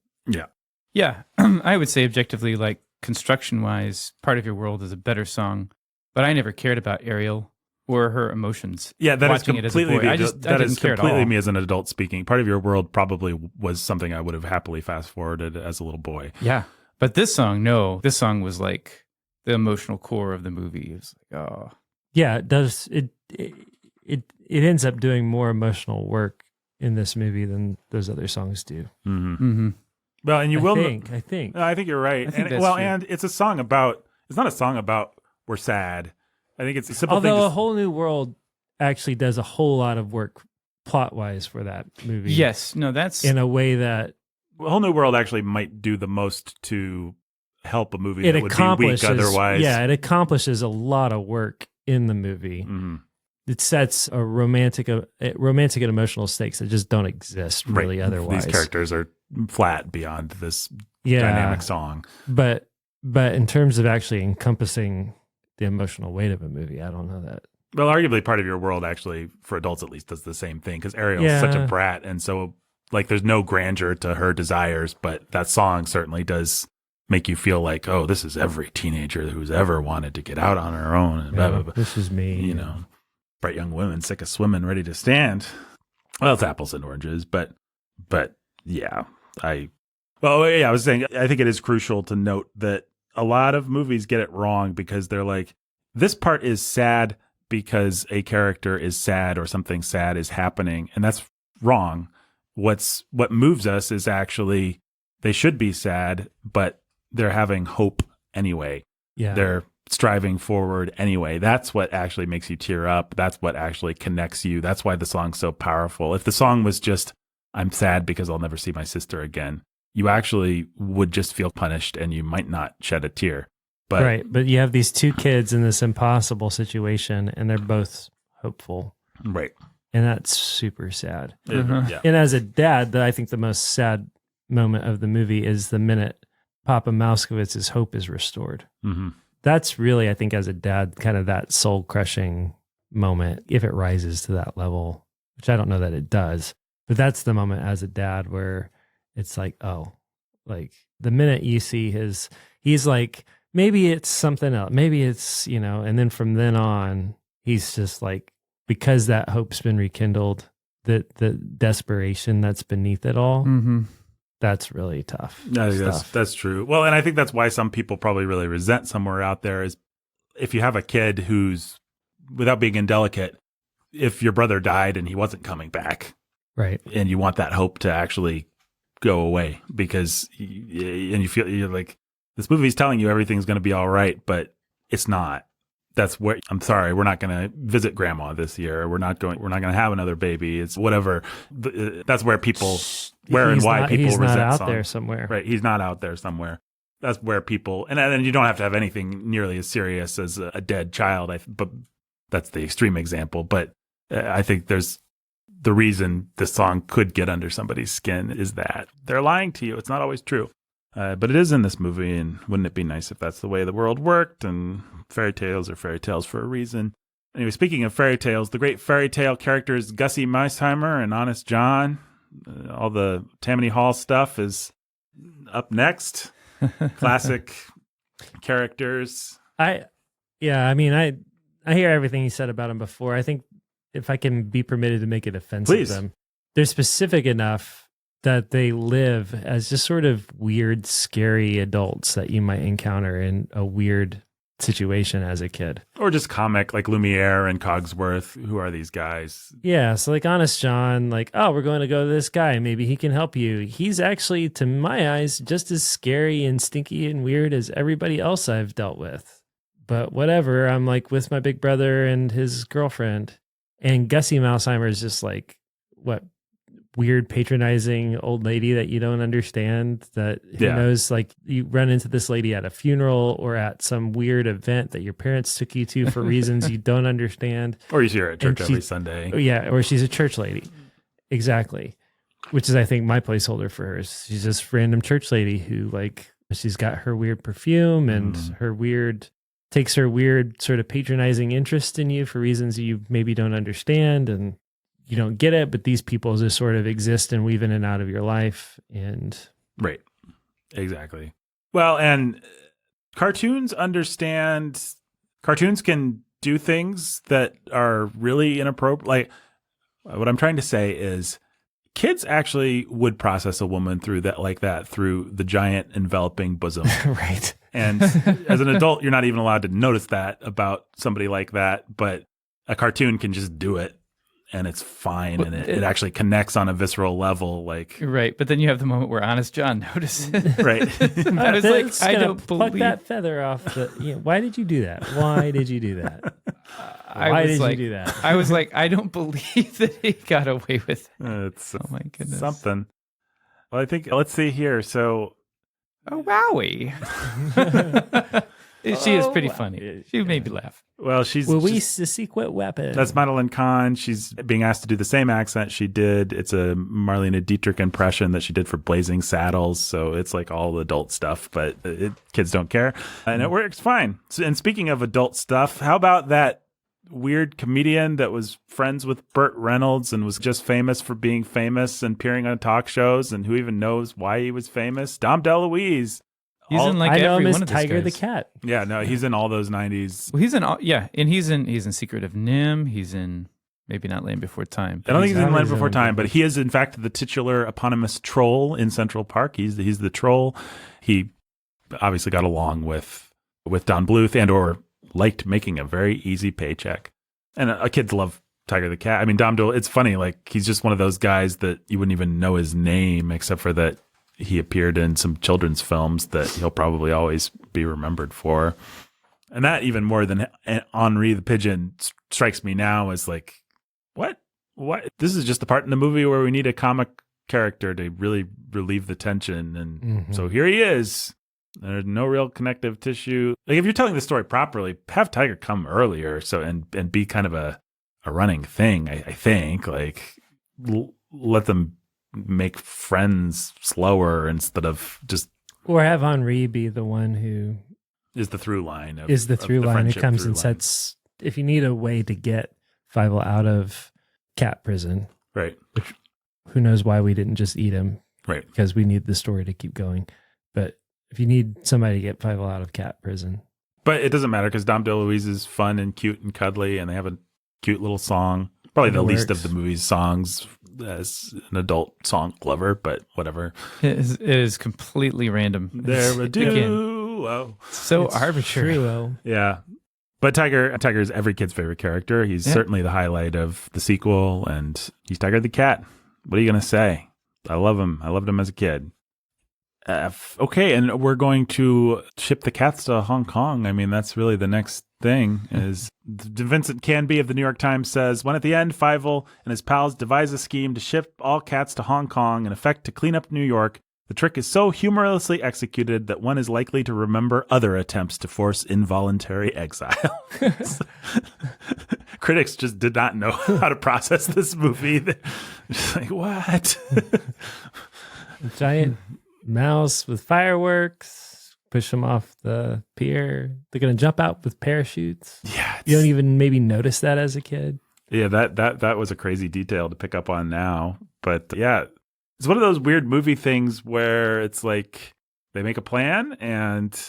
Yeah. I would say objectively, like construction wise, Part of Your World is a better song, but I never cared about Ariel or her emotions. Yeah, that is completely me as an adult speaking. Part of Your World probably was something I would have happily fast forwarded as a little boy. Yeah, but this song was like the emotional core of the movie. It was like, oh, yeah, it does. It ends up doing more emotional work in this movie than those other songs do. Well, and I think you're right. And it's a song about. It's not a song about we're sad. I think it's a simple thing. Although A Whole New World actually does a whole lot of work plot-wise for that movie. Yes. No, that's... in a way that... A Whole New World actually might do the most to help a movie that would be weak otherwise. Yeah, it accomplishes a lot of work in the movie. It sets a romantic and emotional stakes that just don't exist really otherwise. These characters are flat beyond this dynamic song. But in terms of actually encompassing the emotional weight of a movie. I don't know that. Well, arguably part of your world actually, for adults at least, does the same thing because Ariel's such a brat. And so, like, there's no grandeur to her desires, but that song certainly does make you feel like, oh, this is every teenager who's ever wanted to get out on her own. And blah, blah, blah. This is me. You know, bright young women, sick of swimming, ready to stand. Well, it's apples and oranges, but yeah, I was saying, I think it is crucial to note that a lot of movies get it wrong because they're like, this part is sad because a character is sad or something sad is happening. And that's wrong. What moves us is actually, they should be sad, but they're having hope anyway. Yeah. They're striving forward anyway. That's what actually makes you tear up. That's what actually connects you. That's why the song's so powerful. If the song was just, I'm sad because I'll never see my sister again, you actually would just feel punished and you might not shed a tear. But, right. But you have these two kids in this impossible situation and they're both hopeful. Right. And that's super sad. Yeah. And as a dad, I think the most sad moment of the movie is the minute Papa Mouskowitz's hope is restored. Mm-hmm. That's really, I think, as a dad, kind of that soul-crushing moment, if it rises to that level, which I don't know that it does. But that's the moment as a dad where it's like, oh, like the minute you see he's like, maybe it's something else. Maybe it's, and then from then on, he's just like, because that hope's been rekindled, the desperation that's beneath it all, that's really tough. I think that's true. Well, and I think that's why some people probably really resent Somewhere Out There is if you have a kid who's, without being indelicate, if your brother died and he wasn't coming back, right, and you want that hope to actually go away because you feel you're like, this movie's telling you everything's going to be all right, but it's not. That's where, I'm sorry, we're not going to visit grandma this year. We're not going to have another baby. It's whatever. That's where people, people resent he's not out songs. there somewhere. Right. He's not out there somewhere. That's where people, and then you don't have to have anything nearly as serious as a dead child. But that's the extreme example. But I think there's the reason this song could get under somebody's skin is that they're lying to you. It's not always true. But it is in this movie, and wouldn't it be nice if that's the way the world worked? And fairy tales are fairy tales for a reason. Anyway, speaking of fairy tales, the great fairy tale characters Gussie Meisheimer and Honest John, all the Tammany Hall stuff is up next. Classic characters. I hear everything you said about them before. I think if I can be permitted to make it offensive, Please. them, they're specific enough that they live as just sort of weird, scary adults that you might encounter in a weird situation as a kid. Or just comic, like Lumiere and Cogsworth. Who are these guys? Yeah, so like Honest John, like, oh, we're going to go to this guy. Maybe he can help you. He's actually, to my eyes, just as scary and stinky and weird as everybody else I've dealt with. But whatever, I'm like with my big brother and his girlfriend. And Gussie Meisheimer is just like, what, weird patronizing old lady that you don't understand, that who knows, like you run into this lady at a funeral or at some weird event that your parents took you to for reasons you don't understand. Or you see her at church every Sunday. Yeah, or she's a church lady. Exactly. Which is, I think, my placeholder for her. She's this random church lady who, like, she's got her weird perfume and takes her weird sort of patronizing interest in you for reasons you maybe don't understand, and you don't get it, but these people just sort of exist and weave in and out of your life. And right. Exactly. Well, and cartoons can do things that are really inappropriate. Like, what I'm trying to say is kids actually would process a woman through the giant enveloping bosom. Right. And as an adult, you're not even allowed to notice that about somebody like that, but a cartoon can just do it. And it's fine, and it actually connects on a visceral level, like right. But then you have the moment where Honest John notices, right? I was like, I don't pluck believe that feather off. Why did you do that? Why did you do that? Why did you do that? I was like, I don't believe that he got away with it. It's oh my goodness, something. Well, I think let's see here. So, oh wowie. She is pretty funny. She made me laugh. Well, she's Luis the secret weapon. That's Madeline Kahn. She's being asked to do the same accent she did. It's a Marlene Dietrich impression that she did for Blazing Saddles. So it's like all adult stuff, but kids don't care. And it works fine. So, and speaking of adult stuff, how about that weird comedian that was friends with Burt Reynolds and was just famous for being famous and appearing on talk shows, and who even knows why he was famous? Dom DeLuise. He's in like I know every him as one of these Tiger the guys. Cat. Yeah, no, he's in all those 90s. Well, he's in and he's in Secret of NIMH. He's in maybe not Land Before Time. I don't think he's in Land Before in Time, but he is in fact the titular eponymous troll in Central Park. He's the troll. He obviously got along with Don Bluth and or liked making a very easy paycheck. And kids love Tiger the Cat. I mean, Dom Dole, it's funny, like he's just one of those guys that you wouldn't even know his name except for that he appeared in some children's films that he'll probably always be remembered for. And that even more than Henri the Pigeon strikes me now as like, what? This is just the part in the movie where we need a comic character to really relieve the tension. And so here he is. There's no real connective tissue. Like if you're telling the story properly, have Tiger come earlier and be kind of a running thing, I think. Like let them make friends slower instead of just... Or have Henri be the one who... is the through line. Is the through line. It comes and sets... If you need a way to get Fievel out of cat prison... Right. Which, who knows why we didn't just eat him. Right. Because we need the story to keep going. But if you need somebody to get Fievel out of cat prison... But it doesn't matter because Dom DeLuise is fun and cute and cuddly, and they have a cute little song. Probably the least of the movie's songs as an adult song lover, but whatever. It is completely random. They're a duo. So arbitrary. True. Yeah. But Tiger is every kid's favorite character. He's certainly the highlight of the sequel, and he's Tiger the Cat. What are you going to say? I love him. I loved him as a kid. Okay, and we're going to ship the cats to Hong Kong. I mean, that's really the next thing. Is Vincent Canby of the New York Times says, when at the end, Fievel and his pals devise a scheme to ship all cats to Hong Kong, in effect to clean up New York. The trick is so humorously executed that one is likely to remember other attempts to force involuntary exile. Critics just did not know how to process this movie. Just like, what? Giant mouse with fireworks, push them off the pier. They're going to jump out with parachutes. Yeah. You don't even maybe notice that as a kid. Yeah, that was a crazy detail to pick up on now. But yeah, it's one of those weird movie things where it's like they make a plan and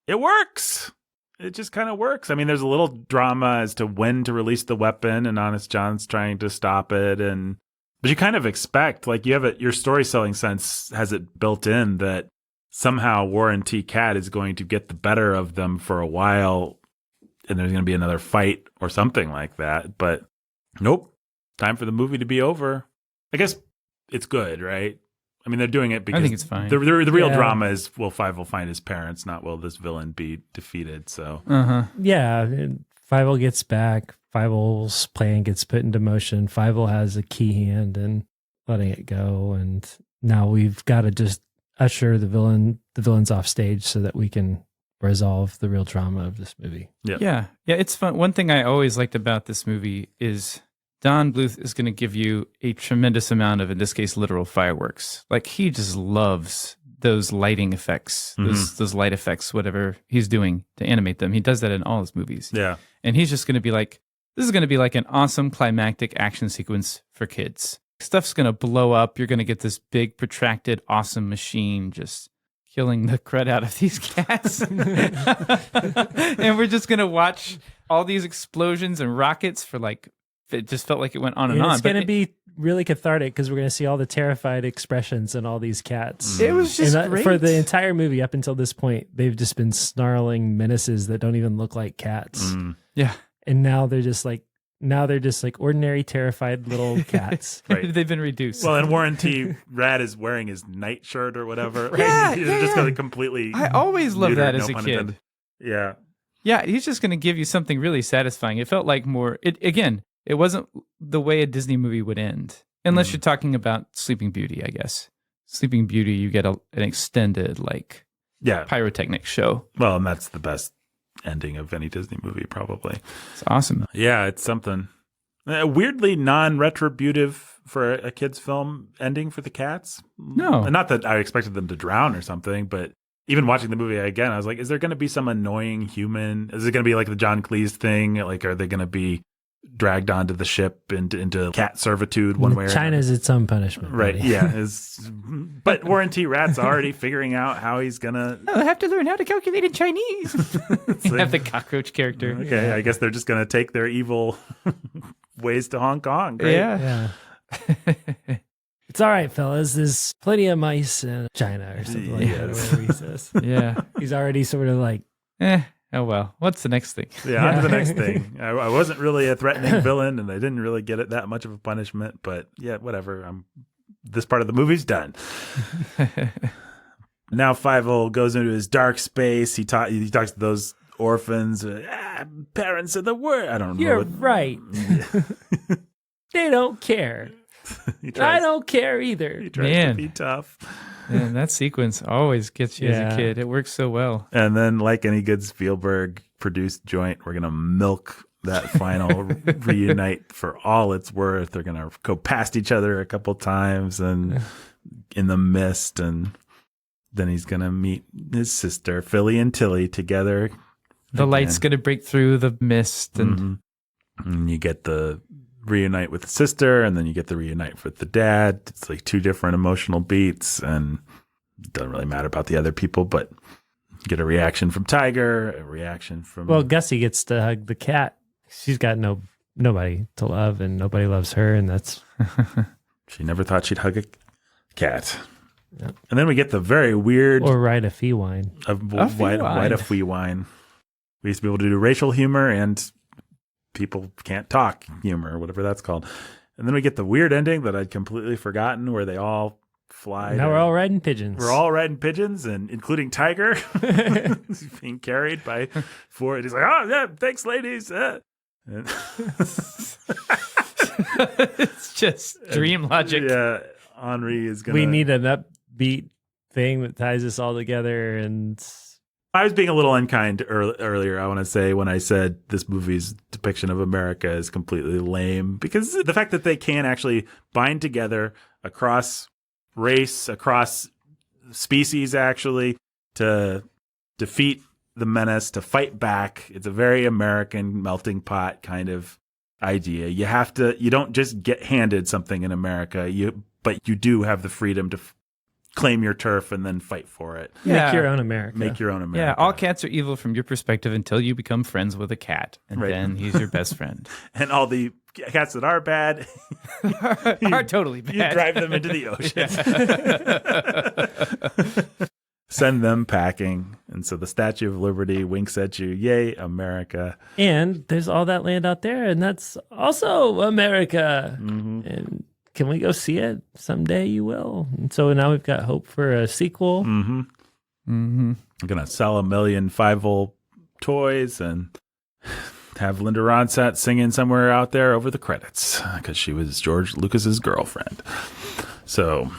it works. It just kind of works. I mean, there's a little drama as to when to release the weapon, and Honest John's trying to stop it. But you kind of expect, like you have your story selling sense has it built in that somehow Warren T. Cat is going to get the better of them for a while, and there's going to be another fight or something like that. But nope, time for the movie to be over. I guess it's good, right? I mean, they're doing it because I think it's fine. The real drama is will Fievel find his parents, not will this villain be defeated. So yeah, Fievel gets back. Fievel's plan gets put into motion. Fievel has a key hand in letting it go, and now we've got to just usher the villains off stage so that we can resolve the real drama of this movie. Yeah, it's fun. One thing I always liked about this movie is Don Bluth is going to give you a tremendous amount of, in this case, literal fireworks. Like he just loves those lighting effects, those light effects, whatever he's doing to animate them. He does that in all his movies. Yeah, and he's just going to be like, this is going to be like an awesome climactic action sequence for kids. Stuff's going to blow up. You're going to get this big, protracted, awesome machine just killing the crud out of these cats. And we're just going to watch all these explosions and rockets for like, it just felt like it went on and on. It's going to be really cathartic because we're going to see all the terrified expressions in all these cats. It was just great. For the entire movie up until this point, they've just been snarling menaces that don't even look like cats. Yeah. And now they're just like ordinary terrified little cats. Right. They've been reduced. Well, and Warren T. Rad is wearing his nightshirt or whatever. Right? Yeah, He's just going to completely. I always loved that as a kid. Intended. Yeah. Yeah, he's just going to give you something really satisfying. It felt like more. It wasn't the way a Disney movie would end, unless you're talking about Sleeping Beauty, I guess. Sleeping Beauty, you get an extended pyrotechnic show. Well, and that's the best ending of any Disney movie, probably. It's awesome. Yeah, it's something. Weirdly non-retributive for a kid's film ending for the cats. No. Not that I expected them to drown or something, but even watching the movie again, I was like, is there going to be some annoying human? Is it going to be like the John Cleese thing? Like, are they going to be dragged onto the ship into cat servitude one way or another? China's its own punishment. Right, buddy. yeah. But Warren T. Rat's already figuring out how he's going to... I have to learn how to calculate in Chinese. You have the cockroach character. Okay, I guess they're just going to take their evil ways to Hong Kong. Great. Yeah. It's all right, fellas. There's plenty of mice in China or something like that. Or whatever he says. Yeah. He's already sort of like, Oh, well. What's the next thing? Yeah, on to the next thing. I wasn't really a threatening villain, and I didn't really get it that much of a punishment. But yeah, whatever. This part of the movie's done. Now Fievel goes into his dark space. He talks to those orphans. Parents of the world. I don't know. you're right. They don't care. I don't care either. He tries to be tough. Man, that sequence always gets you as a kid. It works so well. And then, like any good Spielberg produced joint, we're going to milk that final reunite for all it's worth. They're going to go past each other a couple times and in the mist. And then he's going to meet his sister, Philly and Tilly, together. The light's going to break through the mist. And And you get the reunite with the sister, and then you get the reunite with the dad. It's like two different emotional beats, and it doesn't really matter about the other people, but you get a reaction from Tiger, a reaction from... Well, Gussie gets to hug the cat. She's got nobody to love, and nobody loves her, and that's... She never thought she'd hug a cat. Yep. And then we get the very weird... Or ride a fee wine. White a fee wine. We used to be able to do racial humor and people can't talk humor, or whatever that's called. And then we get the weird ending that I'd completely forgotten, where they all fly. Now we're all riding pigeons. We're all riding pigeons, and including Tiger. He's being carried by four. And he's like, oh, yeah, thanks, ladies. It's just dream logic. Yeah, Henri is going to... We need an upbeat thing that ties us all together, and... I was being a little unkind earlier, I want to say, when I said this movie's depiction of America is completely lame, because the fact that they can actually bind together across race, across species, actually, to defeat the menace, to fight back. It's a very American melting pot kind of idea. You don't just get handed something in America, but you do have the freedom to claim your turf and then fight for it. Yeah. Make your own America. Make your own America. Yeah, all cats are evil from your perspective until you become friends with a cat. And then he's your best friend. And all the cats that are bad are totally bad. You drive them into the ocean. Send them packing. And so the Statue of Liberty winks at you. Yay, America. And there's all that land out there, and that's also America. Mm-hmm. And can we go see it? Someday you will. And so now we've got hope for a sequel. Mm-hmm. Mm-hmm. I'm going to sell 1 million Fievel toys and have Linda Ronstadt singing somewhere out there over the credits, because she was George Lucas's girlfriend. So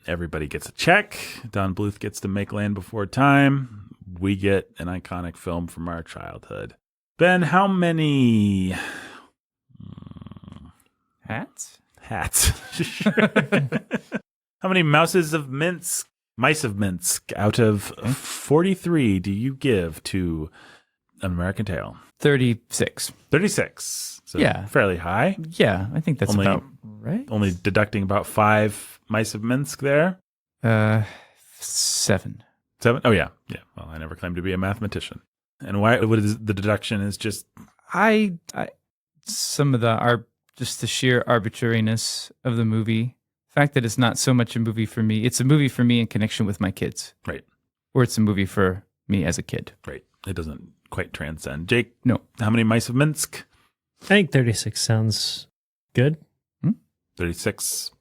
everybody gets a check. Don Bluth gets to make Land Before Time. We get an iconic film from our childhood. Ben, how many... Hats? Sure. How many mice of Minsk out of 43 do you give to An American Tail? 36. 36. So yeah. Fairly high. Yeah, I think that's about right. Only deducting about 5 mice of Minsk there. 7. 7? Oh, yeah. Yeah. Well, I never claimed to be a mathematician. And why? What is the deduction is just... Some of just the sheer arbitrariness of the movie. The fact that it's not so much a movie for me. It's a movie for me in connection with my kids. Right. Or it's a movie for me as a kid. Right. It doesn't quite transcend. Jake? No. How many mice of Minsk? I think 36 sounds good. 36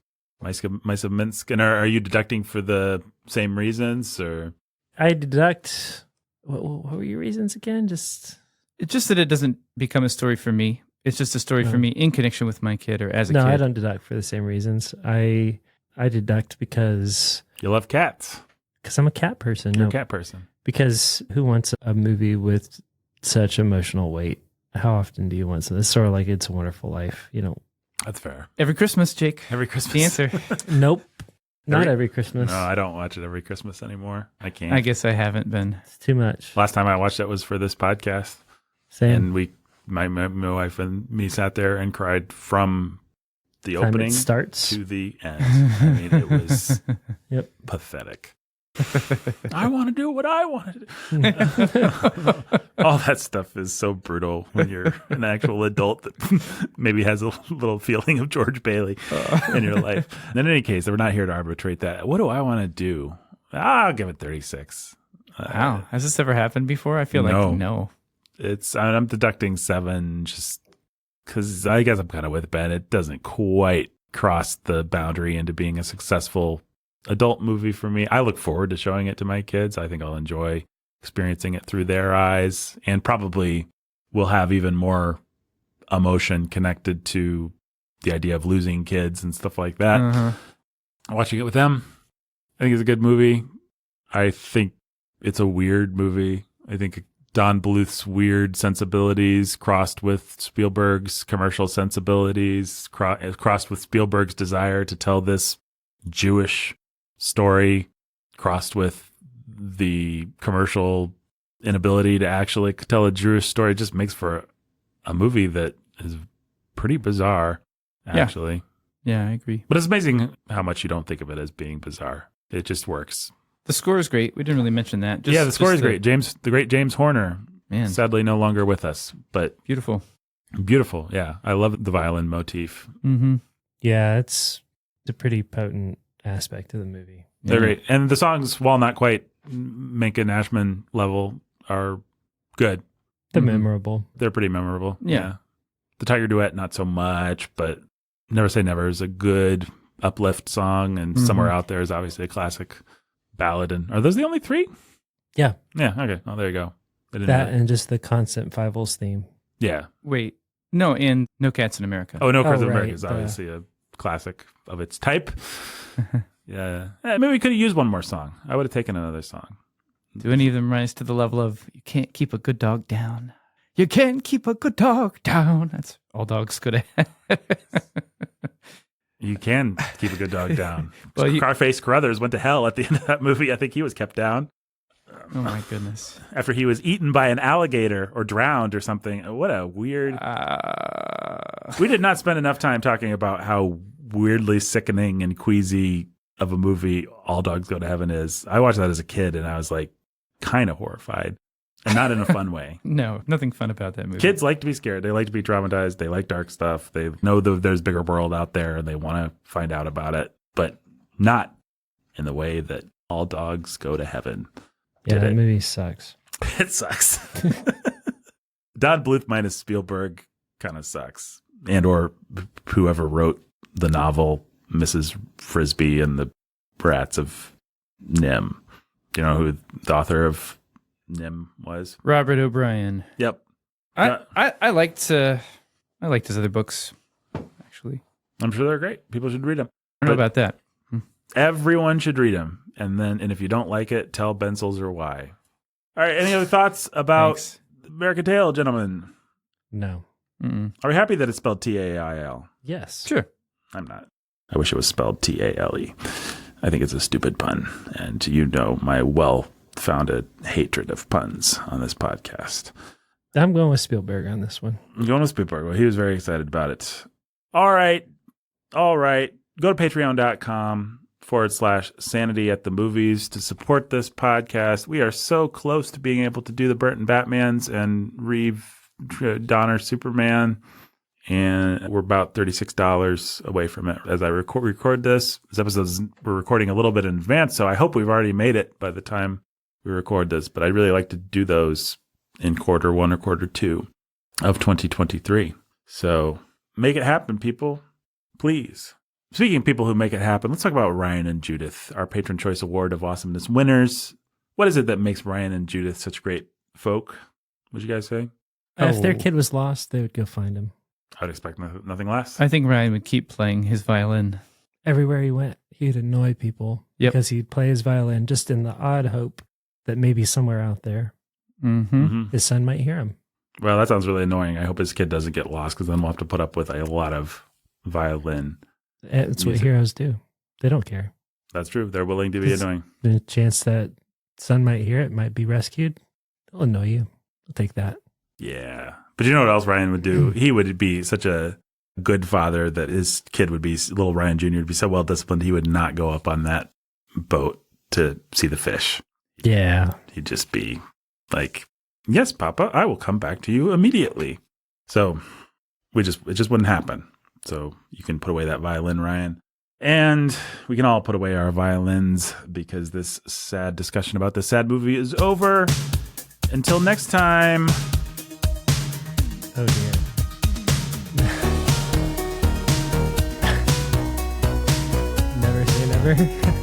mice of Minsk. And are you deducting for the same reasons, or? I deduct... What were your reasons again? It's just that it doesn't become a story for me. It's just a story for me in connection with my kid or as a kid. No, I don't deduct for the same reasons. I deduct because... You love cats. Because I'm a cat person. You're a cat person. Because who wants a movie with such emotional weight? How often do you want something? It's sort of like It's a Wonderful Life. You know, That's fair. Every Christmas, Jake. Every Christmas. The answer. nope. Not every Christmas. No, I don't watch it every Christmas anymore. I can't. I guess I haven't been. It's too much. Last time I watched it was for this podcast. Same. And my wife and me sat there and cried from the Time opening it starts. to the end. I mean, it was Yep. pathetic. I want to do what I want to do. All that stuff is so brutal when you're an actual adult that maybe has a little feeling of George Bailey in your life. In any case, we're not here to arbitrate that. What do I want to do? I'll give it 36. Wow. Has this ever happened before? I feel like no. I'm deducting 7 just because I guess I'm kind of with Ben. It doesn't quite cross the boundary into being a successful adult movie for me. I look forward to showing it to my kids. I think I'll enjoy experiencing it through their eyes, and probably will have even more emotion connected to the idea of losing kids and stuff like that. Uh-huh. Watching it with them, I think it's a good movie. I think it's a weird movie. I think Don Bluth's weird sensibilities crossed with Spielberg's commercial sensibilities, crossed with Spielberg's desire to tell this Jewish story, crossed with the commercial inability to actually tell a Jewish story, just makes for a movie that is pretty bizarre, actually. Yeah, I agree. But it's amazing how much you don't think of it as being bizarre. It just works. The score is great. We didn't really mention that. The score is great. The great James Horner, man, sadly no longer with us, but beautiful. Beautiful, yeah. I love the violin motif. Mm-hmm. Yeah, it's a pretty potent aspect of the movie. They're great. And the songs, while not quite Menken Ashman level, are good. They're memorable. They're pretty memorable. Yeah. The Tiger Duet, not so much, but Never Say Never is a good uplift song, and Somewhere Out There is obviously a classic ballad. And are those the only 3? Yeah. Yeah, okay. Oh, there you go. That and just the constant Fievel's theme. Yeah. Wait. No, and No Cats in America. Oh, No Cats in America is obviously a classic of its type. Yeah. Maybe we could have used one more song. I would have taken another song. Do any of them rise to the level of "You can't keep a good dog down"? You can't keep a good dog down. That's all dogs could have. You can keep a good dog down. Well, Carface Carruthers went to hell at the end of that movie. I think he was kept down. Oh my goodness. After he was eaten by an alligator or drowned or something. What a weird... We did not spend enough time talking about how weirdly sickening and queasy of a movie All Dogs Go to Heaven is. I watched that as a kid and I was like kind of horrified, and not in a fun way. No, nothing fun about that movie. Kids like to be scared. They like to be traumatized. They like dark stuff. They know that there's a bigger world out there and they want to find out about it, but not in the way that All Dogs Go to Heaven. Yeah, that movie sucks. It sucks. Don Bluth minus Spielberg kind of sucks. And or whoever wrote the novel Mrs. Frisbee and the Brats of NIMH. Do you know who the author of NIMH was? Robert O'Brien. Yep. I liked his other books, actually. I'm sure they're great. People should read them. I don't know about that. Everyone should read them. And if you don't like it, tell Ben Sulzer why. All right. Any other thoughts about American Tail, gentlemen? No. Mm-mm. Are we happy that it's spelled Tail? Yes. Sure. I'm not. I wish it was spelled Tale. I think it's a stupid pun. And you know my well-founded hatred of puns on this podcast. I'm going with Spielberg on this one. I'm going with Spielberg. Well, he was very excited about it. All right. Go to patreon.com/Sanity at the Movies to support this podcast. We are so close to being able to do the Burton Batmans and Reeve Donner Superman. And we're about $36 away from it as I record this. This episode we're recording a little bit in advance, so I hope we've already made it by the time we record this. But I'd really like to do those in quarter 1 or quarter 2 of 2023. So make it happen, people. Please. Speaking of people who make it happen, let's talk about Ryan and Judith, our Patron Choice Award of Awesomeness winners. What is it that makes Ryan and Judith such great folk? Would you guys say? If their kid was lost, they would go find him. I'd expect nothing less. I think Ryan would keep playing his violin. Everywhere he went, he'd annoy people because he'd play his violin just in the odd hope that maybe somewhere out there, his son might hear him. Well, that sounds really annoying. I hope his kid doesn't get lost, because then we'll have to put up with a lot of violin. That's what heroes do. They don't care. That's true. They're willing to be annoying. The chance that son might hear it, might be rescued. They'll annoy you. I'll take that. Yeah. But you know what else Ryan would do? He would be such a good father that his kid would be, little Ryan Jr. would be so well disciplined, he would not go up on that boat to see the fish. Yeah. He'd just be like, yes, Papa, I will come back to you immediately. So it just wouldn't happen. So you can put away that violin, Ryan. And we can all put away our violins, because this sad discussion about this sad movie is over. Until next time. Oh, dear. Never say never.